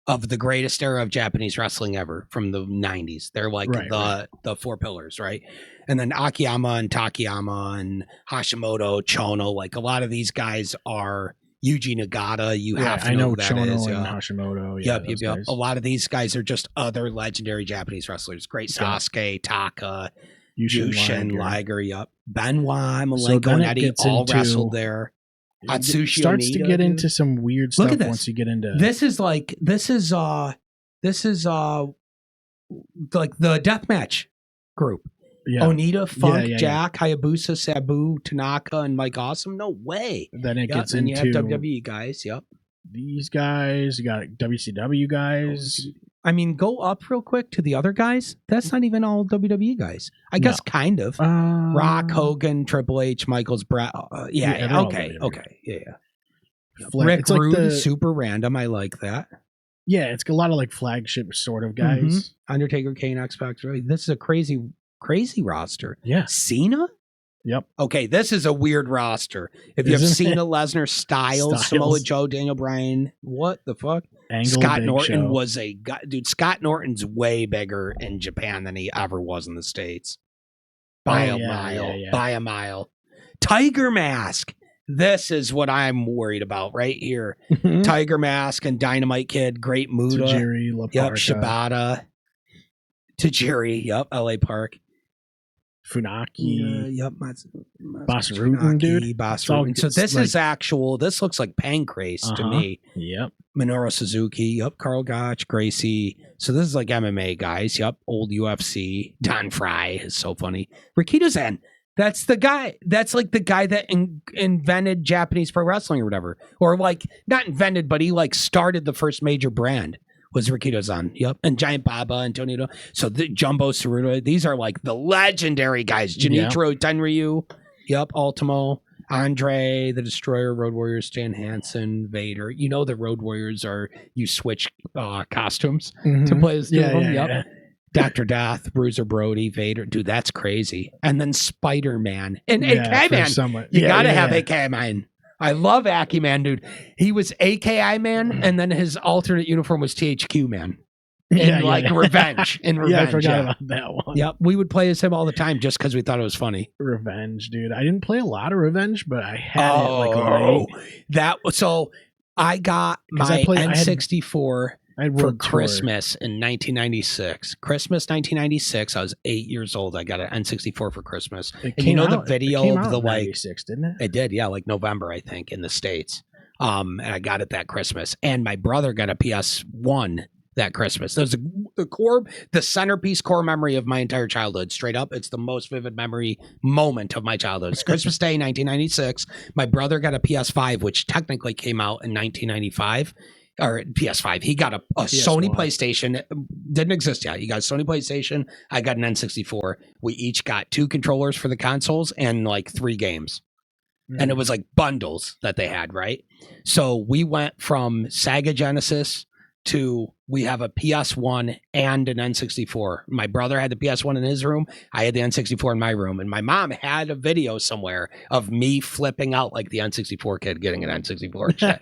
of the greatest era of Japanese wrestling ever from the 90s. They're like the four pillars, right? And then Akiyama and Takayama and Hashimoto, Chono, like a lot of these guys are Yuji Nagata. You have to know who that Chono is. And Hashimoto. Yeah, yep. A lot of these guys are just other legendary Japanese wrestlers. Great Sasuke, Taka, Jushin Liger. Yep. Benoit, Malenko, and Eddie all wrestled there. Atsushi starts Onita, to get into some weird stuff. Look at this. Once you get into this is like the deathmatch group. Yeah. Onita, Funk, Jack, Hayabusa, Sabu, Tanaka, and Mike Awesome. No way. Then it gets into you have WWE guys. Yep. These guys, you got WCW guys. I mean, go up real quick to the other guys. That's not even all WWE guys. I guess kind of. Rock, Hogan, Triple H, Michaels, Brett. Okay. Yeah. Rick Rude, super random. I like that. Yeah, it's a lot of like flagship sort of guys. Mm-hmm. Undertaker, Kane, X Factor. This is a crazy roster. Yeah. Cena? Yep. Okay, this is a weird roster. If you have Cena, Lesnar, Styles, Samoa Joe, Daniel Bryan, what the fuck? Scott Norton was a guy. Dude, Scott Norton's way bigger in Japan than he ever was in the States. By a mile. Yeah. By a mile. Tiger Mask. This is what I'm worried about right here. Tiger Mask and Dynamite Kid, Great Muta. Tajiri, La Parka. Yep, Shibata. Tajiri, yep, LA Park. Funaki. Yep. Boss Rutan, dude. Boss Rutan. So this is actual, this looks like Pancrase to me. Yep. Minoru Suzuki. Yep. Carl Gotch, Gracie. So this is like MMA guys. Yep. Old UFC. Don Fry is so funny. Rikita Zen. That's the guy. That's like the guy that invented Japanese pro wrestling or whatever. Or like, not invented, but he like started the first major brand. Was Rikito-san. Yep. And Giant Baba and Tonito. So the Jumbo Tsuruta. These are like the legendary guys. Junichiro Tenryu. Yep. Ultimo. Andre, the Destroyer, Road Warriors, Stan Hansen, Vader. You know the Road Warriors are, you switch costumes to play as two of them. Yep. Yeah. Dr. Death, Bruiser Brody, Vader. Dude, that's crazy. And then Spider-Man. And AK-Man. You got to have AK-Man. I love Aki-Man, dude. He was AKI Man, and then his alternate uniform was THQ Man. Revenge. In Revenge. Yeah, I forgot about that one. Yep, we would play as him all the time just because we thought it was funny. Revenge, dude. I didn't play a lot of Revenge, but I had it like late. So I got my N64 for Christmas in 1996. Christmas 1996. I was 8 years old. I got an N64 for Christmas. The video of the like 96, didn't it? It did, yeah, like November, I think, in the States. And I got it that Christmas. And my brother got a PS1 that Christmas. That was the centerpiece core memory of my entire childhood. Straight up, it's the most vivid memory moment of my childhood. It's Christmas Day, 1996. My brother got a PS5, which technically came out in 1995. Or PS5. He got a Sony PlayStation. Didn't exist yet. He got a Sony PlayStation. I got an N64. We each got 2 controllers for the consoles and like 3 games. And it was like bundles that they had, right? So we went from Sega Genesis to we have a PS1 and an N64. My brother had the PS1 in his room. I had the N64 in my room. And my mom had a video somewhere of me flipping out like the N64 kid getting an N64 shit.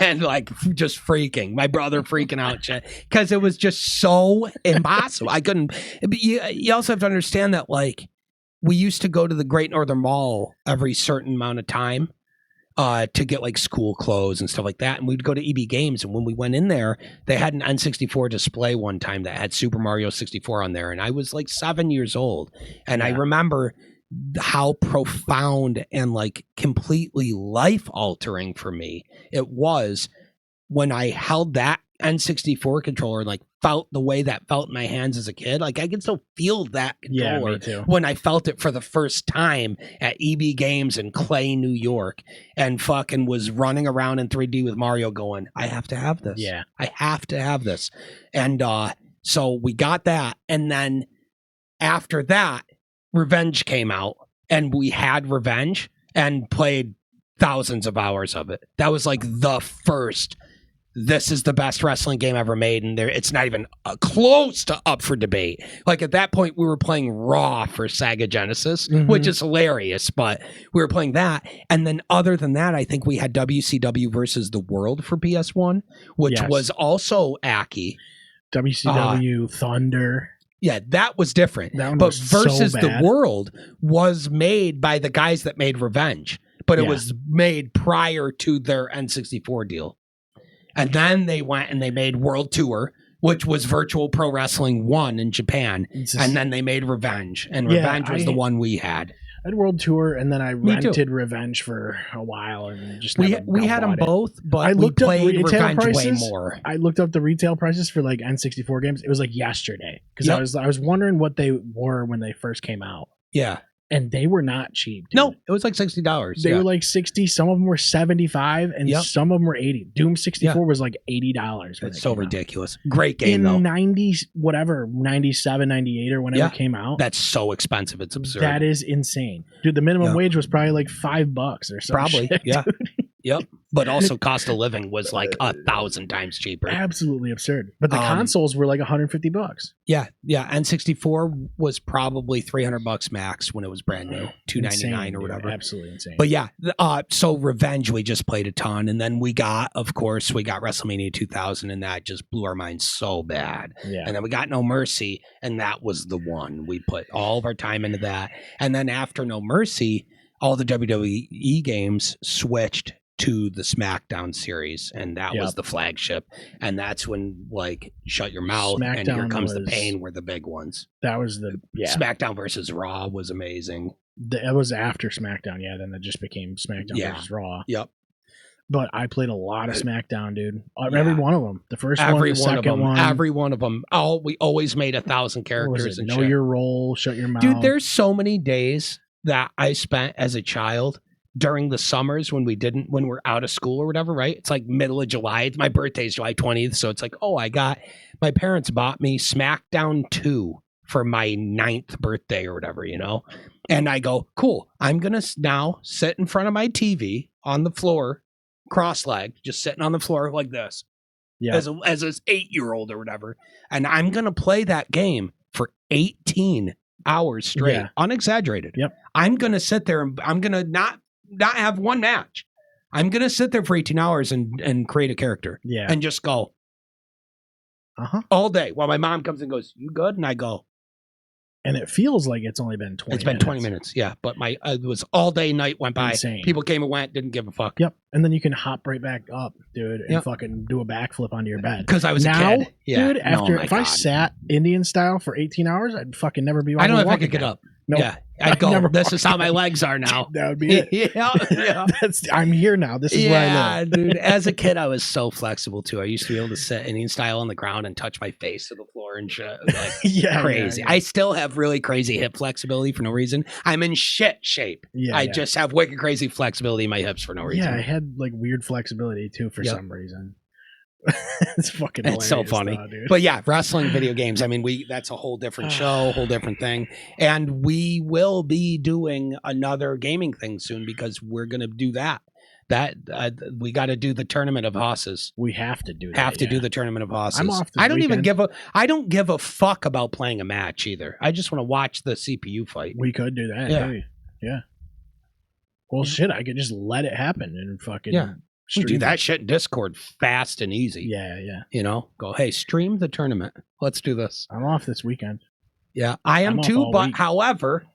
And like just freaking. My brother freaking out shit. Because it was just so impossible. I couldn't. You also have to understand that like we used to go to the Great Northern Mall every certain amount of time. To get like school clothes and stuff like that. And we'd go to EB Games. And when we went in there, they had an N64 display one time that had Super Mario 64 on there. And I was like 7 years old. And I remember how profound and like completely life altering for me it was when I held that N64 controller and like felt the way that felt in my hands as a kid. Like I can still feel that controller when I felt it for the first time at EB Games in Clay, New York, and fucking was running around in 3D with Mario going, I have to have this. Yeah. I have to have this. And so we got that. And then after that, Revenge came out and we had Revenge and played thousands of hours of it. That was like the first this is the best wrestling game ever made, and it's not even close to up for debate. Like at that point, we were playing Raw for Sega Genesis, which is hilarious, but we were playing that. And then other than that, I think we had WCW versus the World for PS1, which was also Aki. WCW Thunder. Yeah, that was different. That one but was versus so the bad. World was made by the guys that made Revenge, but it was made prior to their N64 deal. And then they went and they made World Tour, which was Virtual Pro Wrestling 1 in Japan. And then they made Revenge. And Revenge was the one we had. I had World Tour, and then I rented Revenge for a while, and just we had them both, but we played Revenge way more. I looked up the retail prices for like N64 games. It was like yesterday, because I was wondering what they were when they first came out. Yeah. And they were not cheap. Dude. No, it was like $60. They were like 60. Some of them were 75, and some of them were 80. Doom 64 was like $80. It's so ridiculous. Great game though. In 90s, whatever, 97, 98 or whenever it came out. That's so expensive. It's absurd. That is insane, dude. The minimum wage was probably like $5 or something. Probably, shit, yeah. Yep. But also cost of living was like 1,000 times cheaper. Absolutely absurd. But the consoles were like $150. Yeah. Yeah. N64 was probably $300 max when it was brand new, $299 or whatever. Absolutely insane. But yeah, so Revenge, we just played a ton. And then we got WrestleMania 2000, and that just blew our minds so bad. Yeah. And then we got No Mercy, and that was the one. We put all of our time into that. And then after No Mercy, all the WWE games switched to the SmackDown series, and that was the flagship. And that's when like Shut Your Mouth SmackDown and Here Comes the Pain were the big ones. That was the SmackDown versus Raw was amazing. It was after SmackDown, then it just became SmackDown versus Raw. Yep. But I played a lot of SmackDown, dude. Every one of them. The first one, the second one. Every one of them. We always made 1,000 characters. And Know Your Role, Shut Your Mouth. Dude, there's so many days that I spent as a child during the summers when we're out of school or whatever, right? It's like middle of July. My birthday's July 20th. So it's like, my parents bought me SmackDown 2 for my 9th birthday or whatever, And I go, cool. I'm going to now sit in front of my TV on the floor, cross-legged, just sitting on the floor like this. Yeah. As an 8-year-old or whatever. And I'm going to play that game for 18 hours straight, unexaggerated. Yep. I'm going to sit there and I'm going to not have one match. I'm going to sit there for 18 hours and create a character and just go all day while my mom comes and goes, you good? And I go. And it feels like it's only been 20 minutes. It's been 20 minutes, yeah. But it was all day, night went by. Insane. People came and went, didn't give a fuck. Yep. And then you can hop right back up, dude, and fucking do a backflip onto your bed. Because I was a kid. Yeah. Dude, if I sat Indian style for 18 hours, I'd fucking never be able to I don't know if I could get up. Nope. Yeah, I'd go. This is how my legs are now. That would be it. Yeah. I'm here now. This is where I live. Dude. As a kid, I was so flexible too. I used to be able to sit Indian style on the ground and touch my face to the floor and shit. Like, crazy. Yeah. I still have really crazy hip flexibility for no reason. I'm in shit shape. I just have wicked crazy flexibility in my hips for no reason. Yeah, I had like weird flexibility too for some reason. It's fucking it's so funny though, dude. But yeah, wrestling video games, I mean, that's a whole different show, whole different thing, and we will be doing another gaming thing soon because we're gonna do that we got to do the tournament of hosses. We have to do that. Do the tournament of hosses. I'm off I don't give a fuck about playing a match either. I just want to watch the CPU fight. We could do that. Yeah. Well, shit, I could just let it happen and fucking do that shit in Discord fast and easy. Yeah. Go, hey, stream the tournament. Let's do this. I'm off this weekend. Yeah, I am too. But however,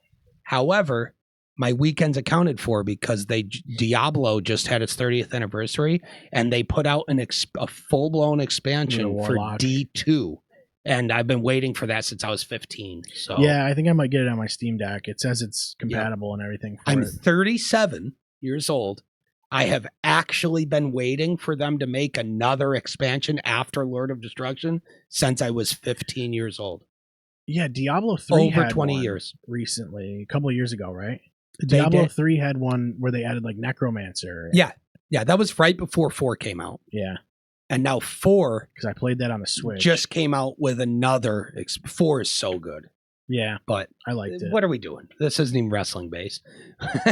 my weekend's accounted for because Diablo just had its 30th anniversary and they put out a full-blown expansion for D2. And I've been waiting for that since I was 15. So yeah, I think I might get it on my Steam Deck. It says it's compatible and everything. I'm 37 years old. I have actually been waiting for them to make another expansion after Lord of Destruction since I was 15 years old. Yeah, Diablo 3 over had 20 one years recently, a couple of years ago, right? Diablo 3 had one where they added like Necromancer. Yeah, that was right before 4 came out. Yeah. And now 4, because I played that on the Switch, just came out with another. 4 is so good. Yeah, but I liked it. What are we doing? This isn't even wrestling based.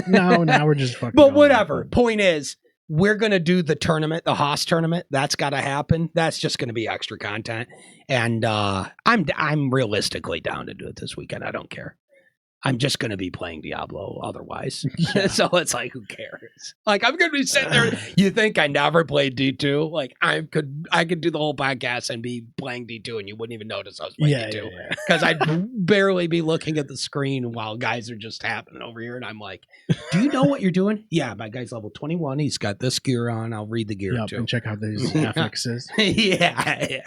No, now we're just fucking. But whatever. Point is, we're going to do the tournament, the Haas tournament. That's got to happen. That's just going to be extra content. And I'm realistically down to do it this weekend. I don't care. I'm just going to be playing Diablo otherwise. Yeah. So it's like, who cares? Like, I'm going to be sitting there. You think I never played D2? Like, I could do the whole podcast and be playing D2 and you wouldn't even notice I was playing D2. Because I'd barely be looking at the screen while guys are just happening over here. And I'm like, do you know what you're doing? Yeah, my guy's level 21. He's got this gear on. I'll read the gear too. And check out these affixes. Yeah.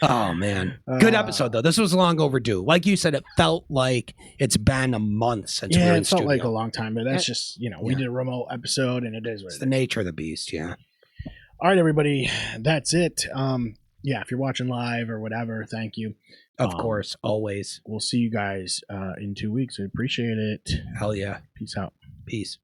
Oh man, good episode though. This was long overdue. Like you said, it felt like it's been a month since we were in it felt studio. like a long time, but that's just we did a remote episode, and it is what it's the nature of the beast. Yeah. All right, everybody, that's it. If you're watching live or whatever, thank you. Of course, always. We'll see you guys in 2 weeks. We appreciate it. Hell yeah. Peace out. Peace.